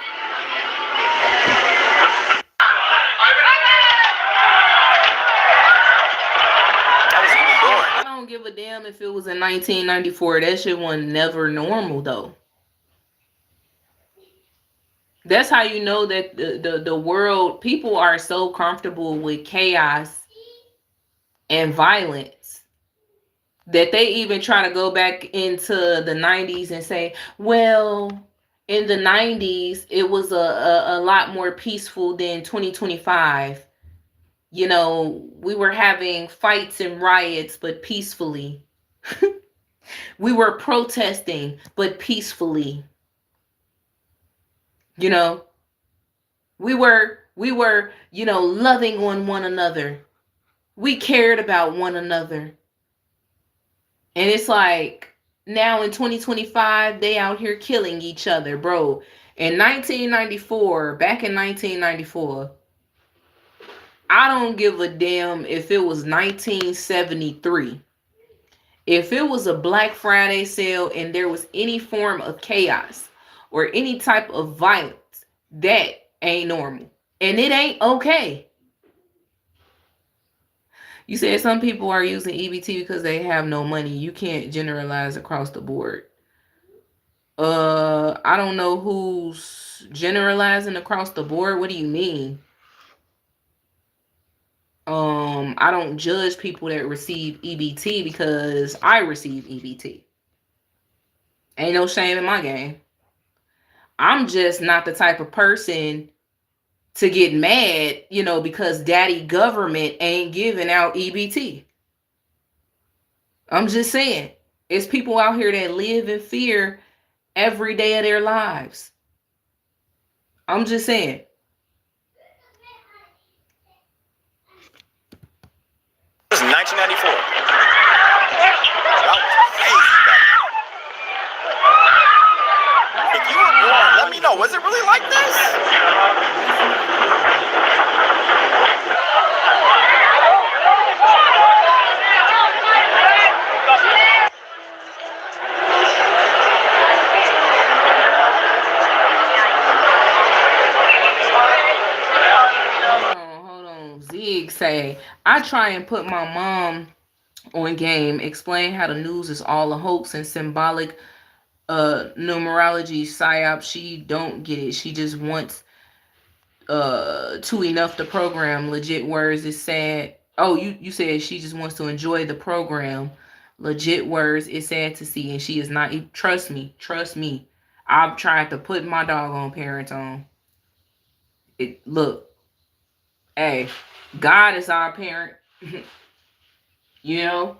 I don't give a damn if it was in 1994. That shit was never normal though. That's how you know that the world, people are so comfortable with chaos and violence that they even try to go back into the 90s and say, well, in the 90s, it was a lot more peaceful than 2025. You know, we were having fights and riots, but peacefully. We were protesting, but peacefully. You know, we were, you know, loving on one another. We cared about one another. And it's like, now in 2025, they out here killing each other, bro. In 1994, back in 1994, I don't give a damn if it was 1973. If it was a Black Friday sale and there was any form of chaos or any type of violence, that ain't normal. And it ain't okay. You said some people are using EBT because they have no money. You can't generalize across the board. I don't know who's generalizing across the board. What do you mean? I don't judge people that receive EBT because I receive EBT. Ain't no shame in my game. I'm just not the type of person to get mad, you know, because daddy government ain't giving out EBT. I'm just saying, it's people out here that live in fear every day of their lives. I'm just saying. It was 1994. That was crazy back then. If you were born, let me know. Was it really like this? Hold on. Zig say, I try and put my mom on game, explain how the news is all a hoax and symbolic numerology psyop. She don't get it. She just wants to enough the program. Legit words is sad. Oh, you said she just wants to enjoy the program. Legit words is sad to see, and she is not. Trust me. I've tried to put my doggone parents on. It look. Hey, God is our parent. You know,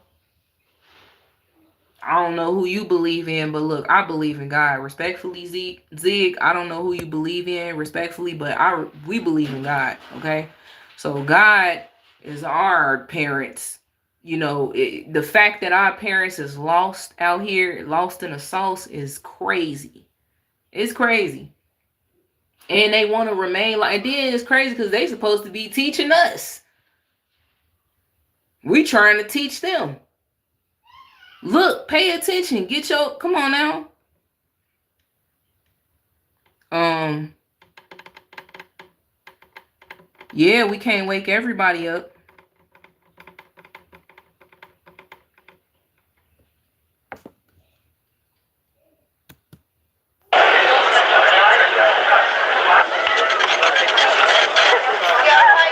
I don't know who you believe in, but look, I believe in God. Respectfully, Zig, I don't know who you believe in, respectfully, but we believe in God, okay? So God is our parents. You know, the fact that our parents is lost out here, lost in a sauce, is crazy. It's crazy. And they want to remain like, and then it's crazy because they supposed to be teaching us. We trying to teach them. Look, pay attention. Come on now. Yeah, we can't wake everybody up.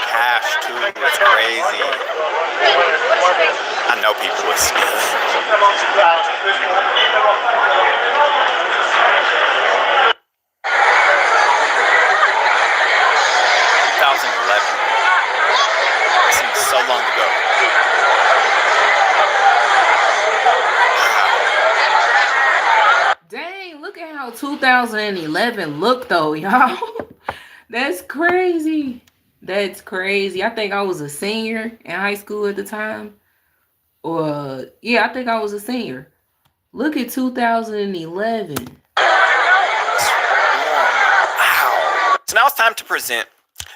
Cash too, it's crazy. I know people with It seems so long ago. Dang, look at how 2011 looked though, y'all. That's crazy. That's crazy. I think I was a senior in high school at the time. Yeah, I think I was a senior. Look at 2011. Wow. So now it's time to present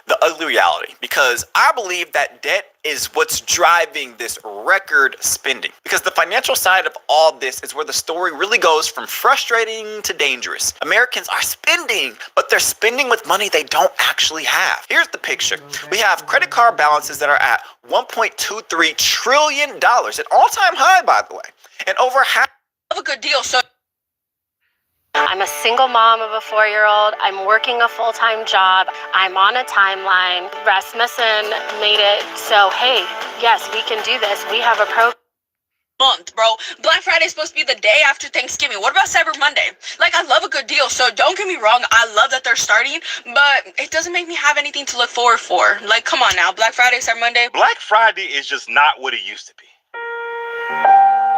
the ugly reality, because I believe that debt is what's driving this record spending. Because the financial side of all this is where the story really goes from frustrating to dangerous. Americans are spending, but they're spending with money they don't actually have. Here's the picture. We have credit card balances that are at $1.23 trillion, an all-time high, by the way. And over half Have a good deal, so I'm a single mom of a 4-year-old. I'm working a full-time job. I'm on a timeline. Rasmussen made it so, hey, yes, we can do this. We have a program. month, bro. Black Friday is supposed to be the day after Thanksgiving. What about Cyber Monday? Like, I love a good deal, so don't get me wrong, I love that they're starting, but it doesn't make me have anything to look forward for. Like, come on now, Black Friday, Cyber Monday. Black Friday is just not what it used to be.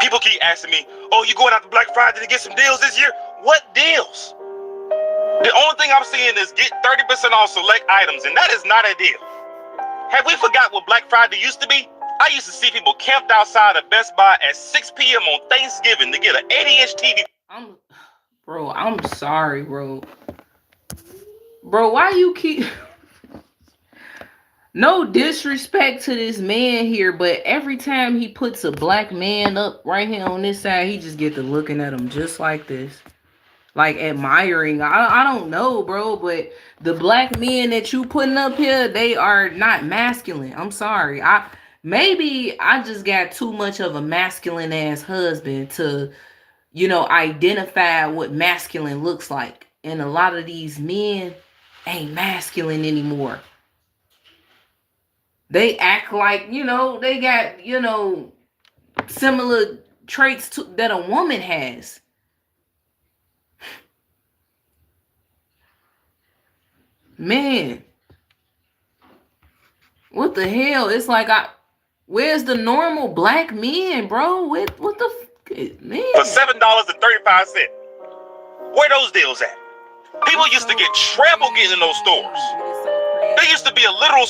People keep asking me, oh, you going out to Black Friday to get some deals this year? What deals? The only thing I'm seeing is get 30% off select items, and that is not a deal. Have we forgot what Black Friday used to be? I used to see people camped outside of Best Buy at 6 p.m. on Thanksgiving to get an 80-inch TV. I'm sorry, bro. Bro, why you keep... No disrespect to this man here, but every time he puts a black man up right here on this side, he just get to looking at him just like this. Like admiring. I don't know, bro, but the black men that you putting up here, they are not masculine. I'm sorry. Maybe I just got too much of a masculine ass husband to, identify what masculine looks like. And a lot of these men ain't masculine anymore. They act like, they got, similar traits that a woman has. Man. What the hell? It's like where's the normal black men, bro? What the man? For $7.35. Where those deals at? People used to get trampled getting in those stores. There used to be a literal...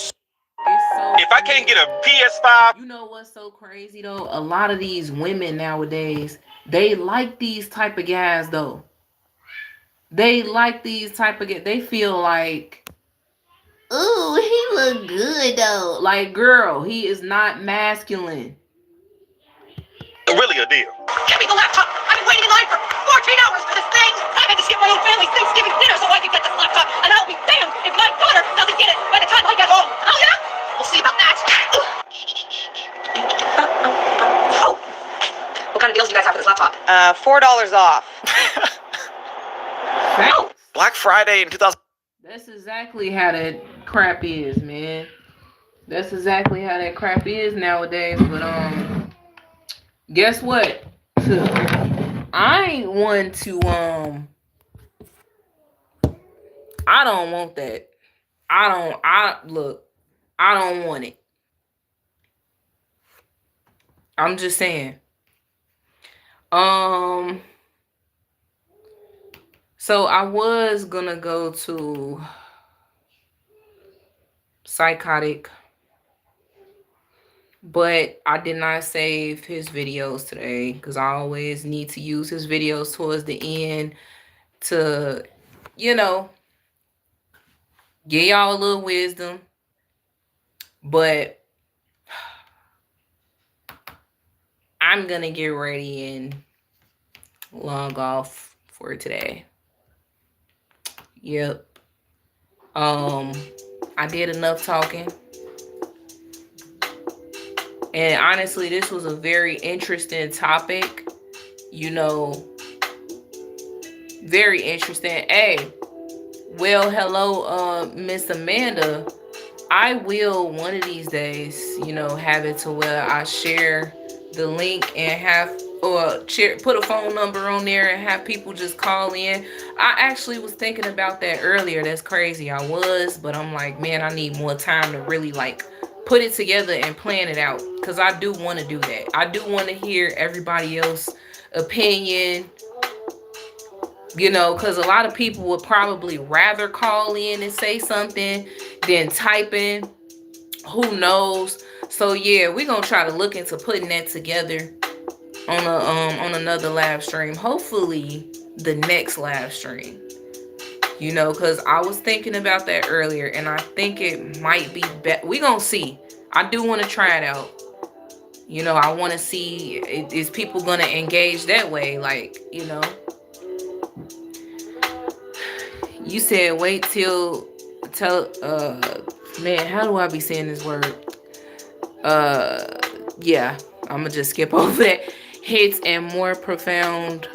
If I can't get a PS5... You know what's so crazy, though? A lot of these women nowadays, they like these type of guys, though. They like these type of guys. They feel like, ooh, he look good, though. Like, girl, he is not masculine. Really a deal. Give me the laptop. I've been waiting in line for 14 hours for this thing. I had to skip my own family's Thanksgiving dinner so I could get this laptop. And I'll be damned if my daughter doesn't get it by the time I get home. Oh, yeah? We'll see about that. Oh. What kind of deals do you guys have for this laptop? $4 off. Black Friday in 2000. That's exactly how that crap is, man. That's exactly how that crap is nowadays. But guess what? I ain't one to I don't want that. I don't want it. I'm just saying. So I was gonna go to Psychotic, but I did not save his videos today because I always need to use his videos towards the end to, give y'all a little wisdom. But I'm gonna get ready and log off for today. Yep. I did enough talking. And honestly, this was a very interesting topic. Very interesting. Hey, well, hello, Miss Amanda. I will one of these days, have it to where I share the link and put a phone number on there and have people just call in. I actually was thinking about that earlier. That's crazy. I was, but I'm like, man, I need more time to really put it together and plan it out, because I do want to do that. I do want to hear everybody else's opinion, because a lot of people would probably rather call in and say something than typing. Who knows? So yeah, we're gonna try to look into putting that together on another live stream. Hopefully the next live stream, because I was thinking about that earlier, and I think it might be better. We're gonna see. I do want to try it out. I want to see, is people gonna engage that way? You said wait till man, how do I be saying this word? Yeah, I'm gonna just skip over that. Hits and more profound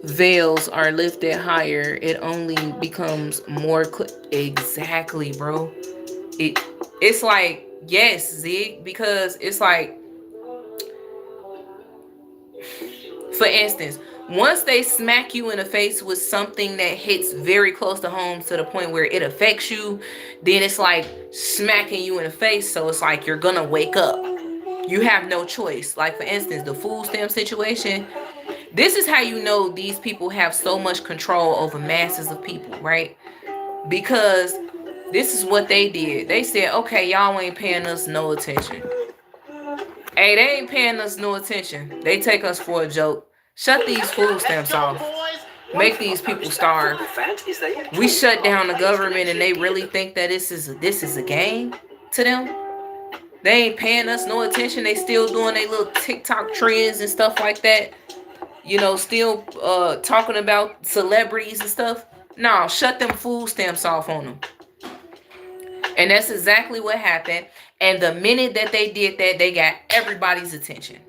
veils are lifted higher. It only becomes more exactly, bro. It's like, yes, Zig, because it's like For instance, once they smack you in the face with something that hits very close to home to the point where it affects you, then it's like smacking you in the face. So it's like you're gonna wake up. You have no choice. Like, for instance, the food stamp situation. This is how you know these people have so much control over masses of people, right? Because this is what they did. They said, okay, y'all ain't paying us no attention. Hey, they ain't paying us no attention. They take us for a joke. Shut these food stamps off. Make these people starve. We shut down the government and they really think that this is a game to them. They ain't paying us no attention. They still doing their little TikTok trends and stuff like that. You know, still talking about celebrities and stuff. No, shut them food stamps off on them. And that's exactly what happened. And the minute that they did that, they got everybody's attention.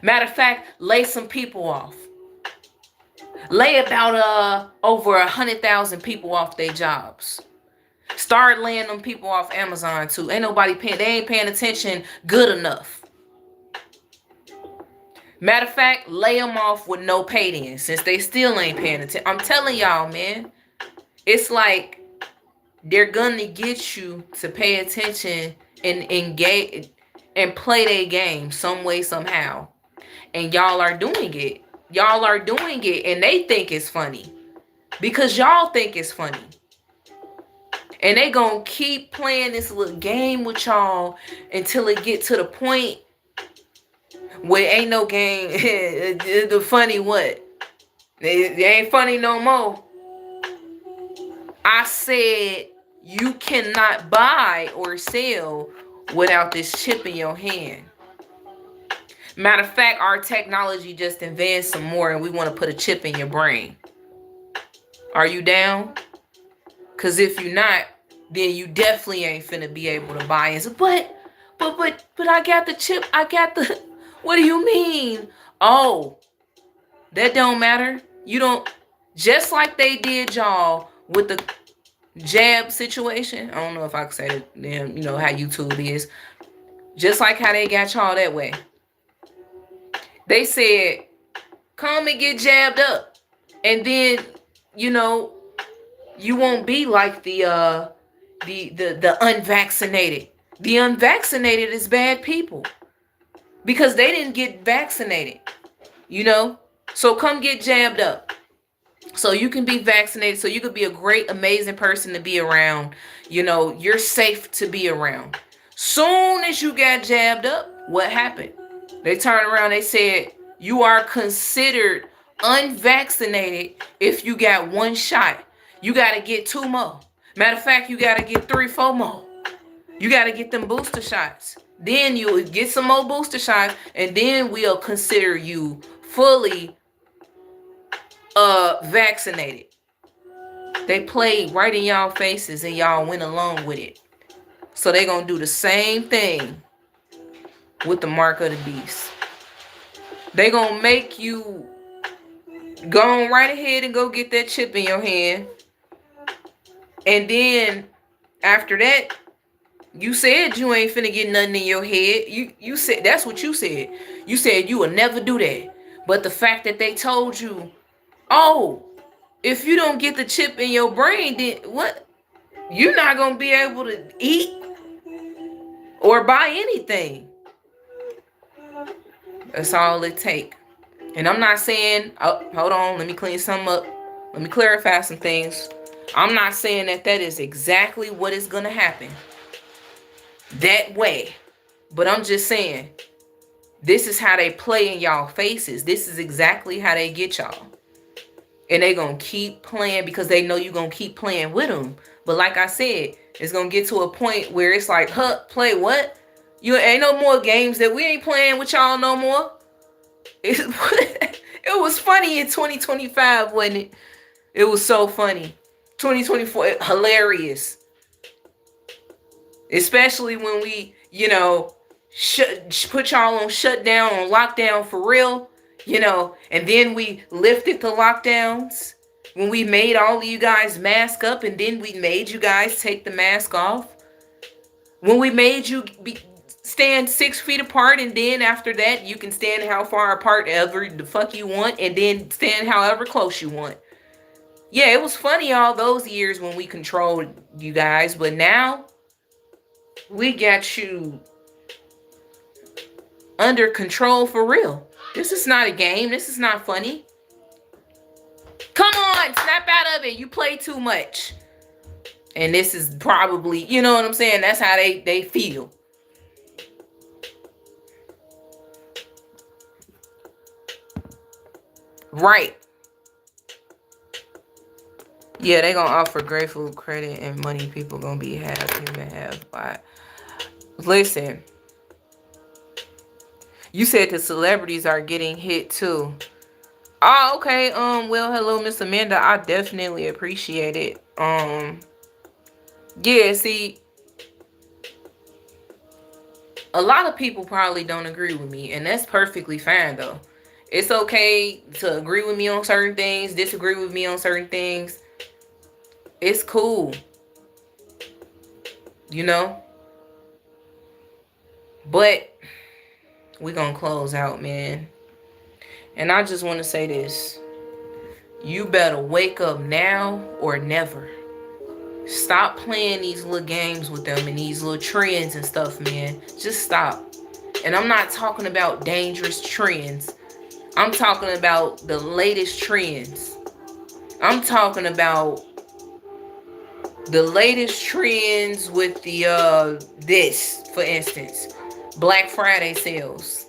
Matter of fact, lay some people off. Lay about over 100,000 people off their jobs. Start laying them people off Amazon too. Ain't nobody paying. They ain't paying attention good enough. Matter of fact, lay them off with no pay then, since they still ain't paying attention. I'm telling y'all, man, it's like they're gonna get you to pay attention and engage and play their game some way, somehow. And y'all are doing it. Y'all are doing it, and they think it's funny because y'all think it's funny. And they gonna keep playing this little game with y'all until it get to the point where ain't no game. The funny what? It ain't funny no more. I said you cannot buy or sell without this chip in your hand. Matter of fact, our technology just advanced some more and we want to put a chip in your brain. Are you down? Because if you're not, then you definitely ain't finna be able to buy it. But I got the chip. I got the... What do you mean? Oh, that don't matter. You don't... Just like they did y'all with the jab situation. I don't know if I can say that, you know how YouTube is. Just like how they got y'all that way. They said, come and get jabbed up. And then, you know, you won't be like the unvaccinated. The unvaccinated is bad people because they didn't get vaccinated, you know? So come get jabbed up so you can be vaccinated, so you could be a great, amazing person to be around. You know, you're safe to be around. Soon as you got jabbed up, what happened? They turned around, they said, you are considered unvaccinated if you got one shot. You got to get 2 more. Matter of fact, you got to get 3, 4 more. You got to get them booster shots. Then you will get some more booster shots, and then we'll consider you fully vaccinated. They played right in y'all faces, and y'all went along with it. So they're going to do the same thing with the mark of the beast. They're going to make you go on right ahead and go get that chip in your hand. And then after that, you said you ain't finna get nothing in your head. You said, that's what you said. You said you would never do that. But the fact that they told you, oh, if you don't get the chip in your brain, then what? You're not going to be able to eat or buy anything. That's all it take. And I'm not saying, oh, hold on, let me clean something up. Let me clarify some things. I'm not saying that is exactly what is going to happen that way. But I'm just saying, this is how they play in y'all faces. This is exactly how they get y'all. And they going to keep playing because they know you're going to keep playing with them. But like I said, it's going to get to a point where it's like, huh, play what? You ain't no more games that we ain't playing with y'all no more. It was funny in 2025, wasn't it? It was so funny. 2024, hilarious. Especially when we, you know, put y'all on shutdown, on lockdown for real, you know, and then we lifted the lockdowns when we made all of you guys mask up, and then we made you guys take the mask off. When we made you stand 6 feet apart, and then after that you can stand how far apart ever the fuck you want, and then stand however close you want. Yeah, it was funny all those years when we controlled you guys, but now we got you under control for real. This is not a game. This is not funny. Come on, snap out of it. You play too much. And this is probably, you know what I'm saying? That's how they feel. Right. Yeah, they gonna offer grateful credit and money. People gonna be half human, half bot. Listen. You said the celebrities are getting hit too. Oh, okay. Well, hello, Miss Amanda. I definitely appreciate it. Yeah, see, a lot of people probably don't agree with me, and that's perfectly fine though. It's okay to agree with me on certain things, disagree with me on certain things. It's cool. You know? But we're gonna close out, man. And I just want to say this. You better wake up now or never. Stop playing these little games with them and these little trends and stuff, man. Just stop. And I'm not talking about dangerous trends. I'm talking about the latest trends. I'm talking about the latest trends with the this, for instance, Black Friday sales.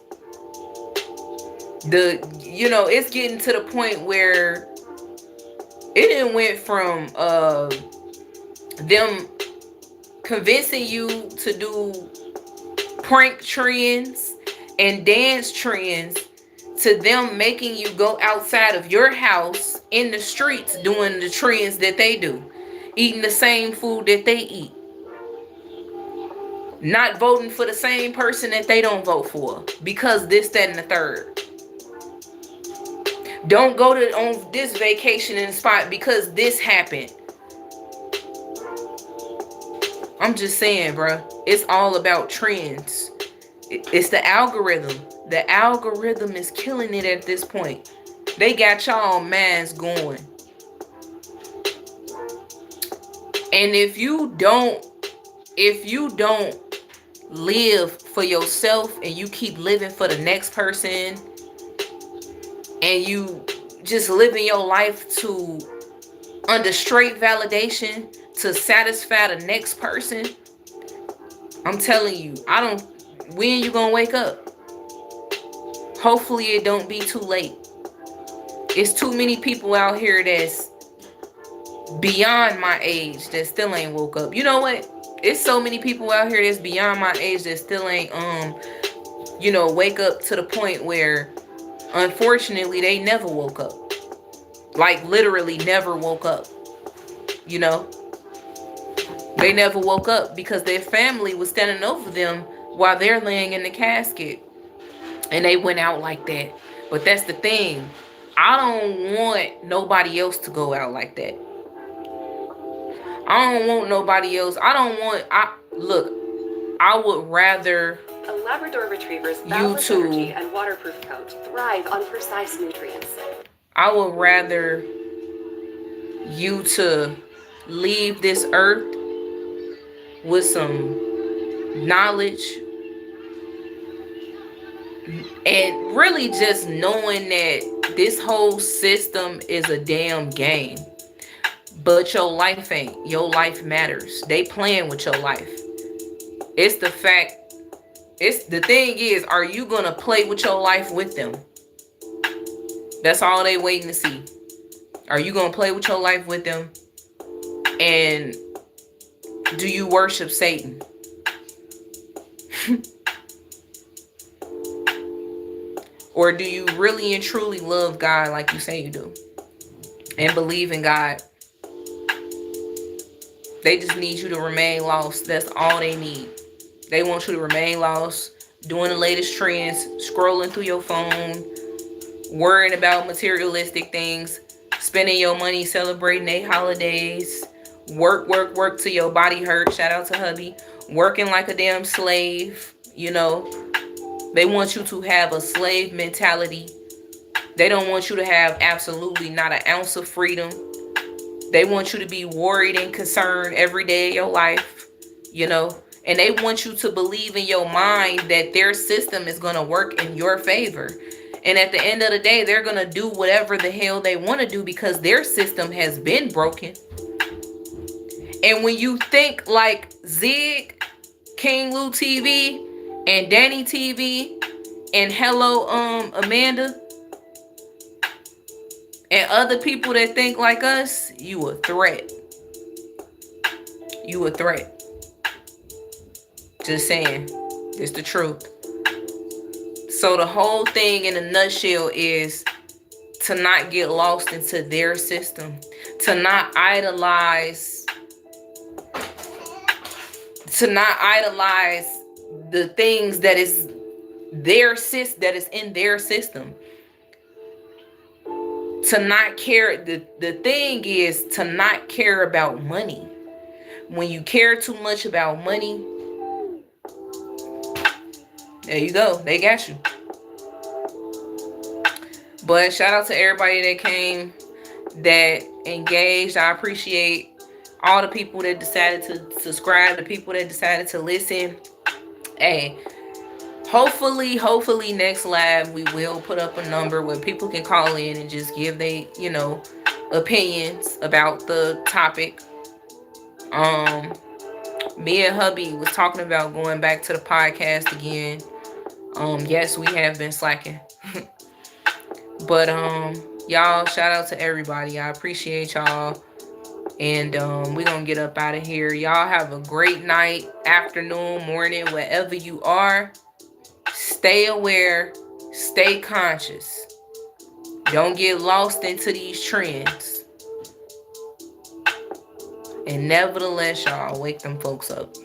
It's getting to the point where it done went from them convincing you to do prank trends and dance trends to them making you go outside of your house in the streets doing the trends that they do, eating the same food that they eat, not voting for the same person that they don't vote for because this, that, and the third. Don't go on this vacation in the spot because this happened. I'm just saying, bro. It's all about trends. It's the algorithm. The algorithm is killing it at this point. They got y'all minds going. And if you don't live for yourself and you keep living for the next person and you just living your life to under straight validation to satisfy the next person, I'm telling you, when you gonna wake up? Hopefully it don't be too late. It's too many people out here that's beyond my age that still ain't woke up. You know what? It's so many people out here that's beyond my age that still ain't wake up to the point where unfortunately they never woke up. Like literally never woke up. You know? They never woke up because their family was standing over them while they're laying in the casket. And they went out like that. But that's the thing. I don't want nobody else to go out like that. I don't want nobody else. I would rather a Labrador Retriever's boundless energy and waterproof coat thrive on precise nutrients. I would rather you to leave this earth with some knowledge and really just knowing that this whole system is a damn game. But your life ain't. Your life matters. They playing with your life. It's the thing is, are you gonna play with your life with them? That's all they waiting to see. Are you gonna play with your life with them? And do you worship Satan? Or do you really and truly love God like you say you do? And believe in God? They just need you to remain lost. That's all they need. They want you to remain lost, doing the latest trends, scrolling through your phone, worrying about materialistic things, spending your money celebrating their holidays, work till your body hurts. Shout out to hubby. Working like a damn slave, you know. They want you to have a slave mentality. They don't want you to have absolutely not an ounce of freedom. They want you to be worried and concerned every day of your life, you know. And they want you to believe in your mind that their system is going to work in your favor. And at the end of the day, they're going to do whatever the hell they want to do because their system has been broken. And when you think like Zig, King Lou TV, and Danny TV, and Hello Amanda, and other people that think like us, you a threat. You a threat. Just saying. It's the truth. So the whole thing in a nutshell is to not get lost into their system. To not idolize. To not idolize the things that is that is in their system. To not care. The thing is to not care about money. When you care too much about money, there you go. They got you. But shout out to everybody that came, that engaged. I appreciate all the people that decided to subscribe, the people that decided to listen. Hey, hopefully next live we will put up a number where people can call in and just give they, you know, opinions about the topic. Me and hubby was talking about going back to the podcast again. Yes, we have been slacking. But y'all, shout out to everybody. I appreciate y'all. And we're gonna get up out of here. Y'all have a great night, afternoon, morning, wherever you are. Stay aware, stay conscious. Don't get lost into these trends. And nevertheless, y'all, wake them folks up.